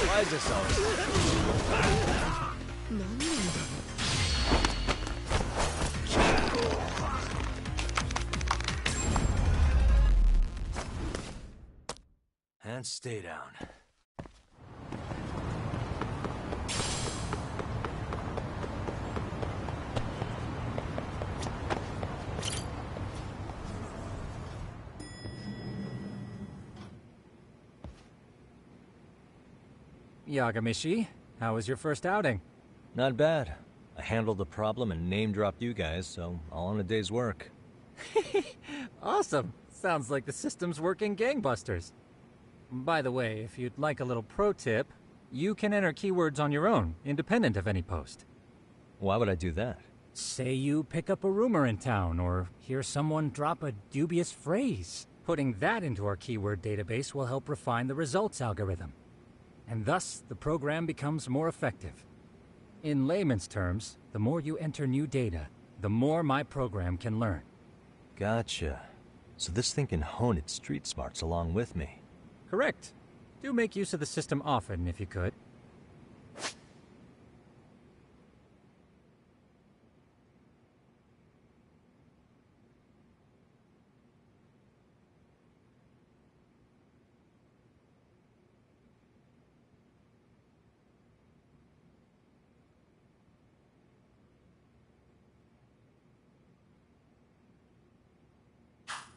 Why is this always... And stay down. Yagamishi, how was your first outing? Not bad. I handled the problem and name-dropped you guys, so all in a day's work. Awesome! Sounds like the system's working gangbusters. By the way, if you'd like a little pro tip, you can enter keywords on your own, independent of any post. Why would I do that? Say you pick up a rumor in town, or hear someone drop a dubious phrase. Putting that into our keyword database will help refine the results algorithm. And thus, the program becomes more effective. In layman's terms, the more you enter new data, the more my program can learn. Gotcha. So this thing can hone its street smarts along with me. Correct. Do make use of the system often, if you could.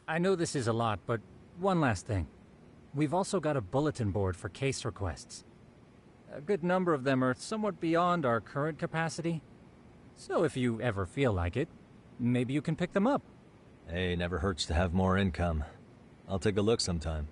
I know this is a lot, but one last thing. We've also got a bulletin board for case requests. A good number of them are somewhat beyond our current capacity. So if you ever feel like it, maybe you can pick them up. Hey, never hurts to have more income. I'll take a look sometime.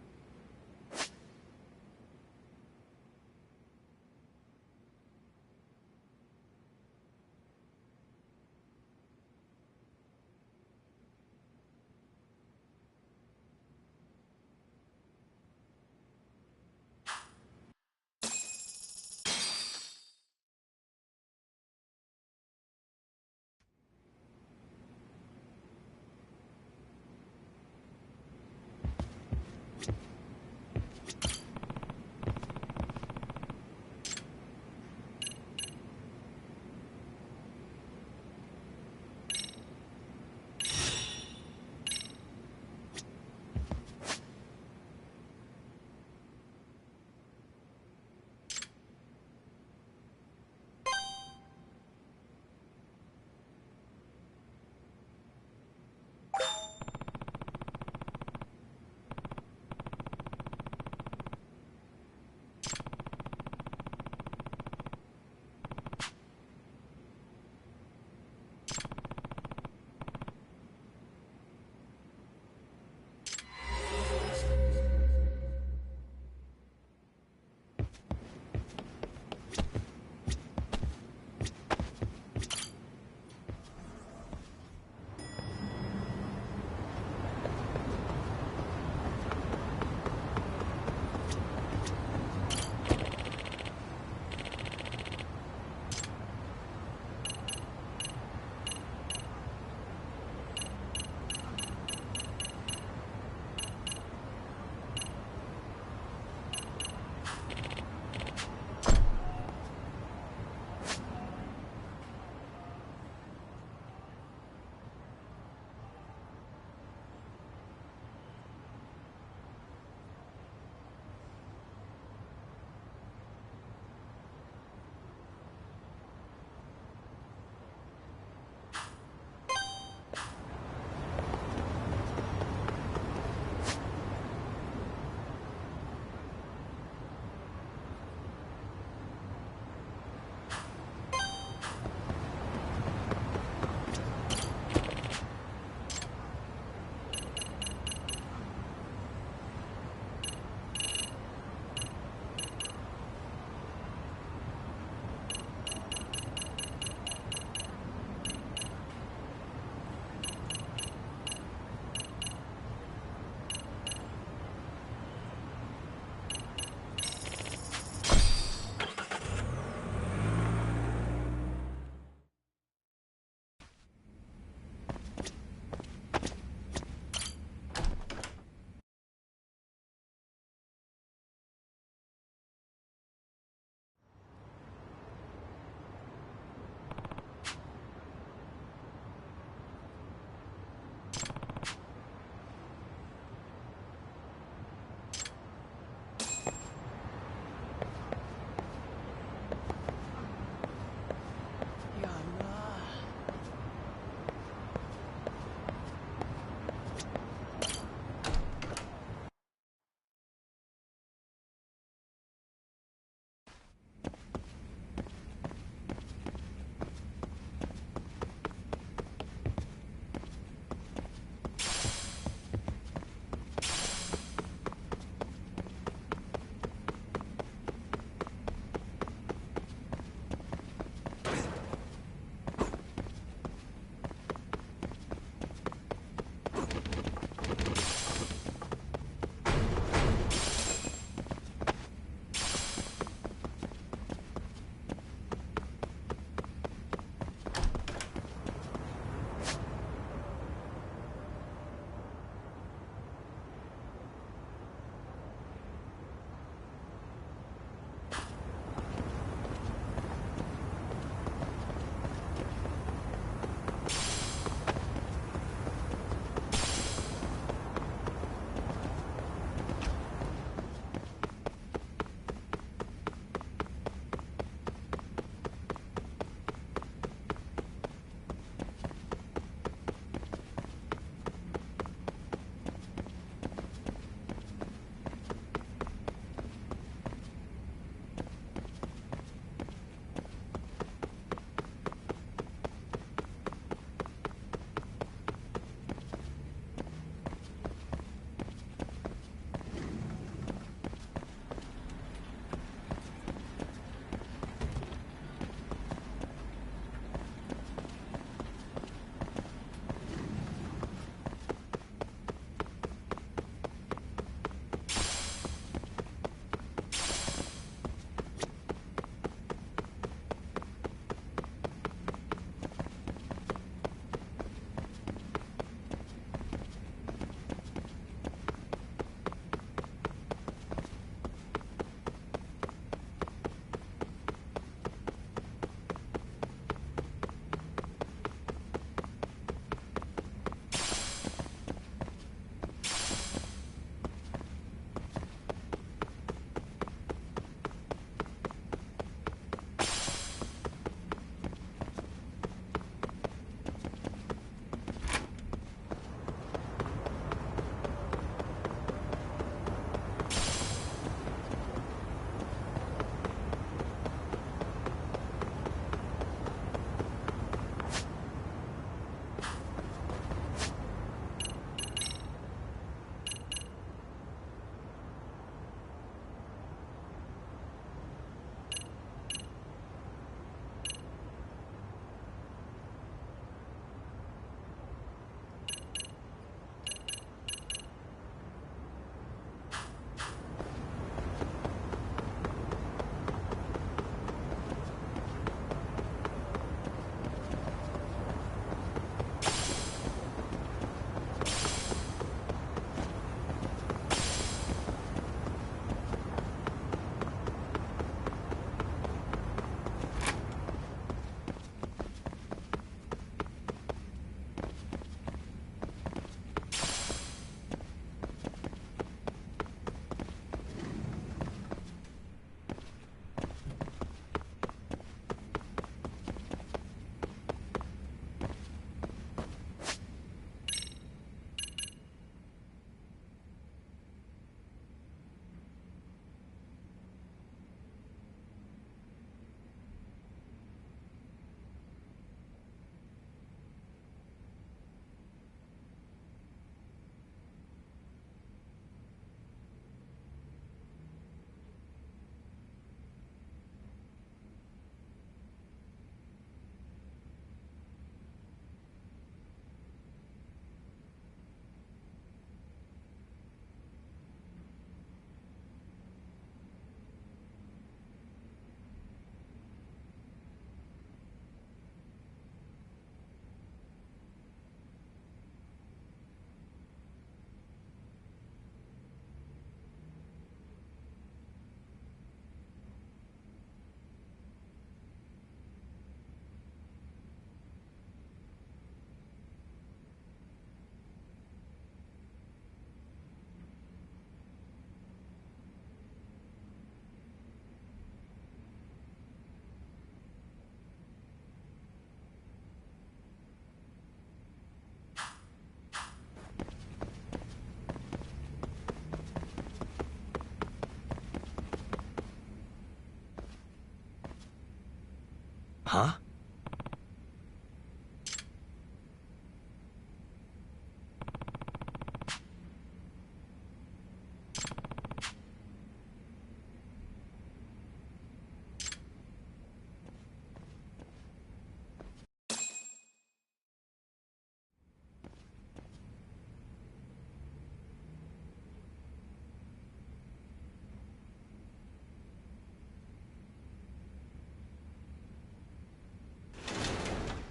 Huh?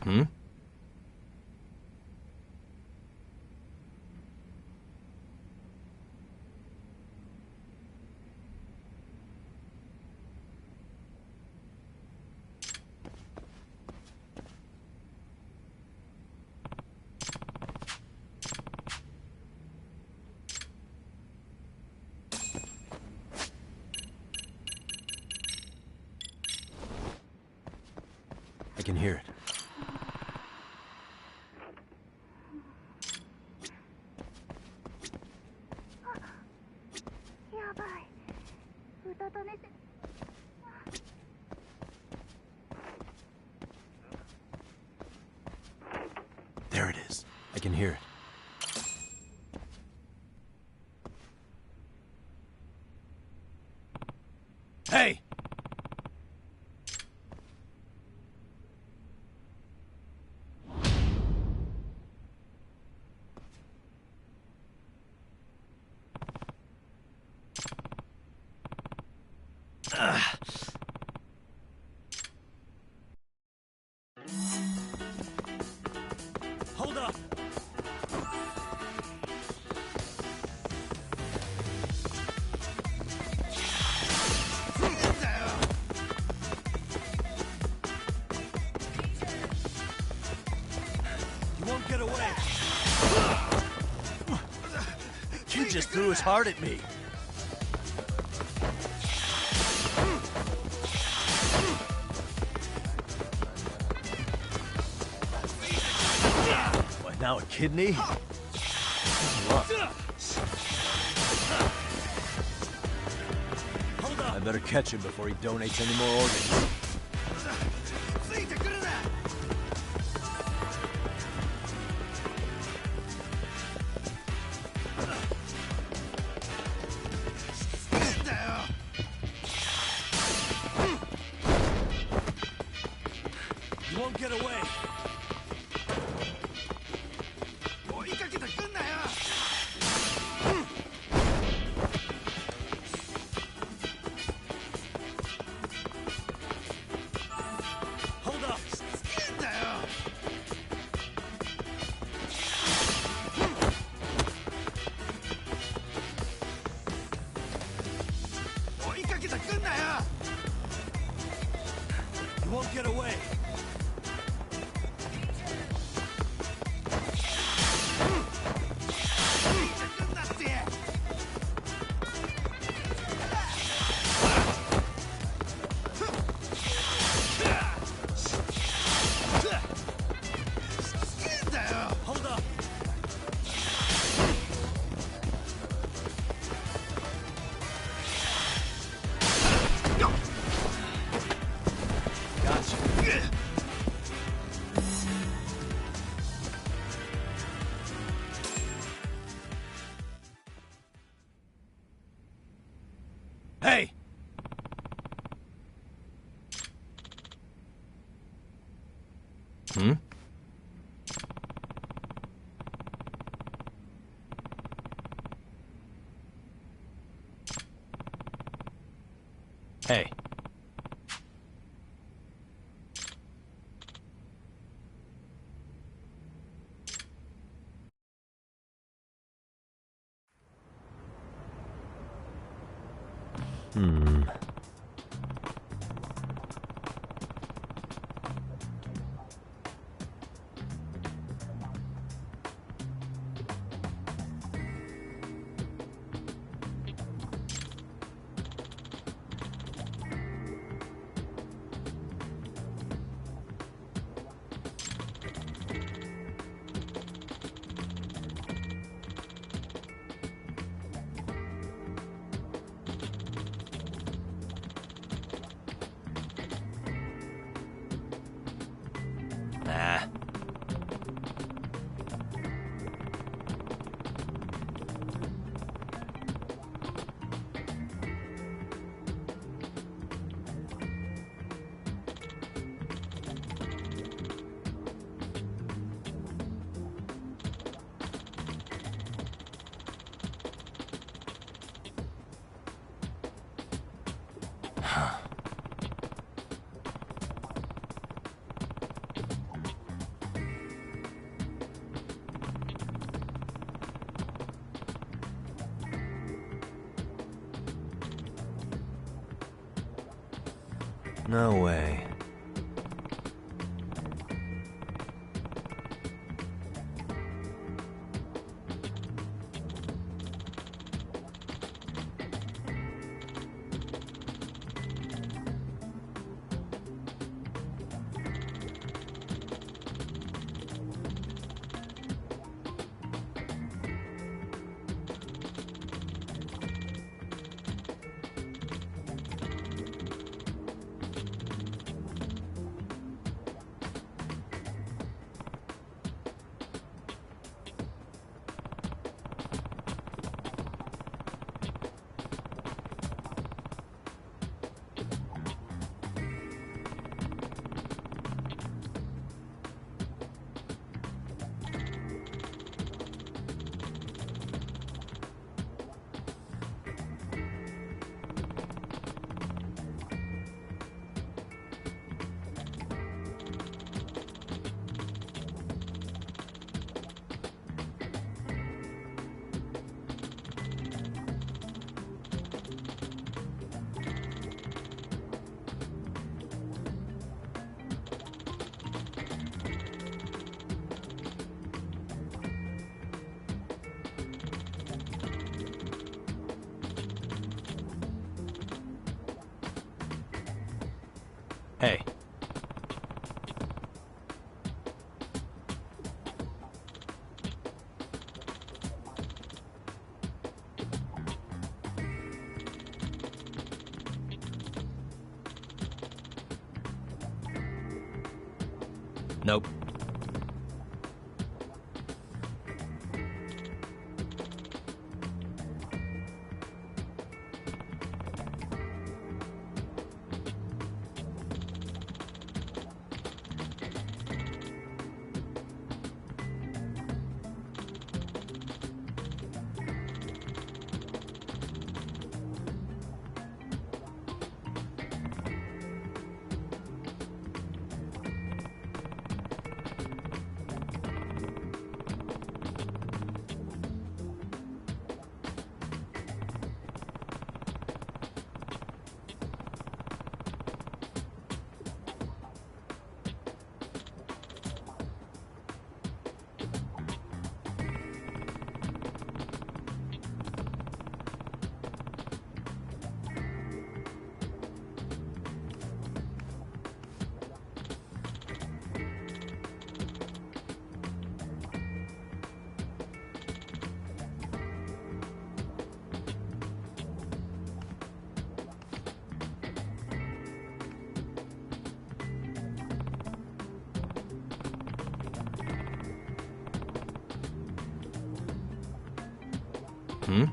Hmm? I can hear it. There it is. I can hear it. Hey! Hold up! You won't get away! You just threw his heart at me! What, now a kidney? I better catch him before he donates any more organs. You won't get away. Hold up. You won't get away. Hold up. Gotcha. Hey! Hmm? Hey. Hmm. No way. Hey. Nope. Hmm?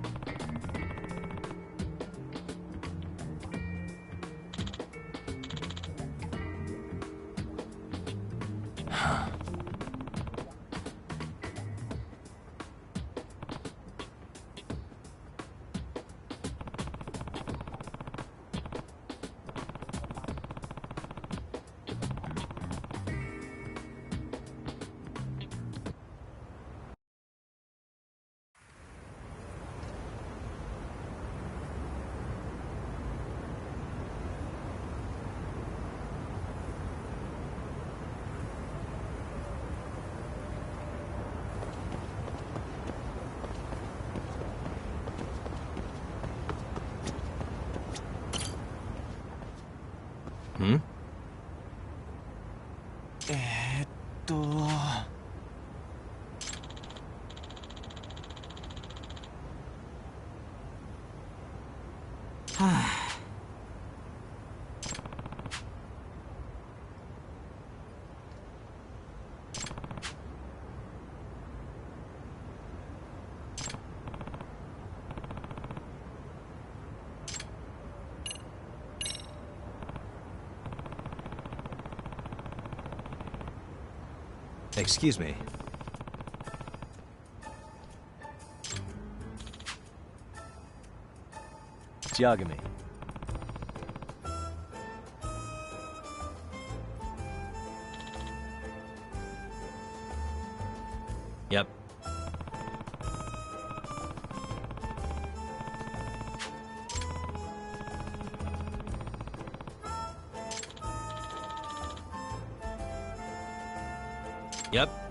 Hmm? Excuse me. Yagami. Yep.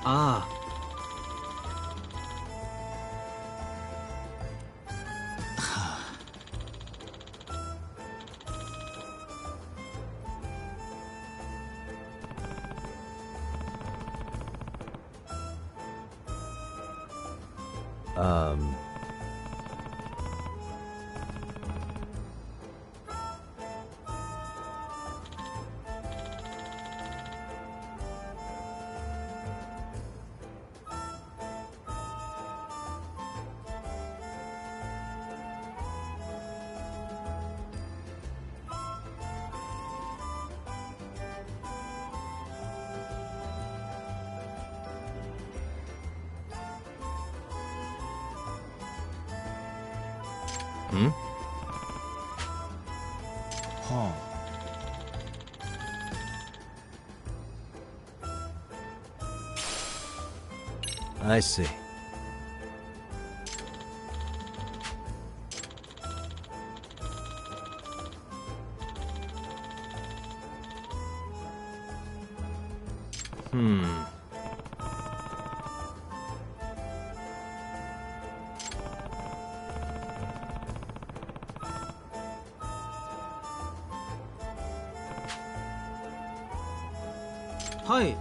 Ah. Huh. I see. Hi.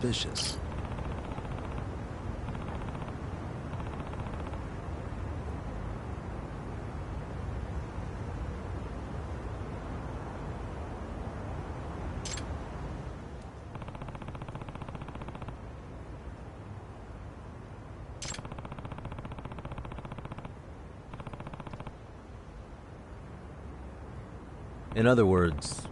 suspicious. In other words,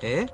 Eh?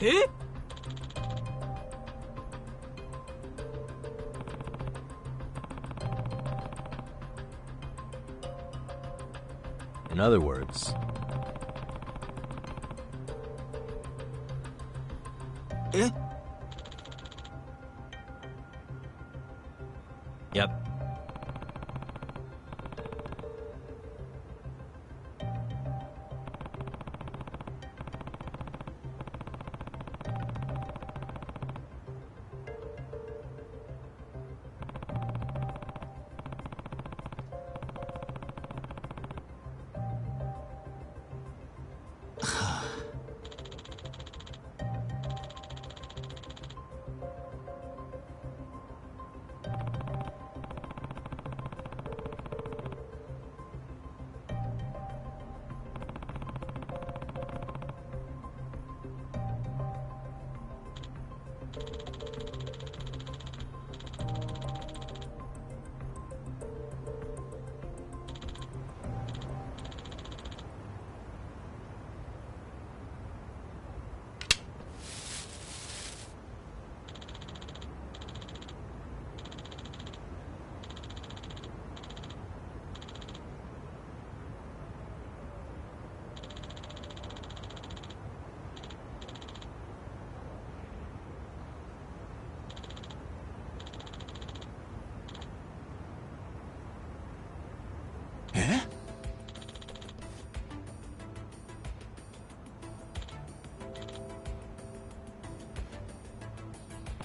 Eh? in other words, Eh? Yep.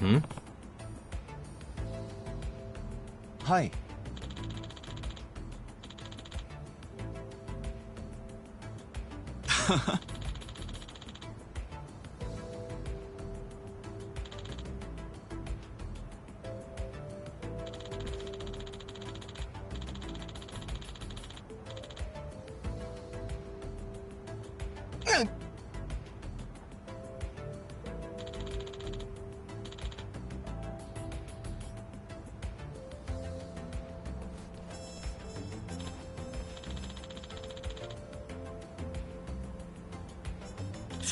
Hmm? Hi.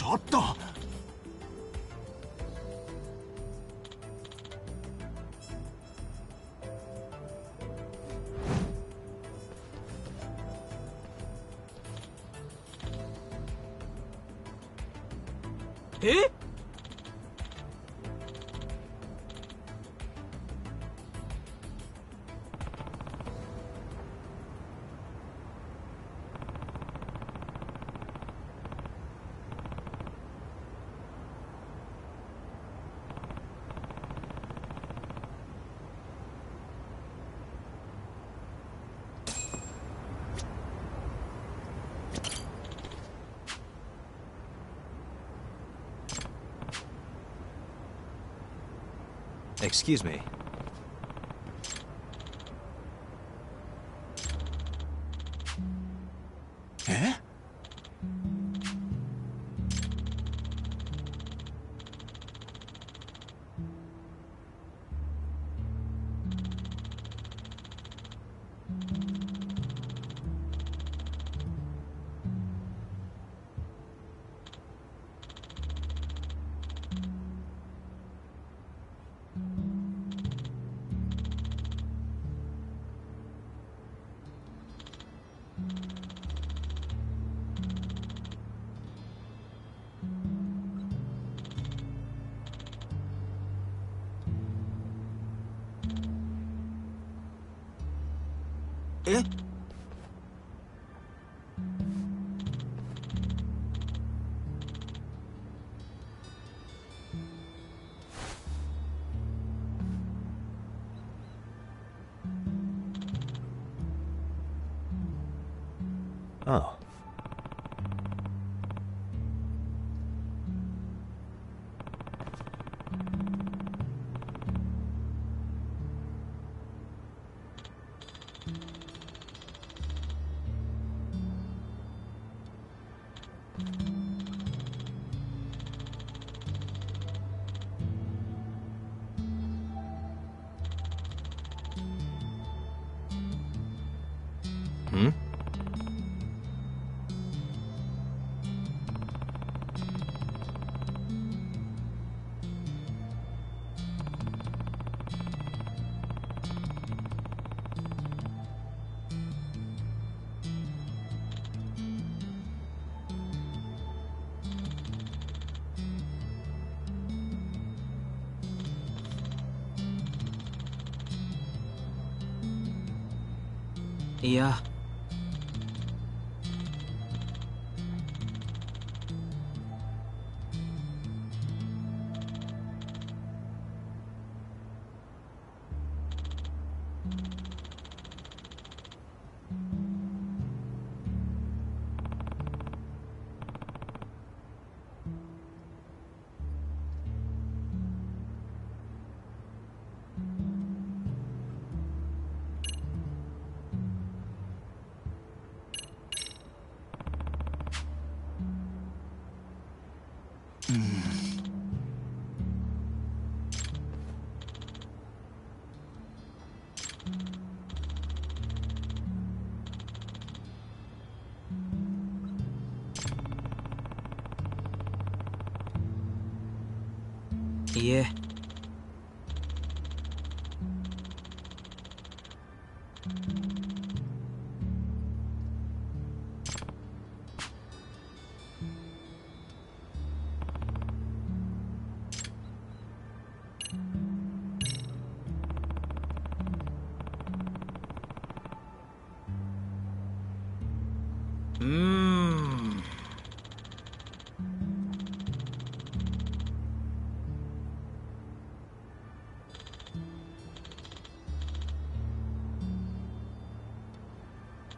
ちょっと。え？Excuse me. Eh? Eh? Oh. Hmm? Yeah. Yeah.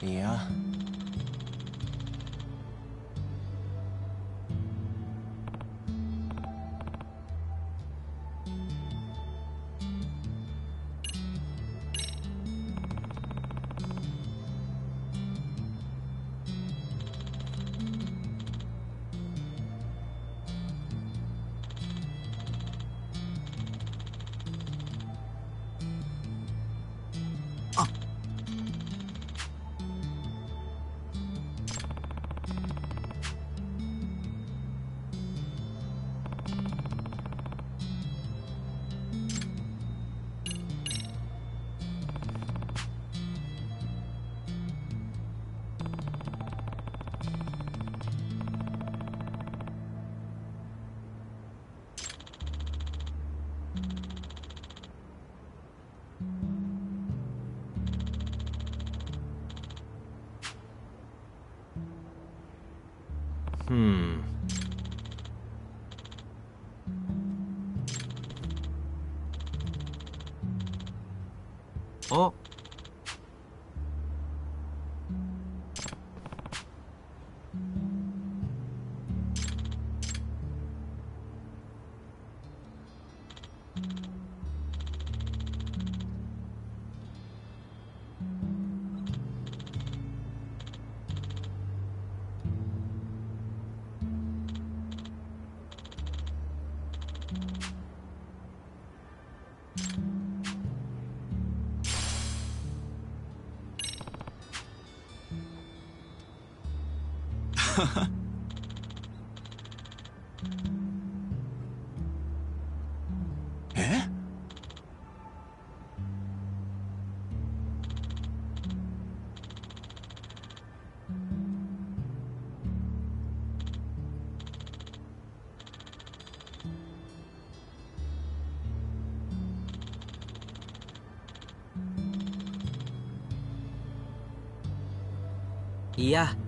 Iya. Oh. Eh? Iya.